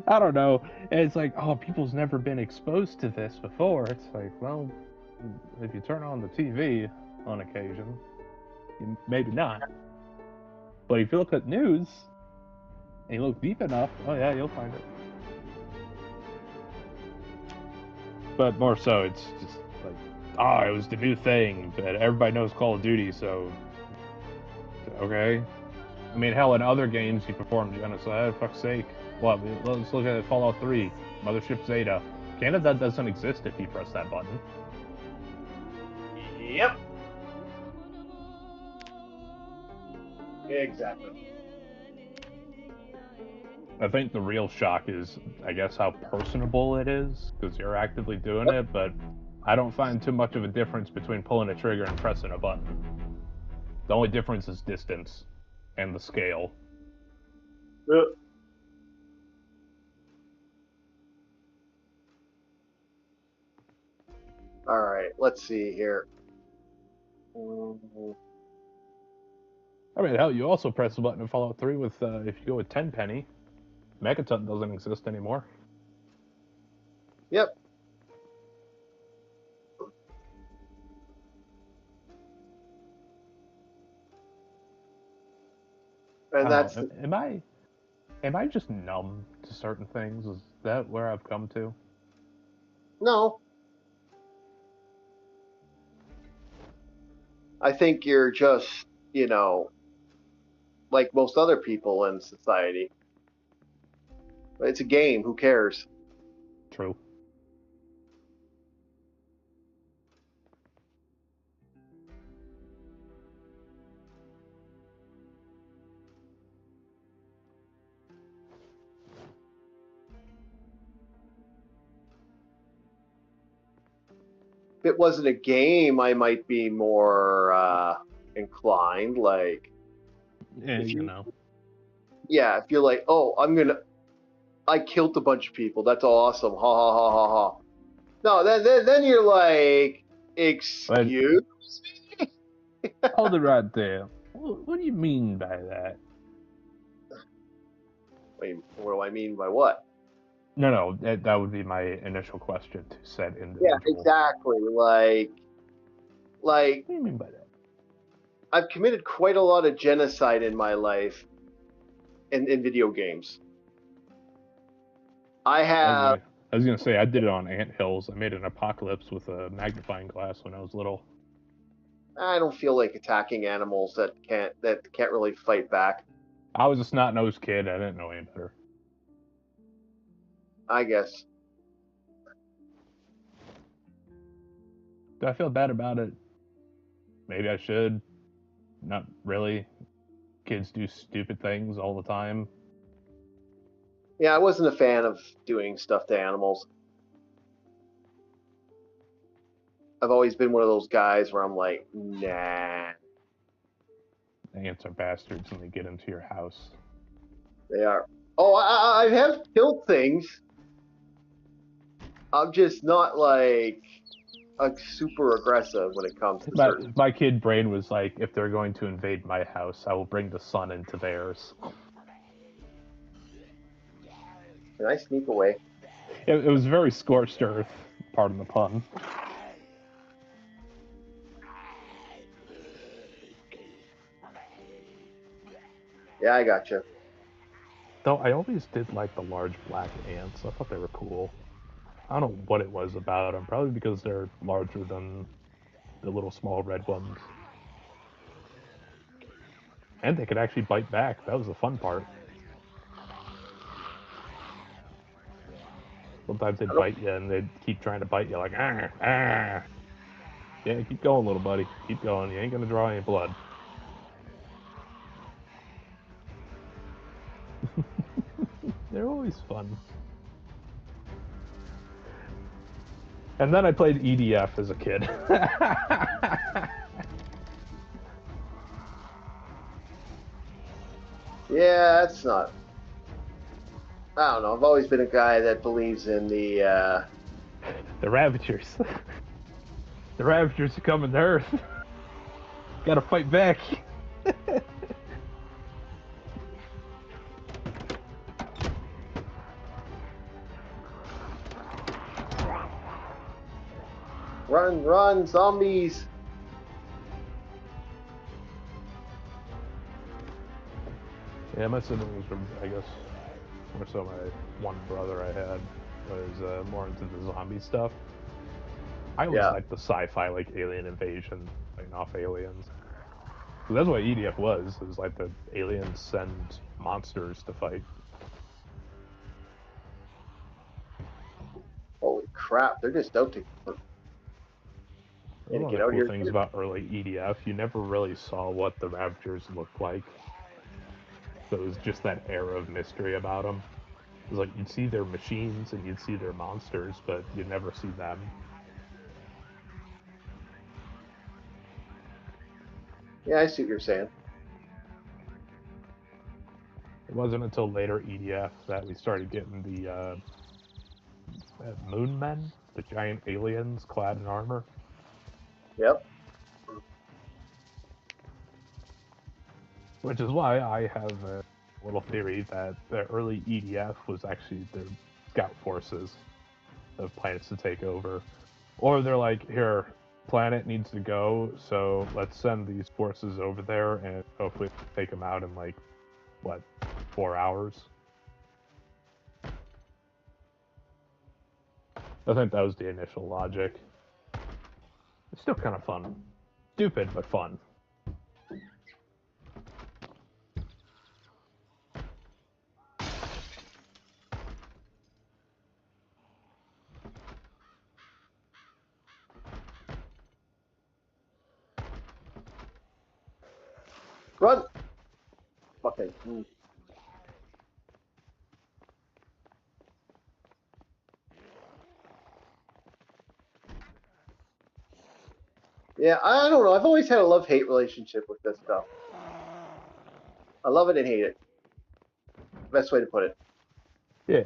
I don't know. It's like, oh, people's never been exposed to this before. It's like, well, if you turn on the TV on occasion, maybe not. But if you look at news and you look deep enough, oh yeah, you'll find it. But more so, it's just like, oh, it was the new thing, but everybody knows Call of Duty, so okay. I mean, hell, in other games you perform genocide, fuck's sake. Well, let's look at Fallout 3, Mothership Zeta. Canada doesn't exist if you press that button. Yep. Exactly. I think the real shock is, I guess, how personable it is, because you're actively doing it, but I don't find too much of a difference between pulling a trigger and pressing a button. The only difference is distance and the scale. All right, let's see here. Mhm. I mean, hell, you also press the button in Fallout 3 with, if you go with Tenpenny, Megaton doesn't exist anymore. Yep. And that's know. Am I just numb to certain things? Is that where I've come to? no. I think you're just, like most other people in society. It's a game. Who cares? True. If it wasn't a game, I might be more inclined. Like, Yeah, if you know. yeah, if you're like, oh, I killed a bunch of people. That's awesome. Ha ha ha ha ha. No, then you're like, excuse me. Hold it right there. What do you mean by that? Wait, what do I mean by what? No, that would be my initial question to said individual. Yeah, exactly. Like, What do you mean by that? I've committed quite a lot of genocide in my life in video games. I was gonna say I did it on anthills. I made an apocalypse with a magnifying glass when I was little. don't feel like attacking animals that can't really fight back. I was a snot-nosed kid. I didn't know any better. I guess. Do I feel bad about it? Maybe I should. Not really. Kids do stupid things all the time. Yeah, I wasn't a fan of doing stuff to animals. I've always been one of those guys where I'm like, nah. Ants are bastards when they get into your house. They are. Oh, I have killed things. I'm just not like super aggressive when it comes to certain. My kid brain was like, if they're going to invade my house, I will bring the sun into theirs. Can I sneak away? It was very scorched earth, pardon the pun. Yeah, I gotcha. Though I always did like the large black ants. I thought they were cool. I don't know what it was about them. Probably because they're larger than the little small red ones. And they could actually bite back. That was the fun part. Sometimes they'd bite you and they'd keep trying to bite you like, ah, ah. Yeah, keep going, little buddy. Keep going. You ain't gonna draw any blood. They're always fun. And then I played EDF as a kid. Yeah, that's not. I don't know. I've always been a guy that believes in the. The Ravagers. The Ravagers are coming to Earth. Gotta fight back. Run, run, zombies! Yeah, my siblings were, I guess, more so my one brother I had was more into the zombie stuff. I always liked the sci-fi, like alien invasion, fighting off aliens. So that's what EDF was. It was like the aliens send monsters to fight. Holy crap! They're just out to. One of the cool things about early EDF, you never really saw what the Ravagers looked like. So it was just that air of mystery about them. It was like you'd see their machines and you'd see their monsters, but you'd never see them. Yeah, I see what you're saying. It wasn't until later EDF that we started getting the Moon Men, the giant aliens clad in armor. Yep. Which is why I have a little theory that the early EDF was actually the scout forces of planets to take over. Or they're like, here, planet needs to go, so let's send these forces over there and hopefully take them out in 4 hours? I think that was the initial logic. It's still kind of fun. Stupid, but fun. Run! Fucking. Yeah, I don't know. I've always had a love-hate relationship with this stuff. I love it and hate it. Best way to put it. Yeah.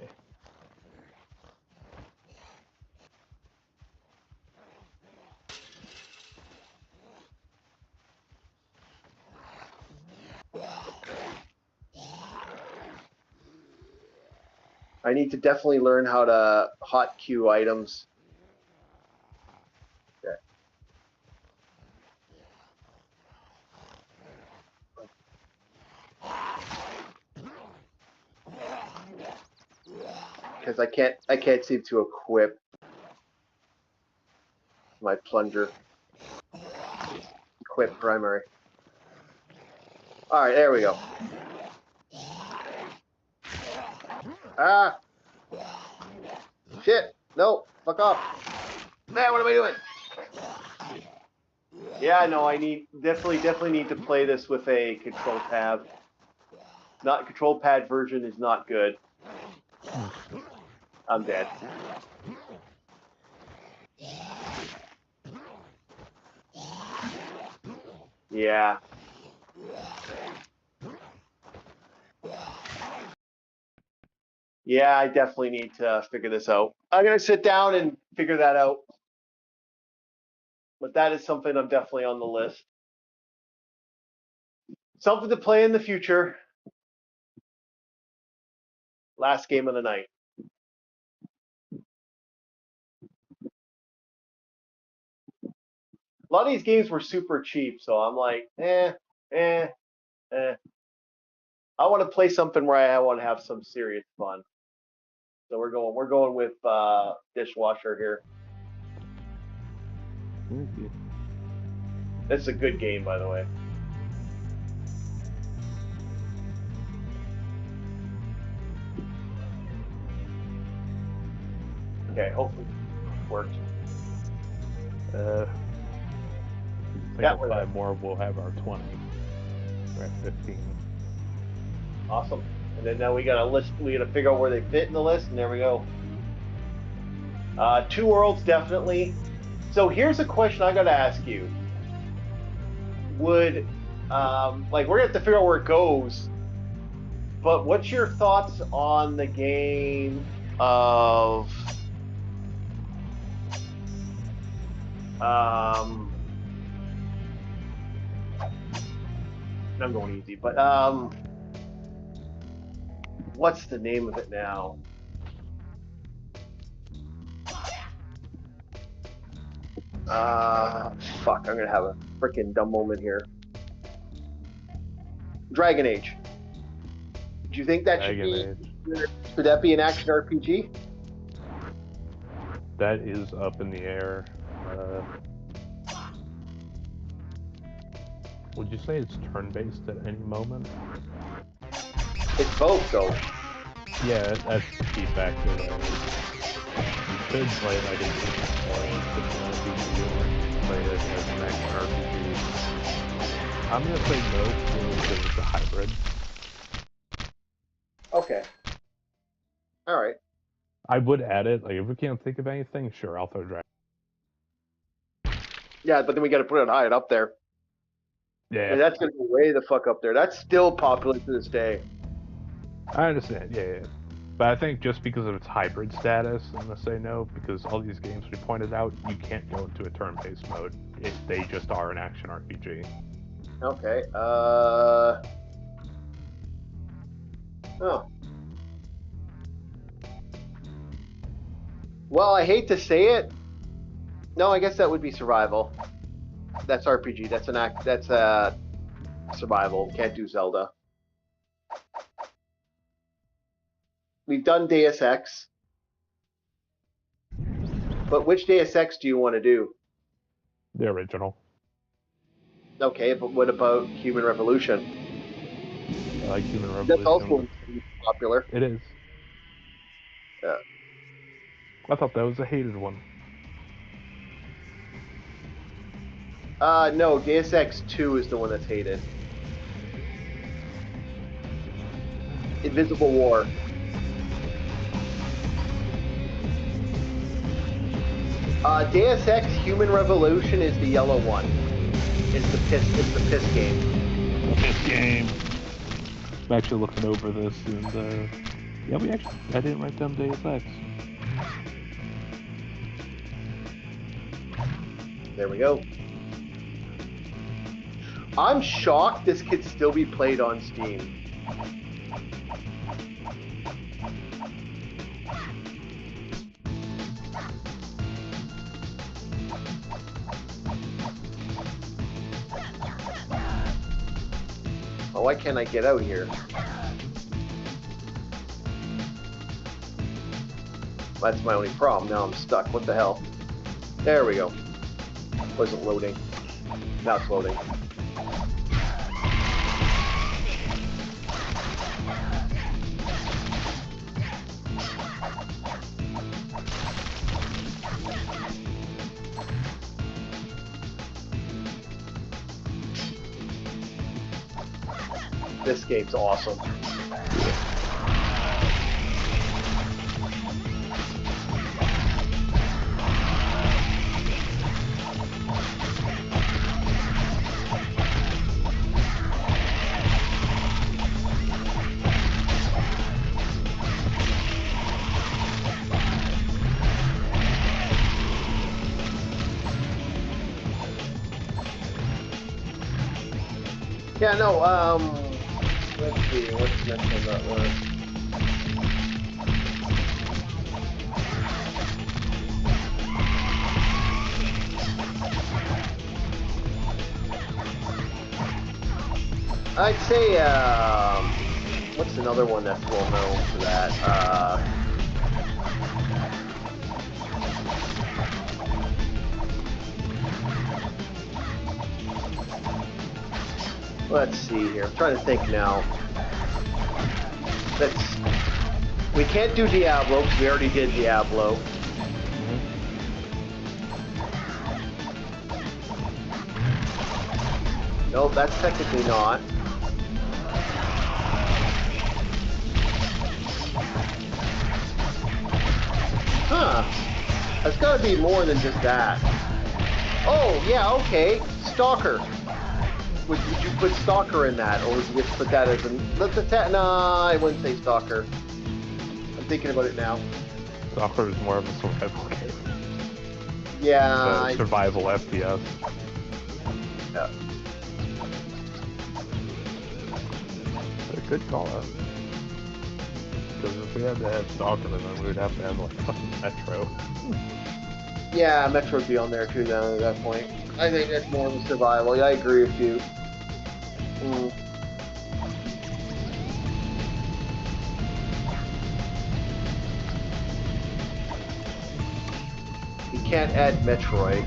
I need to definitely learn how to hot queue items. Okay. Because I can't seem to equip my plunger. Equip primary. Alright, there we go. Ah! Shit! No! Fuck off! Man, what am I doing? Yeah, no, I definitely need to play this with a control tab. Control pad version is not good. I'm dead. Yeah. Yeah, I definitely need to figure this out. I'm gonna sit down and figure that out. But that is something I'm definitely on the list. Something to play in the future. Last game of the night. A lot of these games were super cheap, so I'm like, I want to play something where I want to have some serious fun. So we're going with Dishwasher here. Mm-hmm. This is a good game, by the way. Okay, hopefully it works. Yeah, 5 more, we'll have our 20. We're at 15. Awesome. And then now we got a list. We got to figure out where they fit in the list, and there we go. Two Worlds, definitely. So here's a question I got to ask you. We're gonna have to figure out where it goes. But what's your thoughts on the game of I'm going easy, but what's the name of it now? Fuck, I'm gonna have a freaking dumb moment here. Dragon Age. Do you think that should that be an action RPG? That is up in the air. Would you say it's turn-based at any moment? It's both, though. Yeah, that's the key factor. You could play like an RPG or play it as an action RPG. I'm gonna say no because it's a hybrid. Okay. All right. I would add it. Like, if we can't think of anything, sure, I'll throw Dragon. Yeah, but then we got to put it high up there. Yeah. And that's going to be way the fuck up there. That's still popular to this day. I understand. Yeah. But I think just because of its hybrid status, I'm gonna say no, because all these games we pointed out, you can't go into a turn-based mode. They just are an action RPG. Okay. Oh. Well, I hate to say it. No, I guess that would be survival. That's RPG. That's survival. Can't do Zelda. We've done Deus Ex. But which Deus Ex do you want to do? The original. Okay, but what about Human Revolution? I like Human Revolution. That's also popular. It is. Yeah. I thought that was a hated one. No, Deus Ex 2 is the one that's hated. Invisible War. Deus Ex Human Revolution is the yellow one. It's the piss game. The piss game. I'm actually looking over this, and yeah, I didn't write down Deus Ex. There we go. I'm shocked this could still be played on Steam. Oh, why can't I get out here? That's my only problem. Now I'm stuck. What the hell? There we go. Wasn't loading. Now it's loading. This game's awesome. Yeah, no, let's see, what's next on that list? I'd say, what's another one that's well known for that? Let's see here. I'm trying to think now. We can't do Diablo because we already did Diablo. No, that's technically not. Huh. That's got to be more than just that. Oh, yeah, okay. Stalker. Would you put Stalker in that, or would you just put that as an... Nah, I wouldn't say Stalker. I'm thinking about it now. Stalker is more of a survival game. Yeah. Survival FPS. Yeah. A good call out. Because if we had to have Stalker, then we would have to have, like, fucking Metro. Yeah, Metro would be on there too, then, at that point. I think that's more of a survival. Yeah, I agree with you. You can't add Metroid.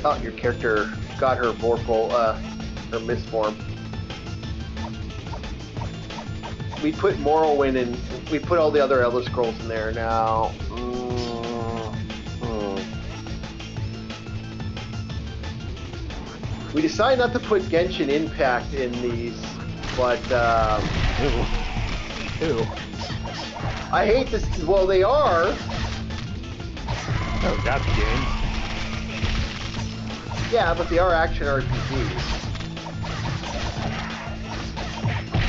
Oh, your character got her Vorpal, her misform. We put Morrowind in, we put all the other Elder Scrolls in there now. We decided not to put Genshin Impact in these, but Ew. I hate this. Well, they are. Oh, that's the game. Yeah, but they are action RPGs.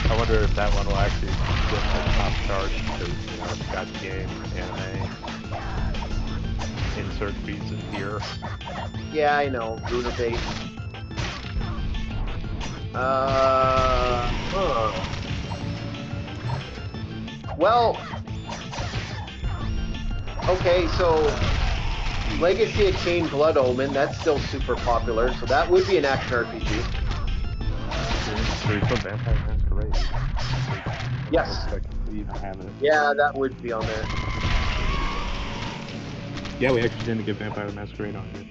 I wonder if that one will actually get the top charts because, you know, it's got the game, anime, insert feeds in here. Yeah, I know. Lunar bait. Well, okay, so Legacy of Kain Blood Omen, that's still super popular, so that would be an action RPG. So we put Vampire Masquerade. Yes. We even have it. Yeah, that would be on there. Yeah, we actually didn't get Vampire Masquerade on here.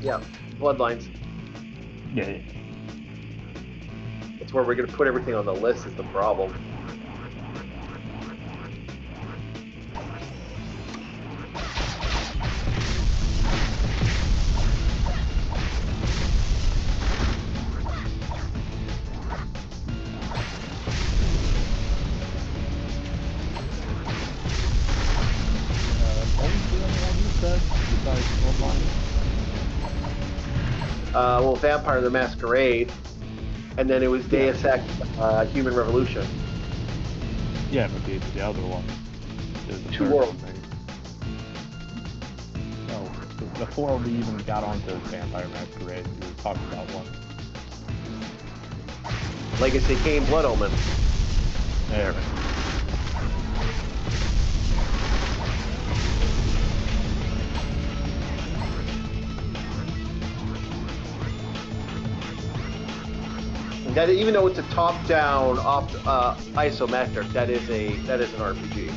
Yeah, Bloodlines. Yeah. That's where we're going to put everything on the list is the problem. Well, Vampire the Masquerade, and then it was Deus Ex Human Revolution. Yeah, but the other one. The Two Worlds. No, before we even got onto Vampire Masquerade, we were talking about one. Legacy of Kain Blood Omen. There. That, even though it's a top-down, isometric, that is an RPG.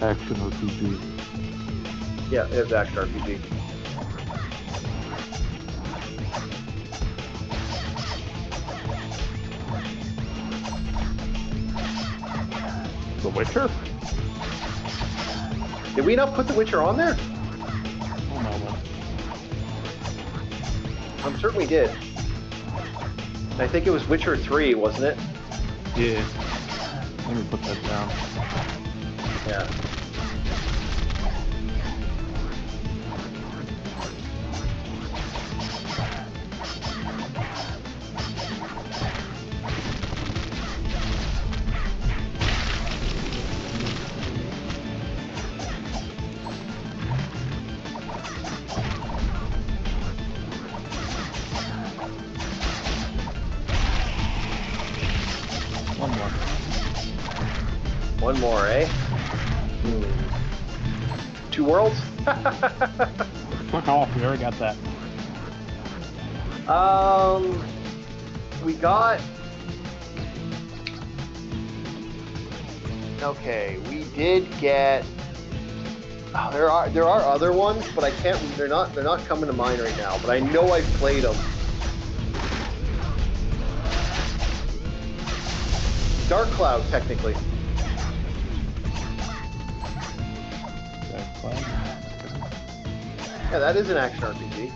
Action RPG. Yeah, it is action RPG. The Witcher? Did we not put The Witcher on there? Oh no. I'm certain we did. I think it was Witcher 3, wasn't it? Yeah. Let me put that down. Yeah. One more, eh? Two Worlds? Fuck off, we already got that. We got... Okay, we did get... Oh, there are other ones, but I can't... They're not coming to mind right now, but I know I've played them. Dark Cloud, technically. Yeah, that is an action RPG.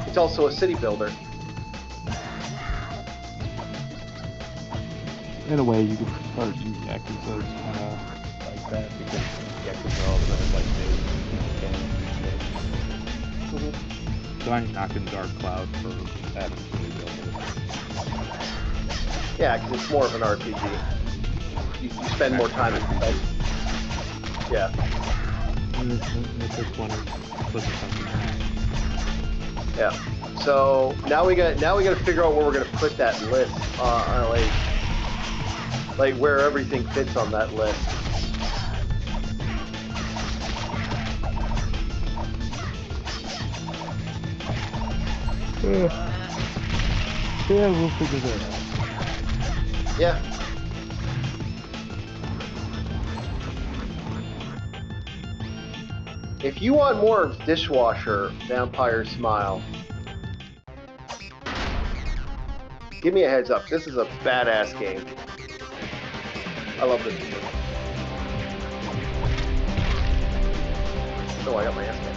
It's also a city builder. In a way, you could start using Yakuza kind of like that because Yakuza all the like they. So I'm knocking Dark Cloud for having city builder. Yeah, because it's more of an RPG. You spend more time in it. Yeah. Yeah. So now we got to figure out where we're gonna put that list. Like where everything fits on that list. Yeah, we'll figure that out. Yeah. If you want more of Dishwasher Vampire Smile, give me a heads up. This is a badass game. I love this game. Oh, I got my ass kicked.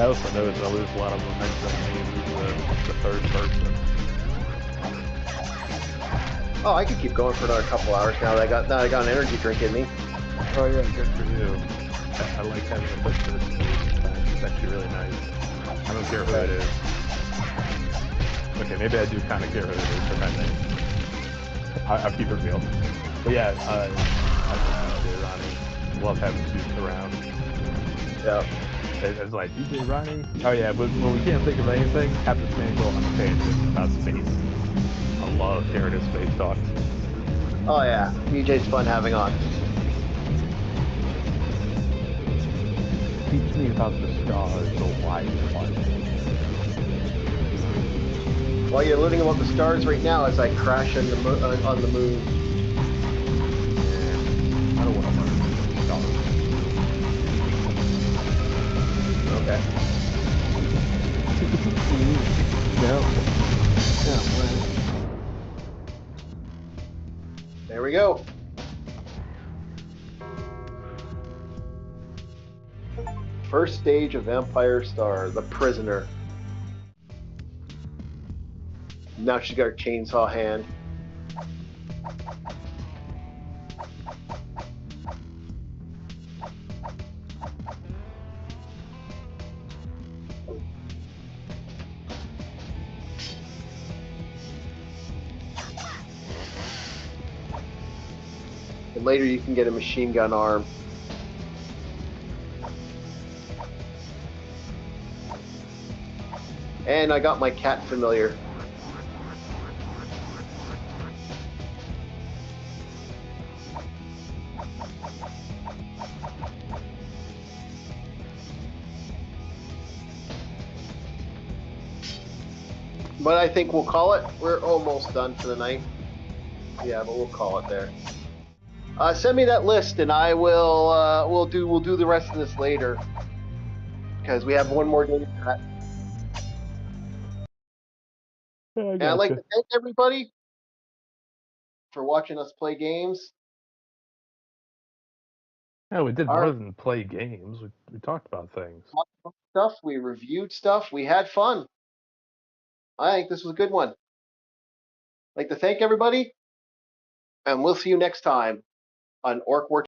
I also noticed I lose a lot of momentum when you move the third person. Oh, I could keep going for another couple hours now that I got an energy drink in me. Oh yeah, good for you. I like having a third person sometimes. It's actually really nice. I don't care who it is. Okay, maybe I do kind of care who it is, but I think I'll keep it real. But yeah, I think DJ Ronnie. Love having suits around. Yeah. It's like, DJ Ronnie? Oh yeah, but when we can't think of anything, have this man go on a tangent about space. I love hearing his space talk. Oh yeah, DJ's fun having on. Teach me about the stars, the wide one. Well, you're learning about the stars right now as I crash on the moon. I don't want to learn about the stars. Okay. There we go. First stage of Vampire Star, the prisoner. Now she's got her chainsaw hand. And later you can get a machine gun arm. And I got my cat familiar. But I think we'll call it. We're almost done for the night. Yeah, but we'll call it there. Send me that list, and I will. We'll do the rest of this later because we have one more day for that. Yeah, And I'd like to thank everybody for watching us play games. Yeah, we did more than play games. We talked about things. Stuff. We reviewed stuff. We had fun. I think this was a good one. I'd like to thank everybody, and we'll see you next time on Orc War